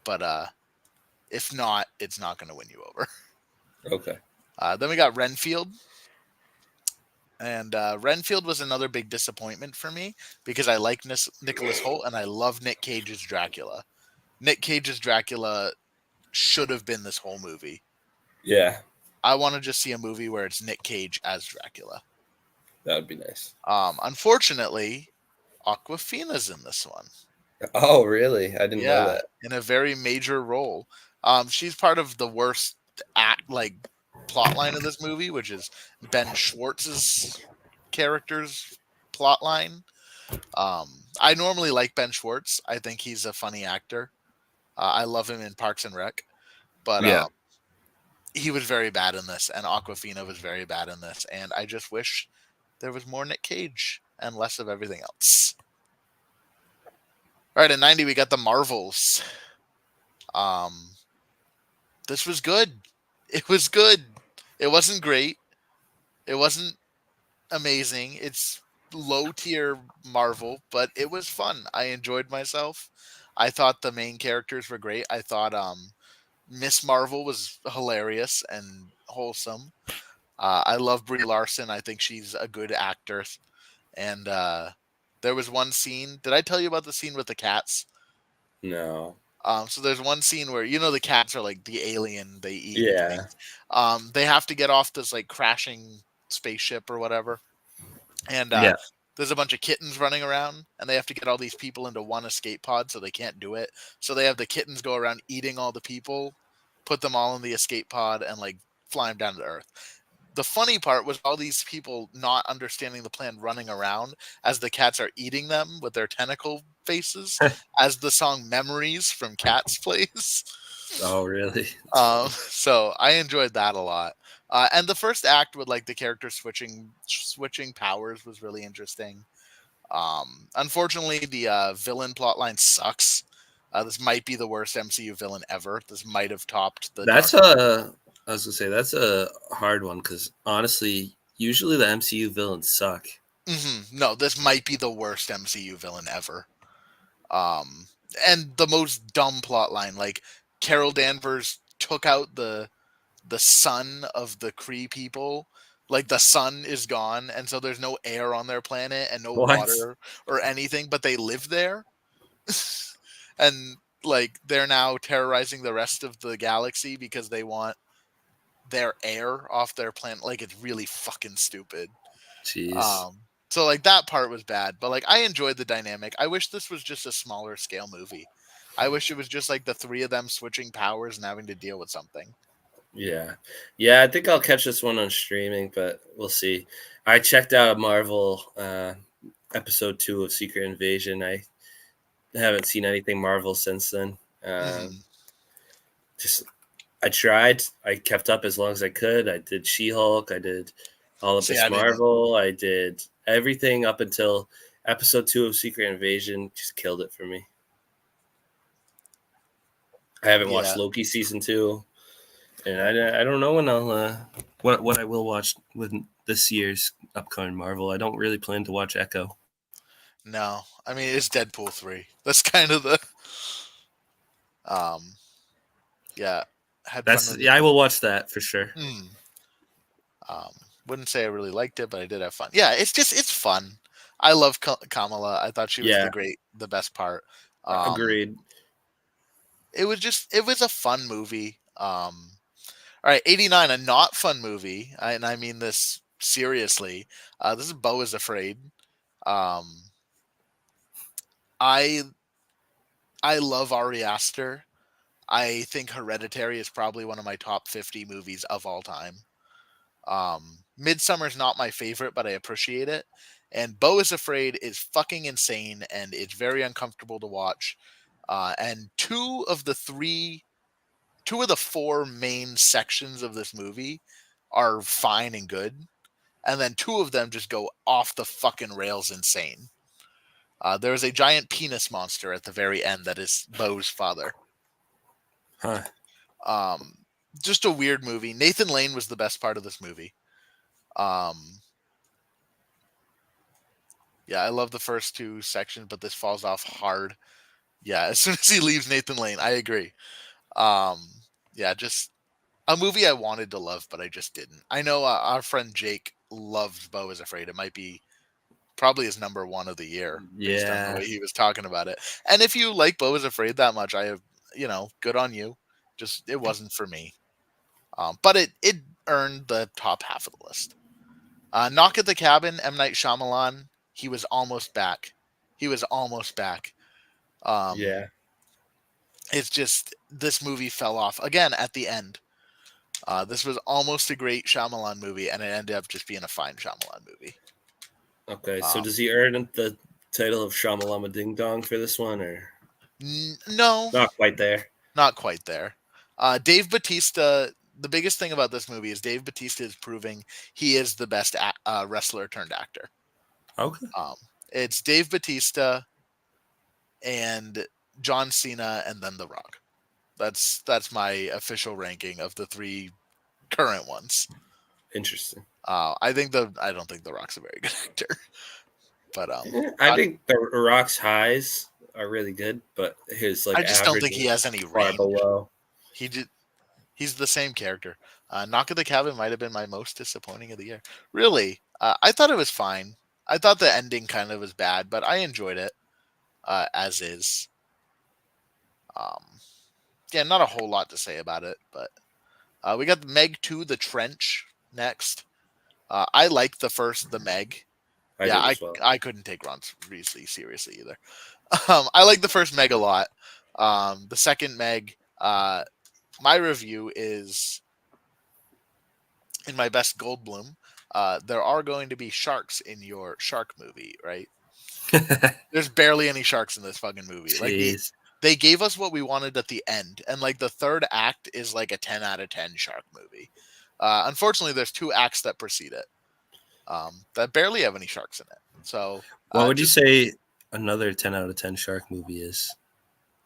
but if not, it's not going to win you over. Okay. Then we got Renfield, and Renfield was another big disappointment for me because I like Nicholas Hoult and I love Nick Cage's Dracula. Nick Cage's Dracula should have been this whole movie. Yeah. I want to just see a movie where it's Nick Cage as Dracula. That would be nice. Unfortunately, Aquafina's in this one. Oh, really? I didn't know Yeah, that. in a very major role. She's part of the worst act like plot line of this movie, which is Ben Schwartz's character's plot line. I normally like Ben Schwartz. I think he's a funny actor. I love him in Parks and Rec, but Yeah. he was very bad in this, and Aquafina was very bad in this, and I just wish there was more Nick Cage and less of everything else. All right, at 90, we got the Marvels. Um, this was good. It was good. It wasn't great. It wasn't amazing. It's low tier Marvel, but it was fun. I enjoyed myself. I thought the main characters were great. I thought Miss Marvel was hilarious and wholesome. I love Brie Larson. I think she's a good actor. And there was one scene. Did I tell you about the scene with the cats? No. So there's one scene where the cats are like the alien. They eat Yeah. things. They have to get off this like crashing spaceship or whatever, and Yeah. there's a bunch of kittens running around, and they have to get all these people into one escape pod, so they can't do it. So they have the kittens go around eating all the people, put them all in the escape pod, and like fly them down to Earth. The funny part was all these people not understanding the plan running around as the cats are eating them with their tentacle faces as the song Memories from Cats plays. Oh, really? That's funny. So I enjoyed that a lot. And the first act with like the characters switching powers was really interesting. Unfortunately, the villain plotline sucks. This might be the worst MCU villain ever. This might have topped the That's Dark. a. I was gonna say that's a hard one because honestly, usually the MCU villains suck. No, this might be the worst MCU villain ever. And the most dumb plot line. Like Carol Danvers took out the the sun of the Kree people, like the sun is gone, and so there's no air on their planet and no What? water or anything, but they live there, and like they're now terrorizing the rest of the galaxy because they want their air off their planet. Like it's really fucking stupid. Jeez. So like that part was bad, but like I enjoyed the dynamic. I wish this was just a smaller scale movie. I wish it was just like the three of them switching powers and having to deal with something. Yeah. Yeah, I think I'll catch this one on streaming, but we'll see. I checked out Marvel episode 2 of Secret Invasion. I haven't seen anything Marvel since then. Hmm. Just I tried. I kept up as long as I could. I did She-Hulk. I did all of See, Miss I didn't. Marvel. I did everything up until episode 2 of Secret Invasion. Just killed it for me. I haven't watched Yeah, Loki season 2, and I don't know when I'll what I will watch with this year's upcoming Marvel. I don't really plan to watch Echo. no. I mean, it's Deadpool 3. That's kind of the um. Yeah, had fun That's with it. yeah, I will watch that for sure. Mm. Um, wouldn't say I really liked it, but I did have fun. Yeah, it's fun. I love Kamala. I thought she was Yeah, the best part. Um, agreed. it was a fun movie. All right, 89, a not fun movie, and I mean this seriously. This is Beau is Afraid. Um, I I love Ari Aster. I think Hereditary is probably one of my top 50 movies of all time. Midsummer's not my favorite, but I appreciate it. And Beau is Afraid is fucking insane, and it's very uncomfortable to watch. And two of the four main sections of this movie are fine and good, and then two of them just go off the fucking rails insane. There is a giant penis monster at the very end that is Beau's father. Huh. Um, just a weird movie. Nathan Lane was the best part of this movie. Um, yeah, I love the first two sections, but this falls off hard. Yeah, as soon as he leaves Nathan Lane, I agree. Um, yeah, just a movie I wanted to love, but I just didn't. I know our friend Jake loves Beau is Afraid. It might be probably his number one of the year based on the Yeah. way he was talking about it. And if you like Beau is Afraid that much, I have, good on you. Just it wasn't for me. But it earned the top half of the list. Knock at the Cabin, M Night Shyamalan. He was almost back. He was almost back. Um, Yeah. it's just this movie fell off again at the end. This was almost a great Shyamalan movie, and it ended up just being a fine Shyamalan movie. Okay. So Um, does he earn the title of Shamalama Ding Dong for this one, or no, not quite there? not quite there. Dave Batista. The biggest thing about this movie is Dave Batista is proving he is the best wrestler turned actor. Okay. Um, it's Dave Batista and John Cena, and then The Rock. That's my official ranking of the three current ones. Interesting. I don't think The Rock's a very good actor, but I John, think the Rock's highs are really good, but his like I just don't average think he is has any far range. below. He did. He's the same character. Knock at the Cabin might have been my most disappointing of the year. Really, I thought it was fine. I thought the ending kind of was bad, but I enjoyed it as is. Um, yeah, not a whole lot to say about it, but we got the Meg 2, The Trench next. I liked the Meg. I Yeah, did I as well. I couldn't take Ron Weasley seriously either. I like the first Meg a lot. The second Meg, my review is in my best Goldblum. There are going to be sharks in your shark movie, right? There's barely any sharks in this fucking movie. Like Jeez. they gave us what we wanted at the end, and like the third act is like a 10 out of 10 shark movie. Unfortunately, there's two acts that precede it that barely have any sharks in it. So What would you just say another 10 out of 10 shark movie is?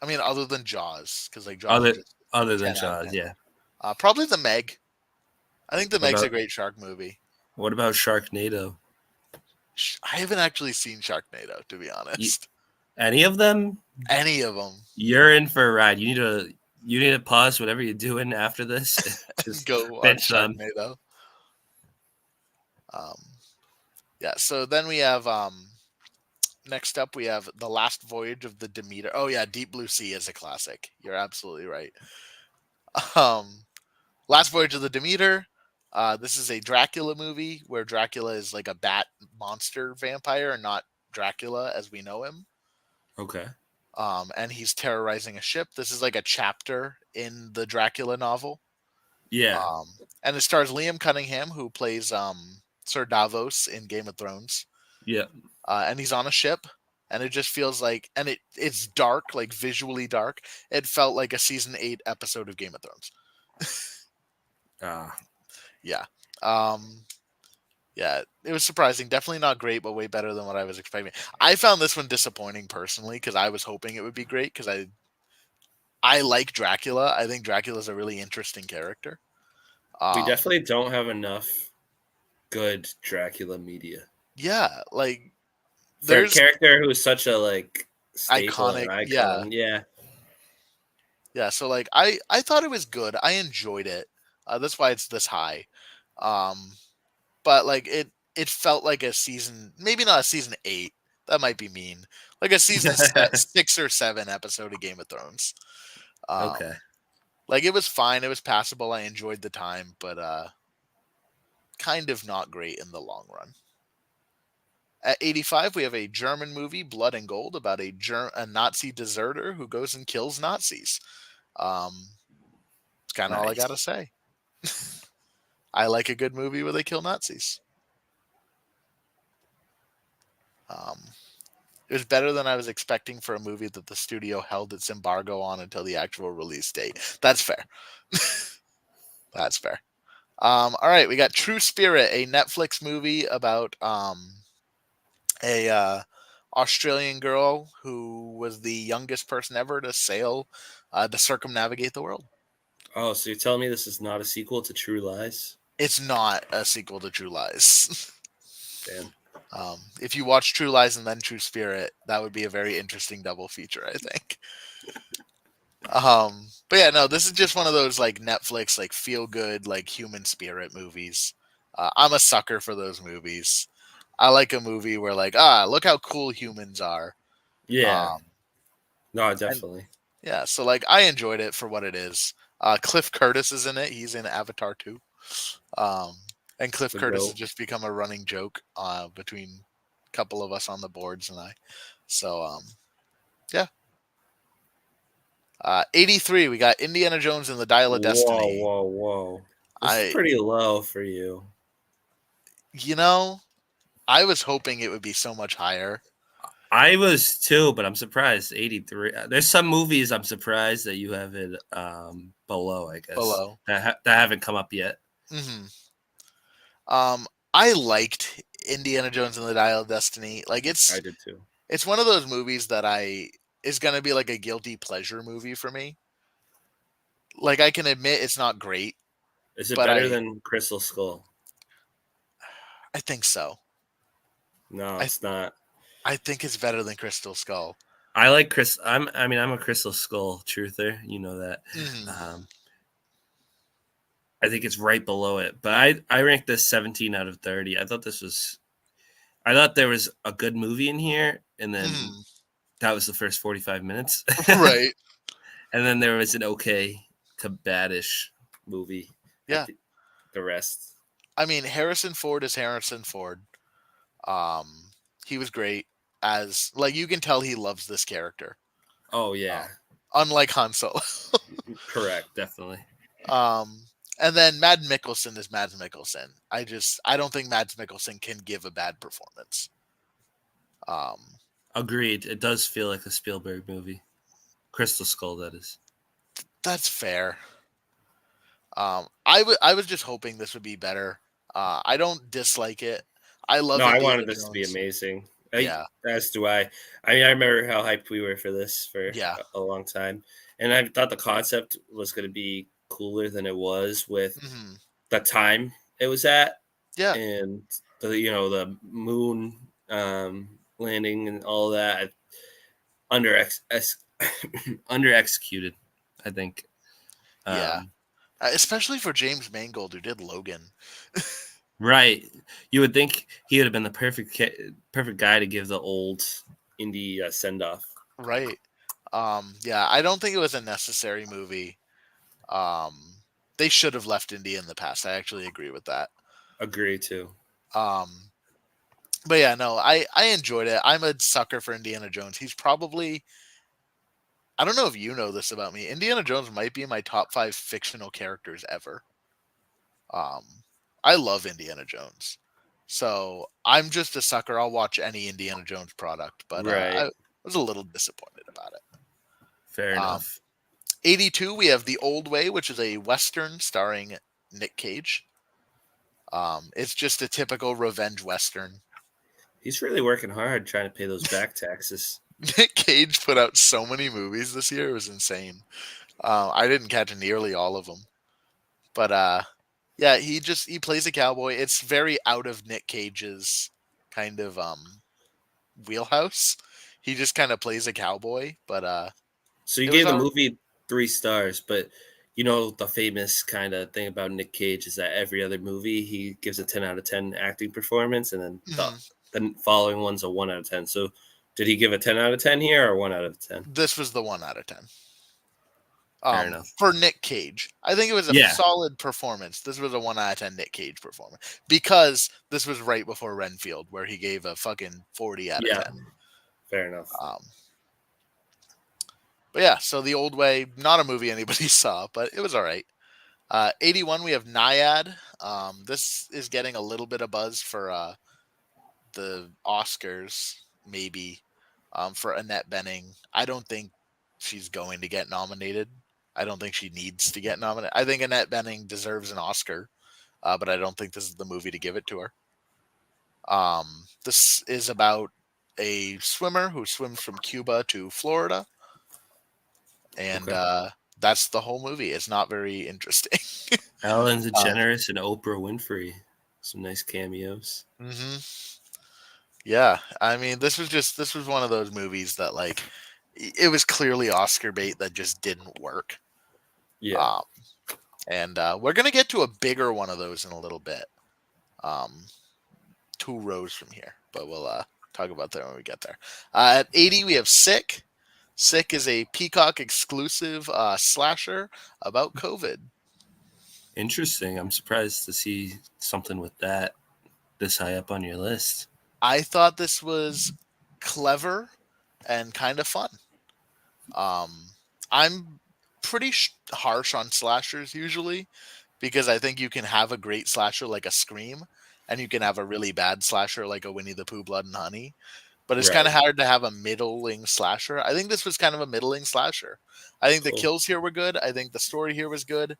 I mean, other than Jaws, because like Jaws is Other just other than 10 out of Jaws, 10. yeah. Probably the Meg. I think the What Meg's a about great shark movie. Sharknado? I haven't actually seen Sharknado, to be You, honest. any of them? Any of them. You're in for a ride. You need to You need to pause whatever you're doing after this. Just Go watch binge them. Sharknado. Um, yeah. So then we have next up we have The Last Voyage of the Demeter. Oh yeah, Deep Blue Sea is a classic. You're absolutely right. Um, Last Voyage of the Demeter. This is a Dracula movie where Dracula is like a bat monster vampire and not Dracula as we know him. Okay. And he's terrorizing a ship. This is like a chapter in the Dracula novel. Yeah. Um, and it stars Liam Cunningham, who plays Sir Davos in Game of Thrones. Yeah. And he's on a ship, and it just feels like, and it's dark, like visually dark. It felt like a season 8 episode of Game of Thrones. Ah. Yeah. Um, yeah, it was surprising. Definitely not great, but way better than what I was expecting. I found this one disappointing personally because I was hoping it would be great because I like Dracula. I think Dracula's a really interesting character. We Um, definitely don't have enough good Dracula media yeah, like for a there's character who's such a like staple iconic. and Yeah, icon. Yeah. yeah. So like I thought it was good. I enjoyed it. That's why it's this high. Um, but like it felt like a season, maybe not a season 8. That might be mean. Like a season 6 or 7 episode of Game of Thrones. Um, Okay. like it was fine. It was passable. I enjoyed the time, but kind of not great in the long run. At 85, we have a German movie, Blood and Gold, about a Nazi deserter who goes and kills Nazis. It's kind of all I got to Nice. say. I like a good movie where they kill Nazis. Um, it was better than I was expecting for a movie that the studio held its embargo on until the actual release date. That's fair. That's fair. All right, we got True Spirit, a Netflix movie about a Australian girl who was the youngest person ever to sail to circumnavigate the world. Oh, so you're telling me this is not a sequel to True Lies? It's not a sequel to True Lies. Damn. If you watch True Lies and then True Spirit, that would be a very interesting double feature, I think. But yeah, no, this is just one of those like Netflix, like feel good, like human spirit movies. I'm a sucker for those movies. I like a movie where like, look how cool humans are. Yeah. Um, No, and definitely. yeah, so like I enjoyed it for what it is. Cliff Curtis is in it. He's in Avatar 2. Um, and Cliff The Curtis has goat. just become a running joke between a couple of us on the boards and I. So yeah. 83, we got Indiana Jones and the Dial of Whoa, Destiny. whoa, whoa. This is I, pretty low for you. you know, I was hoping it would be so much higher. I was too, but I'm surprised. 83. There's some movies I'm surprised that you have it below, I guess, Below. that haven't come up yet. hmm I liked Indiana Jones and the Dial of Destiny. Like I did too. it's one of those movies that I is gonna be like a guilty pleasure movie for me. Like I can admit it's not great, Is it but better I than Crystal Skull? I think so. No, I it's not. I think it's better than Crystal Skull. I like Chris. I'm a Crystal Skull truther. You know that. hmm Um, I think it's right below it, but I ranked this 17 out of 30. I thought there was a good movie in here, and then hmm that was the first 45 minutes, right. and then there was an okay to baddish movie at Yeah. the rest. I mean, Harrison Ford is Harrison Ford. He was great as like you can tell he loves this character. Oh Uh, yeah, unlike Han Solo. correct, definitely um, and then Mads Mikkelsen is Mads Mikkelsen. I don't think Mads Mikkelsen can give a bad performance. Um, agreed. It does feel like a Spielberg movie. Crystal Skull, that is. that's fair. I was just hoping this would be better. I don't dislike it. I No, love I Indiana wanted this to be Jones. amazing. Yeah, As do I. I mean, I remember how hyped we were for this for yeah. a long time, and I thought the concept was going to be cooler than it was with hmm the time it was at, Yeah, and the moon landing and all that under under executed. I think. Yeah. Um, Especially for James Mangold, who did Logan. right. You would think he would have been the perfect guy to give the old indie send off. Right. Yeah, I don't think it was a necessary movie. Um, they should have left India in the past. I actually agree with that. Agree too. Um, but yeah, no, I enjoyed it. I'm a sucker for Indiana Jones. He's probably, I don't know if you know this about me. Indiana Jones might be in my top 5 fictional characters ever. Um, I love Indiana Jones. So I'm just a sucker. I'll watch any Indiana Jones product, but Right. I was a little disappointed about it. Fair Um, enough. 82, we have The Old Way, which is a Western starring Nick Cage. It's just a typical revenge Western. He's really working hard trying to pay those back taxes. Nick Cage put out so many movies this year. It was insane. I didn't catch nearly all of them. But yeah, he plays a cowboy. It's very out of Nick Cage's kind of wheelhouse. He just kind of plays a cowboy, but So you it was gave the all movie 3 stars, but you know the famous kind of thing about Nick Cage is that every other movie he gives a 10 out of 10 acting performance, and then mhm. the following one's a 1 out of 10. So did he give a 10 out of 10 here or 1 out of 10? This was the 1 out of 10. Fair enough. For Nick Cage. I think it was a Yeah, solid performance. This was a 1 out of 10 Nick Cage performance because this was right before Renfield, where he gave a fucking 40 out of yeah, 10. fair enough. Um, but yeah, so The Old Way, not a movie anybody saw, but it was all right. 81, we have Naiad. This is getting a little bit of buzz for the Oscars, maybe, for Annette Bening. I don't think she's going to get nominated. I don't think she needs to get nominated. I think Annette Bening deserves an Oscar, but I don't think this is the movie to give it to her. This is about a swimmer who swims from Cuba to Florida, and Okay. that's the whole movie. It's not very interesting. Ellen uh, DeGeneres and Oprah Winfrey. Some nice cameos. hmm Yeah, I mean, this was one of those movies that like it was clearly Oscar bait that just didn't work. Yeah, Um, and we're gonna get to a bigger one of those in a little bit, um, 2 rows from here, but we'll talk about that when we get there. At 80, we have Sick. Sick is a Peacock exclusive slasher about COVID. interesting. I'm surprised to see something with that this high up on your list. I thought this was clever and kind of fun. Um, I'm pretty harsh on slashers usually because I think you can have a great slasher like a Scream, and you can have a really bad slasher like a Winnie the Pooh, Blood and Honey. But it's kind Right. of hard to have a middling slasher. I think this was kind of a middling slasher. I think the Cool. kills here were good. I think the story here was good.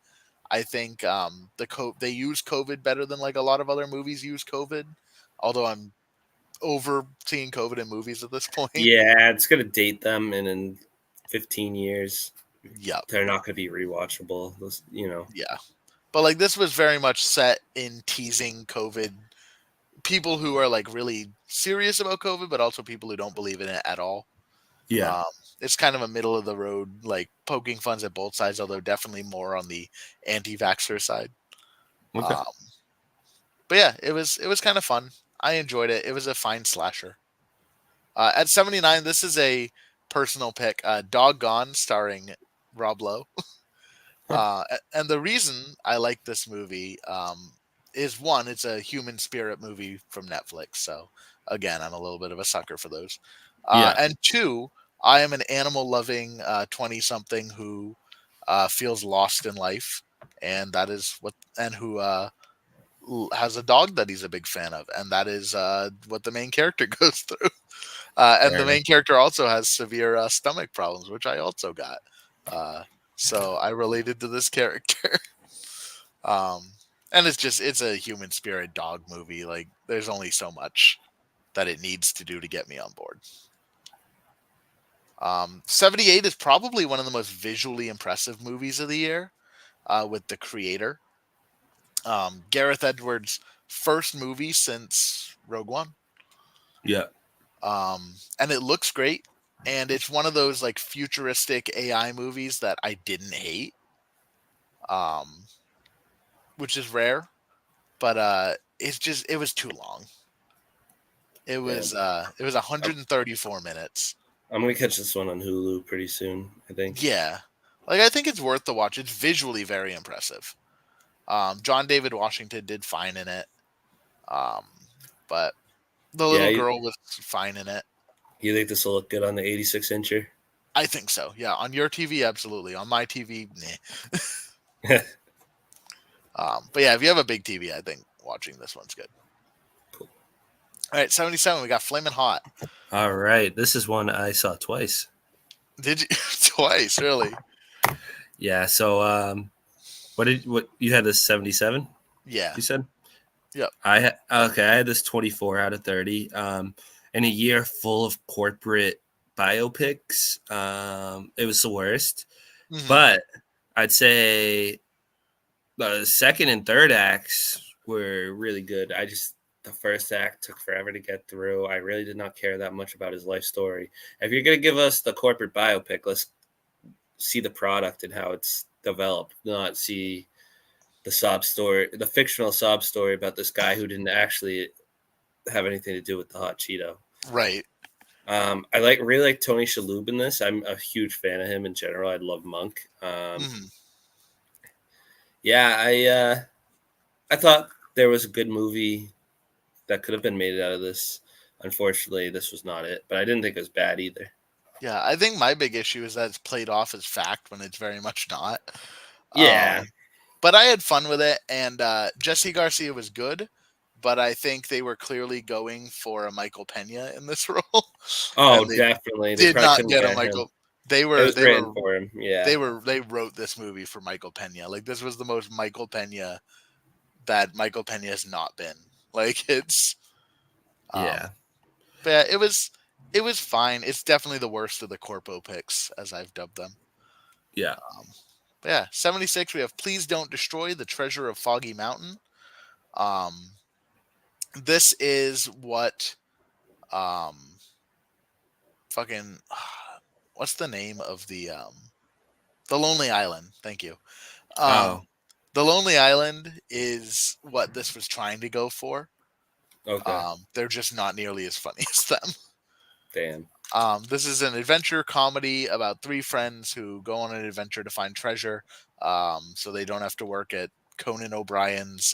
I think they use COVID better than like a lot of other movies use COVID. Although I'm over seeing COVID in movies at this point. Yeah, it's gonna date them, and in 15 years, Yep. they're not gonna be rewatchable. Those, you know. Yeah. But like this was very much set in teasing COVID, people who are like really serious about COVID, but also people who don't believe in it at all. Yeah. Um, it's kind of a middle of the road, like poking funs at both sides, although definitely more on the anti-vaxxer side. Okay. Um, but yeah, it was kind of fun. I enjoyed it. It was a fine slasher. At 79, this is a personal pick. Doggone, starring Rob Lowe. Huh. And the reason I like this movie is one, it's a human spirit movie from Netflix. So again, I'm a little bit of a sucker for those. Yeah. And two, I am an animal loving 20 something who feels lost in life. And that is what, and who has a dog that he's a big fan of. And that is what the main character goes through. And Fair the enough. main character also has severe stomach problems, which I also got. Uh, so I related to this character. um, and it's a human spirit dog movie. Like there's only so much that it needs to do to get me on board. 78 is probably one of the most visually impressive movies of the year with The Creator. Gareth Edwards' first movie since Rogue One. Yeah. And it looks great. And it's one of those like futuristic AI movies that I didn't hate. um, which is rare. But it was too long. Yeah, It was I'm, 134 minutes. I'm gonna catch this one on Hulu pretty soon. I think. Yeah, like I think it's worth the watch. It's visually very impressive. John David Washington did fine in it. Um, but the Yeah, little girl was fine in it. you think this will look good on the 86 incher? I think so. Yeah, on your TV, absolutely. On my TV, nah. But yeah, if you have a big TV, I think watching this one's good. Cool. All right, 77. We got Flamin' Hot. All right, this is one I saw twice. Did you twice? Really? Yeah. So, what you had this 77? Yeah. You said Yep. okay. I had this 24 out of 30. In a year full of corporate biopics, it was the worst. Hmm. But I'd say the second and third acts were really good. The first act took forever to get through. I really did not care that much about his life story. If you're gonna give us the corporate biopic, let's see the product and how it's developed, not see the sob story, the fictional sob story about this guy who didn't actually have anything to do with the hot Cheeto. Right. I really like Tony Shalhoub in this. I'm a huge fan of him in general. I love Monk. Hmm. Yeah, I thought there was a good movie that could have been made out of this. Unfortunately, this was not it, but I didn't think it was bad either. Yeah, I think my big issue is that it's played off as fact when it's very much not. Yeah. Um, but I had fun with it, and Jesse Garcia was good, but I think they were clearly going for a Michael Pena in this role, Oh, and they definitely. They did probably not couldn't get a get him. Michael. They It were was they written were for him. Yeah. they wrote this movie for Michael Pena. Like this was the most Michael Pena that Michael Pena has not been. Like it's Yeah. but yeah, it was fine. It's definitely the worst of the corpo picks, as I've dubbed them. Yeah. Um, but yeah, 76. We have Please Don't Destroy the Treasure of Foggy Mountain. Um, this is what um fucking what's the name of the Lonely Island? Thank you. Um, Oh, the Lonely Island is what this was trying to go for. okay. They're just not nearly as funny as them. Damn. This is an adventure comedy about three friends who go on an adventure to find treasure, so they don't have to work at Conan O'Brien's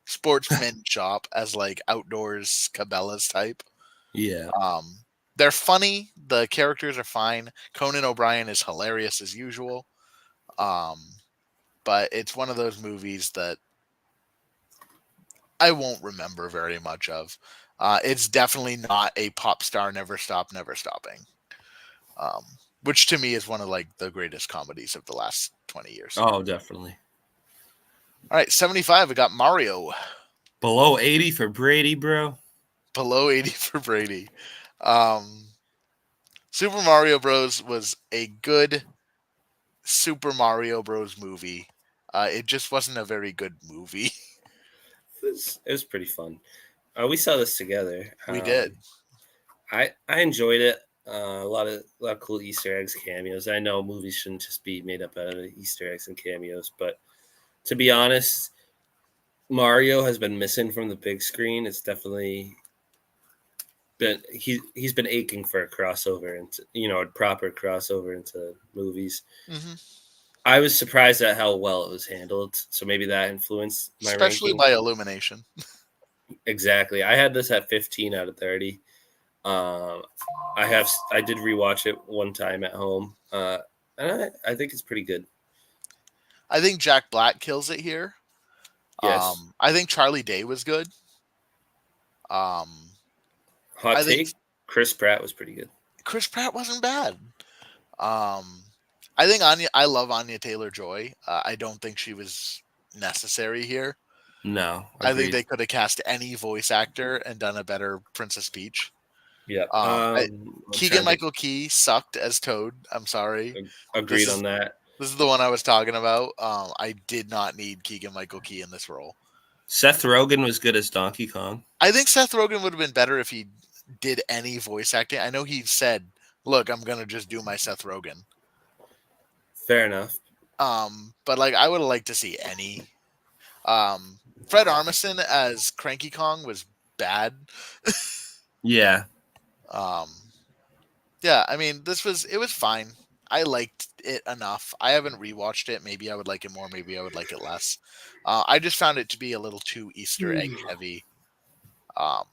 sportsman shop as like outdoors Cabela's type. Yeah. Um, they're funny. The characters are fine. Conan O'Brien is hilarious as usual. Um, but it's one of those movies that I won't remember very much of. It's definitely not a pop star never stop never stopping, um, which to me is one of like the greatest comedies of the last 20 years. Oh, definitely. All right, 75. We got Mario, Below 80 for Brady, bro. below 80 for Brady. Um, Super Mario Bros. Was a good Super Mario Bros. Movie. It just wasn't a very good movie. It was pretty fun. We saw this together. We did. I enjoyed it. A lot of cool Easter eggs, cameos. I know movies shouldn't just be made up out of Easter eggs and cameos, but to be honest, Mario has been missing from the big screen. It's definitely been he's been aching for a crossover into a proper crossover into movies. Hmm. I was surprised at how well it was handled, so maybe that influenced my Especially ranking. by Illumination. Exactly, I had this at 15 out of 30. Um, I did rewatch it one time at home, and I think it's pretty good. I think Jack Black kills it here. Yes, I think Charlie Day was good. Um, hot I think take. Chris Pratt was pretty good. Chris Pratt wasn't bad. Um, I think Anya. I love Anya Taylor Joy. I don't think she was necessary here. No, I think agreed. they could have cast any voice actor and done a better Princess Peach. Yeah. I'm Keegan trying to Michael Key sucked as Toad. I'm sorry. This agreed is on that. this is the one I was talking about. I did not need Keegan Michael Key in this role. Seth Rogen was good as Donkey Kong. I think Seth Rogen would have been better if he did any voice acting. I know he said, "Look, I'm gonna just do my Seth Rogen." Fair enough. But like I would have liked to see any. Um, Fred Armisen as Cranky Kong was bad. Yeah. Um, yeah, I mean it was fine. I liked it enough. I haven't rewatched it. Maybe I would like it more. Maybe I would like it less. I just found it to be a little too Easter egg heavy. Um,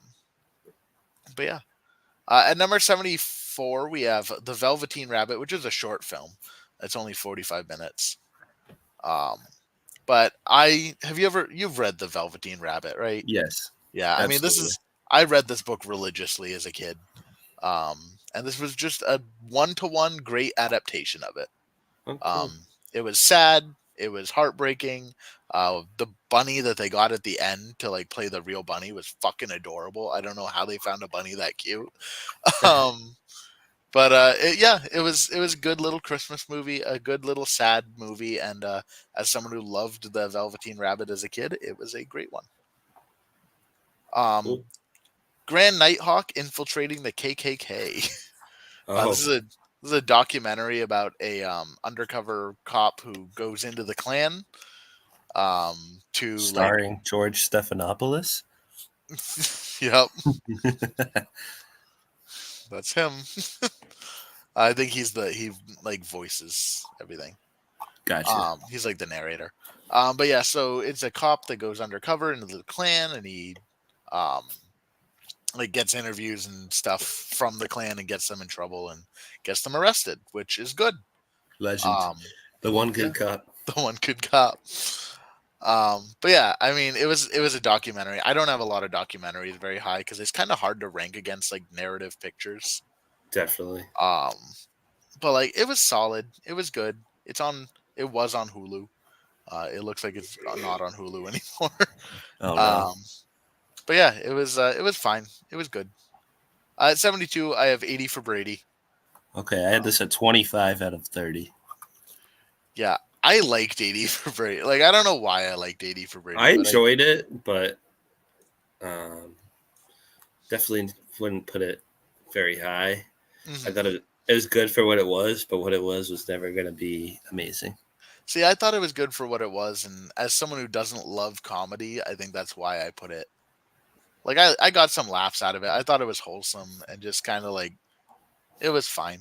but yeah, at number 74 we have The Velveteen Rabbit, which is a short film. It's only 45 minutes. Um, but I have you've read The Velveteen Rabbit, right? Yes. Yeah, I mean Absolutely. I read this book religiously as a kid. And this was just a one-to-one great adaptation of it. Oh, cool. It was sad. It was heartbreaking. The bunny that they got at the end to like play the real bunny was fucking adorable. I don't know how they found a bunny that cute. Um, but it was a good little Christmas movie, a good little sad movie, and as someone who loved the Velveteen Rabbit as a kid, it was a great one. Um, Cool. Grand Nighthawk infiltrating the KKK. Oh, This is a documentary about a undercover cop who goes into the Klan to like. starring George Stephanopoulos. Yep, that's him. I think he like voices everything. Gotcha. He's like the narrator. But yeah, so it's a cop that goes undercover into the Klan, and he um like gets interviews and stuff from the Klan and gets them in trouble and gets them arrested, which is good. Legend. Um, The one yeah, good cop. the one good cop. But yeah, I mean, it was a documentary. I don't have a lot of documentaries very high because it's kind of hard to rank against like narrative pictures. Definitely. Um, but like it was solid. It was good. It's on. It was on Hulu. It looks like it's not on Hulu anymore. Oh no. um, but yeah, it was fine. It was good. At 72, I have 80 for Brady. Okay, I had this at 25 out of 30. Yeah, I liked 80 for Brady. Like I don't know why I liked 80 for Brady, I but I. enjoyed it, but um, definitely wouldn't put it very high. I thought Mhm. it was good for what it was, but what it was never going to be amazing. See, I thought it was good for what it was, and as someone who doesn't love comedy, I think that's why I put it. Like I got some laughs out of it. I thought it was wholesome and just kind of like it was fine.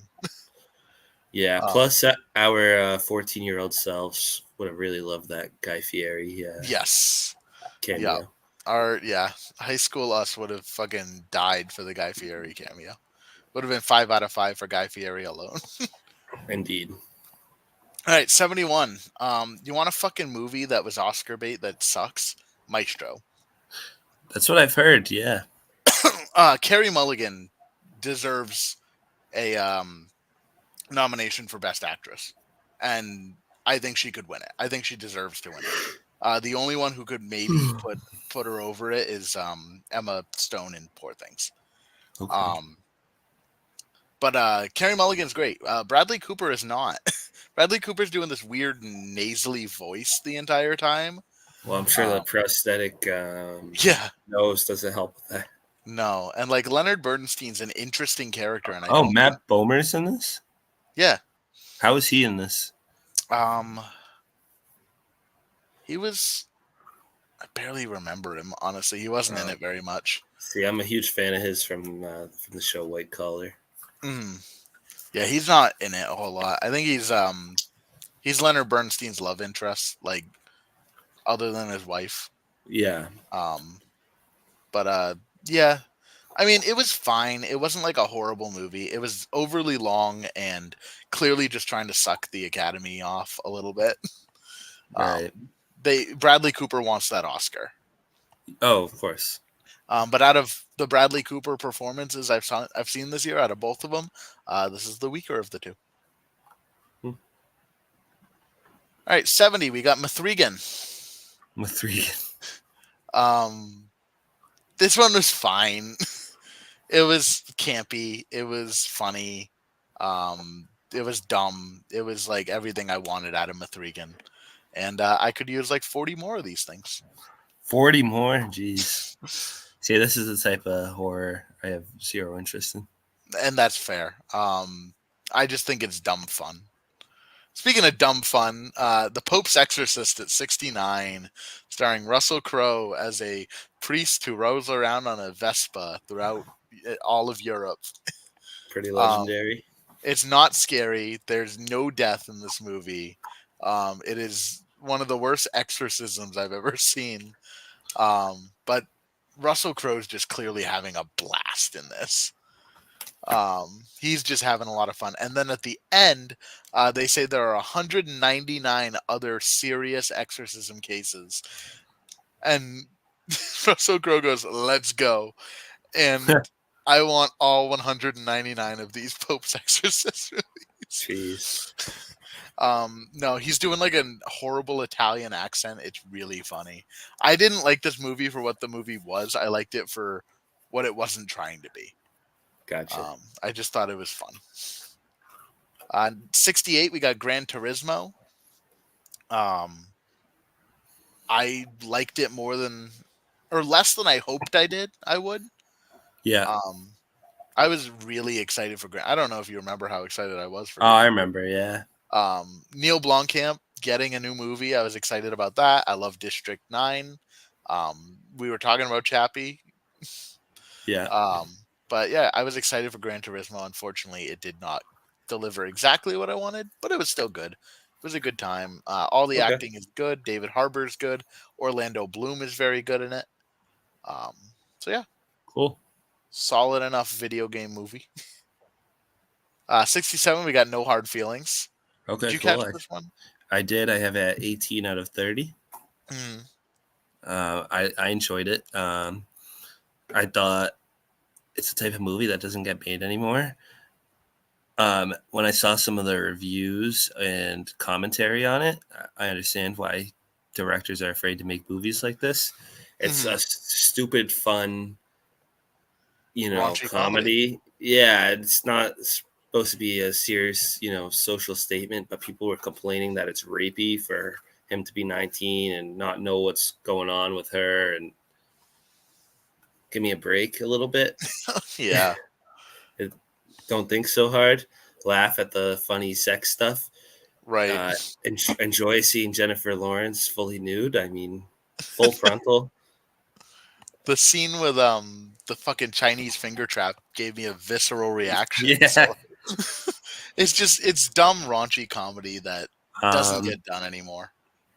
Yeah, Um, plus our 14-year-old selves would have really loved that Guy Fieri yes, yeah, cameo. high school us would have fucking died for the Guy Fieri cameo. Would have been 5 out of 5 for Guy Fieri alone. Indeed. All right, 71. You want a fucking movie that was Oscar bait that sucks? Maestro. That's what I've heard. Yeah. Carrie Mulligan deserves a nomination for Best Actress, and I think she could win it. I think she deserves to win it. The only one who could maybe put her over it is Emma Stone in Poor Things. Okay. Um, but Carrie Mulligan's great. Bradley Cooper is not. Bradley Cooper's doing this weird nasally voice the entire time. Well, I'm sure the Um, prosthetic yeah, nose doesn't help with that. no, and like Leonard Bernstein's an interesting character, and I Oh, don't think. Matt Bomer's in this? Yeah, How is he in this? um, he was. I barely remember him. Honestly, he wasn't in Uh, it very much. See, I'm a huge fan of his from the show White Collar. Mm. Yeah, he's not in it a whole lot. I think he's Leonard Bernstein's love interest, like other than his wife. Yeah, Um, but yeah, I mean, it was fine. It wasn't like a horrible movie. It was overly long and clearly just trying to suck the Academy off a little bit. right. They Bradley Cooper wants that Oscar. Oh, of course. But out of the Bradley Cooper performances I've seen this year, out of both of them, this is the weaker of the two. Hmm. All right, 70. We got Mithrigan. With three. Um, this one was fine. It was campy. It was funny. It was dumb. It was like everything I wanted out of Mithrigan. And I could use like 40 more of these things. 40 more? Jeez. See, this is the type of horror I have zero interest in. And that's fair. I just think it's dumb fun. Speaking of dumb fun, The Pope's Exorcist at 69, starring Russell Crowe as a priest who rolls around on a Vespa throughout all of Europe. Pretty Um, legendary. it's not scary. There's no death in this movie. It is one of the worst exorcisms I've ever seen. But Russell Crowe's just clearly having a blast in this. He's just having a lot of fun. And then at the end, they say there are 199 other serious exorcism cases. And Russell Crowe goes, "Let's go." And I want all 199 of these Pope's exorcism movies. Jeez. No, he's doing like a horrible Italian accent. It's really funny. I didn't like this movie for what the movie was. I liked it for what it wasn't trying to be. Gotcha. I just thought it was fun. On 68, we got Gran Turismo. Um, I liked it more than, or less than I hoped I did. I would. Yeah. Um, I was really excited for Gran. I don't know if you remember how excited I was for Oh, I Gran. remember. Yeah. Neil Blomkamp getting a new movie. I was excited about that. I love District 9. We were talking about Chappie. Yeah. Um, but yeah, I was excited for Gran Turismo. Unfortunately, it did not deliver exactly what I wanted, but it was still good. It was a good time. All the Okay. acting is good. David Harbour is good. Orlando Bloom is very good in it. Um, so yeah, Cool. solid enough video game movie. 67, we got No Hard Feelings. Did Okay. you Cool. catch this one? I did. I have it at 18 out of 30. Mm, I enjoyed it. I thought it's the type of movie that doesn't get made anymore. When I saw some of the reviews and commentary on it, I understand why directors are afraid to make movies like this. It's a mm-hmm. stupid, fun, Raunchy comedy. comedy. Yeah, it's not supposed to be a serious, social statement, but people were complaining that it's rapey for him to be 19 and not know what's going on with her and give me a break a little bit. Yeah, Don't think so hard. Laugh at the funny sex stuff. right. Uh, enjoy seeing Jennifer Lawrence fully nude. I mean, full frontal. The scene with the fucking Chinese finger trap gave me a visceral reaction. Yeah. So it's dumb raunchy comedy that doesn't Um, get done anymore.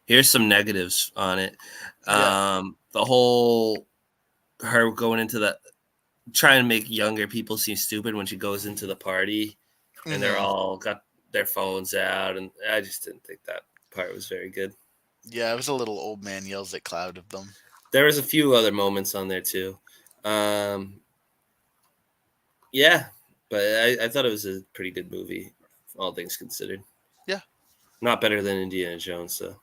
here's some negatives on it. Yeah. The whole her going into the trying to make younger people seem stupid when she goes into the party and they're Hmm. all got their phones out, and I just didn't think that part was very good. Yeah, it was a little old man yells at cloud of them. There was a few other moments on there too. Um, yeah, but I thought it was a pretty good movie, all things considered. Yeah. Not better than Indiana Jones, though.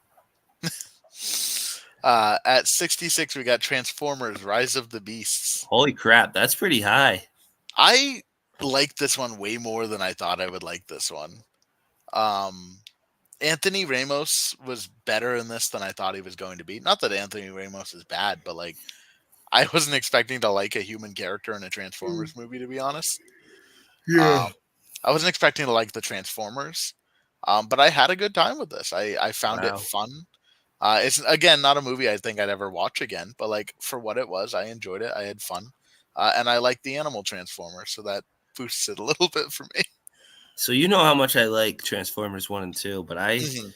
At 66, we got Transformers: Rise of the Beasts. Holy crap, that's pretty high. I liked this one way more than I thought I would like this one. Um, Anthony Ramos was better in this than I thought he was going to be. Not that Anthony Ramos is bad, but like I wasn't expecting to like a human character in a Transformers movie, to be honest. Yeah. Um, I wasn't expecting to like the Transformers, but I had a good time with this. I found it Wow. fun. It's again not a movie I think I'd ever watch again, but like for what it was, I enjoyed it. I had fun, and I like the animal Transformer, so that boosts it a little bit for me. So you know how much I like Transformers 1 and 2, but Mhm.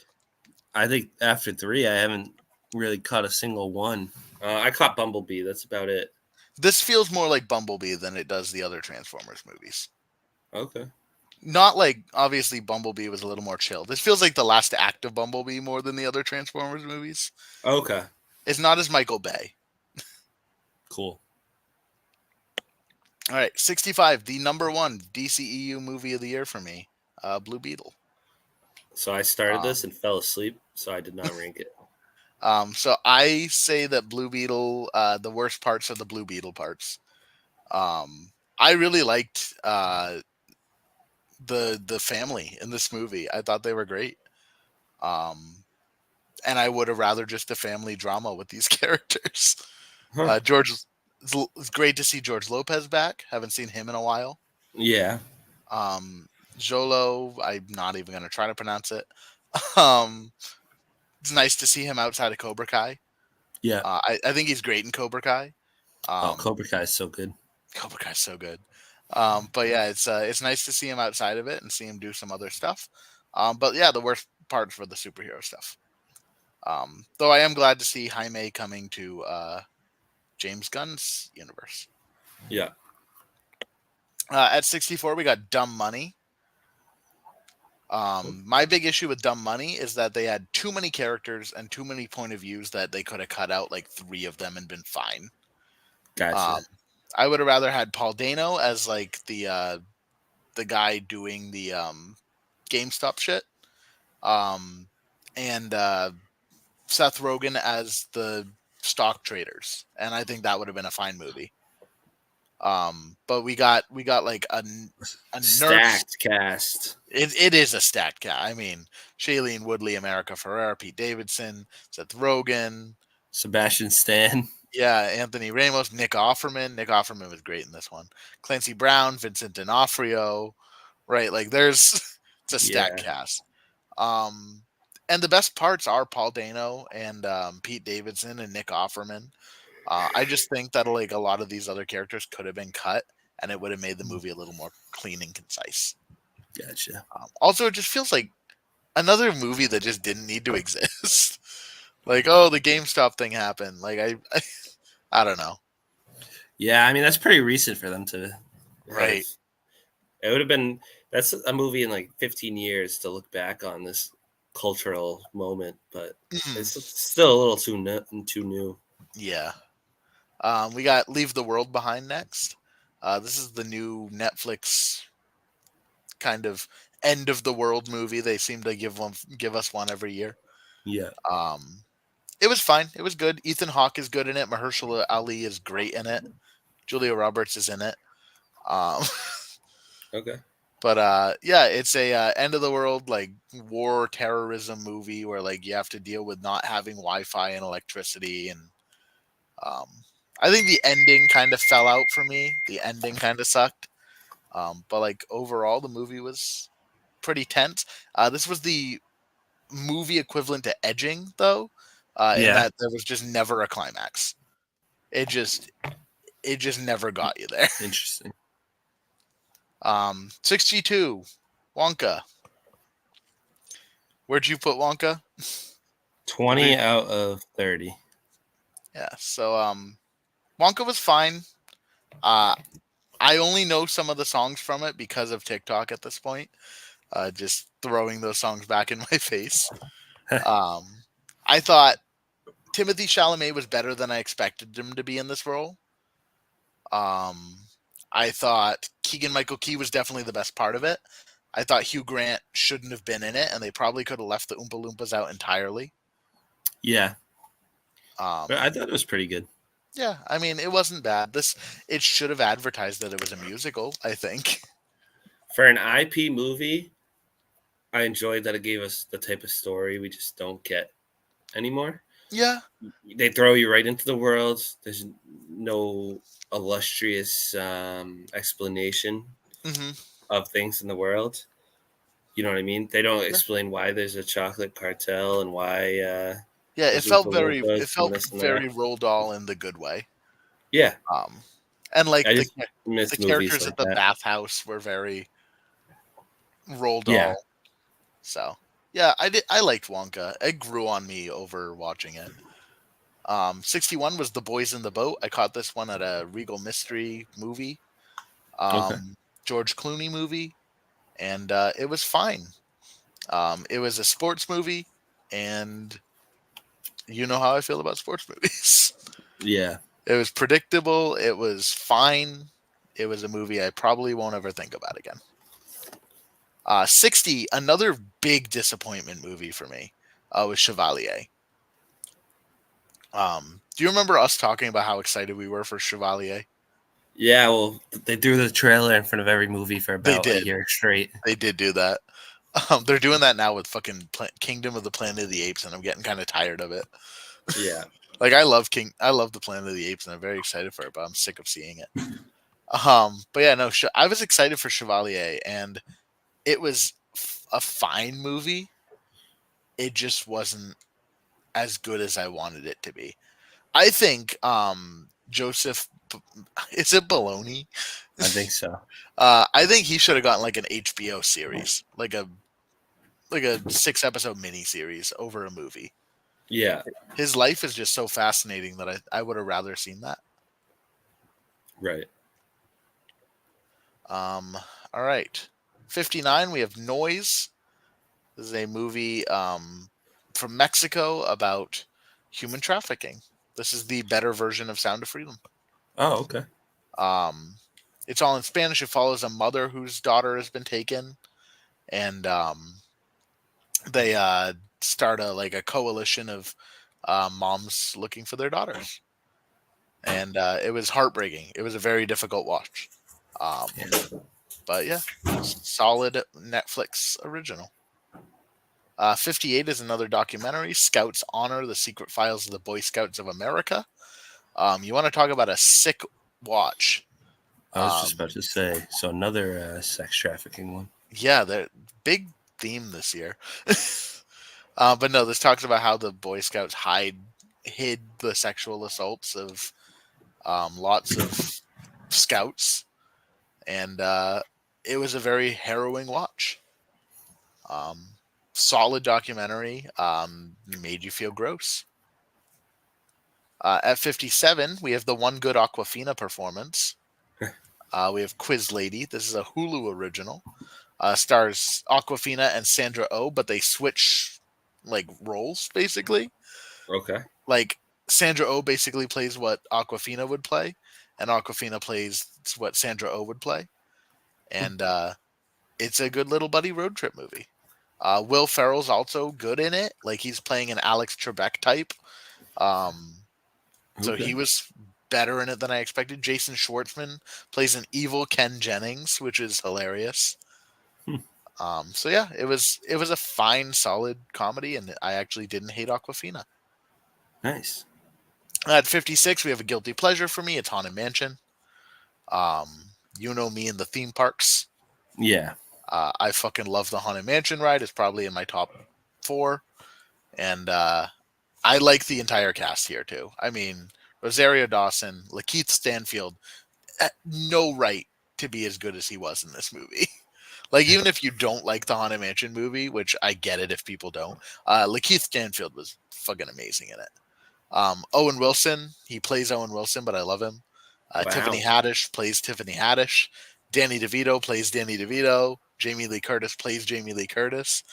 I think after 3 I haven't really caught a single one. I caught Bumblebee, that's about it. This feels more like Bumblebee than it does the other Transformers movies. Okay. Not like obviously Bumblebee was a little more chill. This feels like the last act of Bumblebee more than the other Transformers movies. Okay. It's not as Michael Bay. Cool. All right, 65, the number one DCEU movie of the year for me, Blue Beetle. So I started Um, this and fell asleep, so I did not rank it. so I say that Blue Beetle, the worst parts are the Blue Beetle parts. I really liked the family in this movie. I thought they were great. Um, and I would have rather just a family drama with these characters. Huh. George, it's great to see George Lopez back. Haven't seen him in a while. Yeah. Um, Jolo, I'm not even gonna try to pronounce it. Um, it's nice to see him outside of Cobra Kai. Yeah. I think he's great in Cobra Kai. Oh, Um, Cobra Kai is so good. Cobra Kai's so good. But yeah, it's nice to see him outside of it and see him do some other stuff. But yeah, the worst part for the superhero stuff. Though I am glad to see Jaime coming to James Gunn's universe. Yeah. At 64, we got Dumb Money. My big issue with Dumb Money is that they had too many characters and too many point of views that they could have cut out like three of them and been fine. Um, Gotcha. I would have rather had Paul Dano as like the guy doing the GameStop shit, um, and Seth Rogen as the stock traders, and I think that would have been a fine movie. But we got like a nurse. Stacked cast. It is a stacked cat. I mean, Shailene Woodley, America Ferrera, Pete Davidson, Seth Rogen, Sebastian Stan. yeah, Anthony Ramos, Nick Offerman. Nick Offerman was great in this one. Clancy Brown, Vincent D'Onofrio, right? Like there's it's a stacked Yeah. cast. Um, and the best parts are Paul Dano and Pete Davidson and Nick Offerman. I just think that like a lot of these other characters could have been cut, and it would have made the movie a little more clean and concise. Gotcha. Also, it just feels like another movie that just didn't need to exist. Like, oh, the GameStop thing happened. Like, I don't know. Yeah, I mean that's pretty recent for them to have. Right. It would have been that's a movie in like 15 years to look back on this cultural moment, but Mhm. it's still a little too new. Yeah. We got Leave the World Behind next. This is the new Netflix kind of end of the world movie. They seem to give us one every year. Yeah. Um, it was fine. It was good. Ethan Hawke is good in it. Mahershala Ali is great in it. Julia Roberts is in it. Um, Okay. but yeah, it's a end of the world like war terrorism movie where like you have to deal with not having Wi-Fi and electricity, and um, I think the ending kind of fell out for me. The ending kind of sucked. But like overall, the movie was pretty tense. This was the movie equivalent to Edging, though, in Yeah. that there was just never a climax. It just it just never got you there. Interesting. 62, Wonka. Where'd you put Wonka? 20 out of 30. Yeah, so Wonka was fine. Uh, I only know some of the songs from it because of TikTok at this point. Just throwing those songs back in my face. Um, I thought Timothy Chalamet was better than I expected him to be in this role. Um, I thought Keegan Michael Key was definitely the best part of it. I thought Hugh Grant shouldn't have been in it, and they probably could have left the Oompa Loompas out entirely. Yeah. But I Um, thought it was pretty good. yeah, I mean, it wasn't bad. It should have advertised that it was a musical, I think. For an IP movie, I enjoyed that it gave us the type of story we just don't get anymore. Yeah. They throw you right into the world. There's no illustrious explanation Hmm. of things in the world. You know what I mean? They don't Yeah. explain why there's a chocolate cartel and why Yeah, there's Oompa it Loompas and felt this and that. very Roald Dahl in the good way. Yeah, Um, and like I just the miss movies characters like at the that. bathhouse were very Roald Yeah, Dahl. So yeah, I liked Wonka. It grew on me over watching it. 61 was The Boys in the Boat. I caught this one at a Regal Mystery movie, okay. George Clooney movie, and it was fine. It was a sports movie, and you know how I feel about sports movies. Yeah, It was predictable. It was fine. It was a movie I probably won't ever think about again. 60, another big disappointment movie for me was Chevalier. Do you remember us talking about how excited we were for Chevalier? yeah. Well, they threw the trailer in front of every movie for They about a did. year straight. They did do that. They're doing that now with fucking Kingdom of the Planet of the Apes, and I'm getting kind of tired of it. Yeah, Like I love the Planet of the Apes, and I'm very excited for it, but I'm sick of seeing it. But yeah, no, I was excited for Chevalier, and it was a fine movie. It just wasn't as good as I wanted it to be. I think Joseph, is it Baloney? I think so. I think he should have gotten like an HBO series, like a 6 episode miniseries over a movie. Yeah. His life is just so fascinating that I would have rather seen that. Right. Um, all right, 59. We have Noise. This is a movie from Mexico about human trafficking. This is the better version of Sound of Freedom. Oh, okay. Um, it's all in Spanish. It follows a mother whose daughter has been taken, and they start a coalition of moms looking for their daughters. And it was heartbreaking. It was a very difficult watch. Um, Yeah. but yeah, solid Netflix original. 58 is another documentary, Scouts Honor, the Secret Files of the Boy Scouts of America. You want to talk about a sick watch. I was just Um, about to say. So another sex trafficking one. yeah, the big theme this year. But no, this talks about how the Boy Scouts hid the sexual assaults of lots of scouts, and it was a very harrowing watch. Um, Solid documentary, made you feel gross. At 57, we have the one good Aquafina performance. We have Quiz Lady. This is a Hulu original. Stars Aquafina and Sandra Oh, but they switch like roles basically. Okay. Like Sandra Oh basically plays what Aquafina would play, and Aquafina plays what Sandra Oh would play. And it's a good little buddy road trip movie. Will Ferrell's also good in it. Like he's playing an Alex Trebek type. Um, so he Okay. was better in it than I expected. Jason Schwartzman plays an evil Ken Jennings, which is hilarious. Hmm. So yeah, it was a fine, solid comedy, and I actually didn't hate Aquafina. Nice. At 56, we have a guilty pleasure for me. It's Haunted Mansion. You know me in the theme parks. Yeah. I fucking love the Haunted Mansion ride. It's probably in my top four, and I like the entire cast here too. I mean, Rosario Dawson, Lakeith Stanfield, no right to be as good as he was in this movie. Like even if you don't like the Haunted Mansion movie, which I get it if people don't, Lakeith Stanfield was fucking amazing in it. Owen Wilson, he plays Owen Wilson, but I love him. Tiffany Wow. Haddish plays Tiffany Haddish. Danny DeVito plays Danny DeVito. Jamie Lee Curtis plays Jamie Lee Curtis.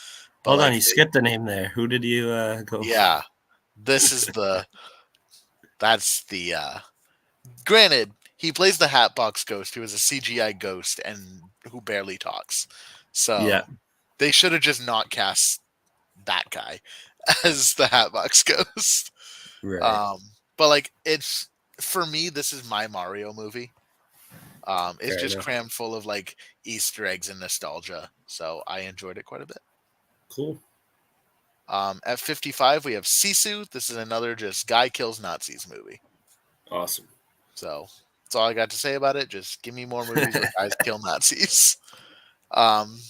But Hold on, like, you skipped a name there. Who did you go for? yeah, this is the that's the granted, he plays the Hatbox Ghost, who is a CGI ghost and who barely talks. Yeah. So they should have just not cast that guy as the Hatbox Ghost. Right. Um, but like, it's for me, this is my Mario movie. It's Fair just enough. crammed full of like Easter eggs and nostalgia, so I enjoyed it quite a bit. Cool. At 55, we have Sisu. This is another just guy kills Nazis movie. Awesome. So that's all I got to say about it. Just give me more movies where guys kill Nazis.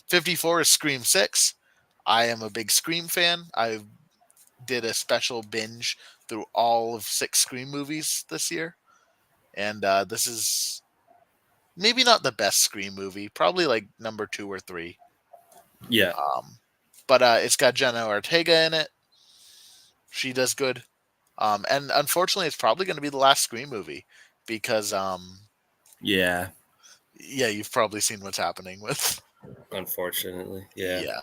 54 is Scream 6. I am a big Scream fan. I did a special binge through all of 6 Scream movies this year. And this is maybe not the best Scream movie, probably like number 2 or 3. Yeah. But it's got Jenna Ortega in it. She does good. And unfortunately, it's probably going to be the last Scream movie because, Yeah. yeah, you've probably seen what's happening with, Unfortunately. Yeah. yeah.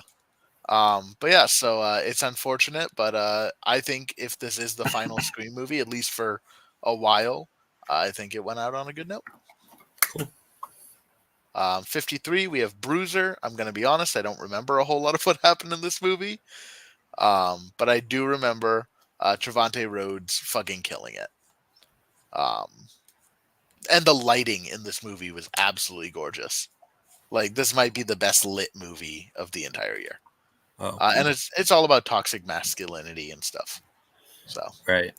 But yeah, so it's unfortunate, but I think if this is the final Scream movie, at least for a while, I think it went out on a good note. Cool. 53, we have Bruiser. I'm going to be honest, I don't remember a whole lot of what happened in this movie, but I do remember Trevante Rhodes fucking killing it. Um, and the lighting in this movie was absolutely gorgeous. Like this might be the best lit movie of the entire year. Oh, And cool. it's all about toxic masculinity and stuff. So Right.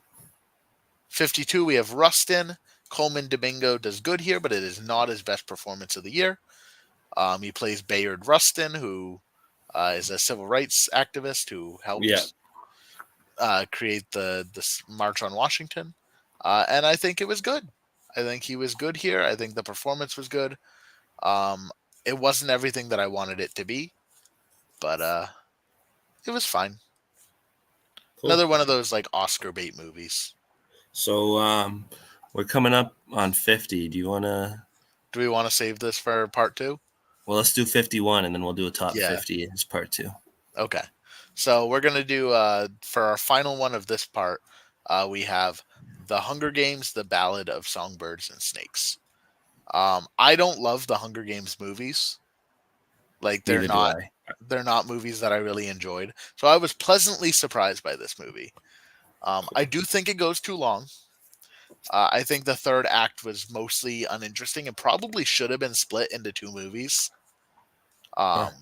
52, we have Rustin. Coleman Domingo does good here, but it is not his best performance of the year. He plays Bayard Rustin, who is a civil rights activist who Yeah, helped create the this March on Washington, and I think it was good. I think he was good here. I think the performance was good. Um, it wasn't everything that I wanted it to be, but it was fine. cool. Another one of those like Oscar bait movies. So we're coming up on 50. Do you want to? Do we want to save this for part two? Well, let's do 51, and then we'll do a top Yeah. 50 as part two. Okay. So we're gonna do for our final one of this part. We have the Hunger Games: The Ballad of Songbirds and Snakes. I don't love the Hunger Games movies. Like Neither do I. they're not movies that I really enjoyed. So I was pleasantly surprised by this movie. I Cool. do think it goes too long. I think the third act was mostly uninteresting and probably should have been split into two movies. Huh. Um,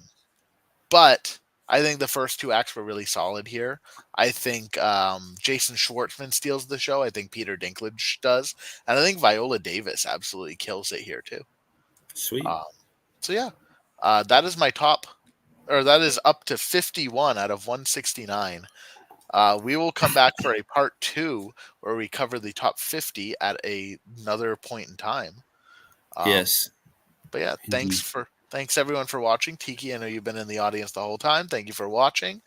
but I think the first two acts were really solid here. I think Jason Schwartzman steals the show. I think Peter Dinklage does, and I think Viola Davis absolutely kills it here too. Sweet. Um, so yeah, that is my top, or that is up to 51 out of 169. We will come back for a part two where we cover the top 50 at another point in time. Um, Yes, but yeah, indeed. thanks everyone for watching. Tiki, I know you've been in the audience the whole time. Thank you for watching.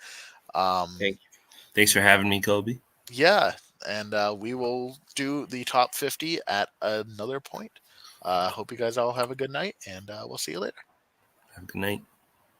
Um, Thank you. Thanks for having me, Kobe. yeah, and we will do the top 50 at another point. Hope you guys all have a good night, and we'll see you later. Have a good night.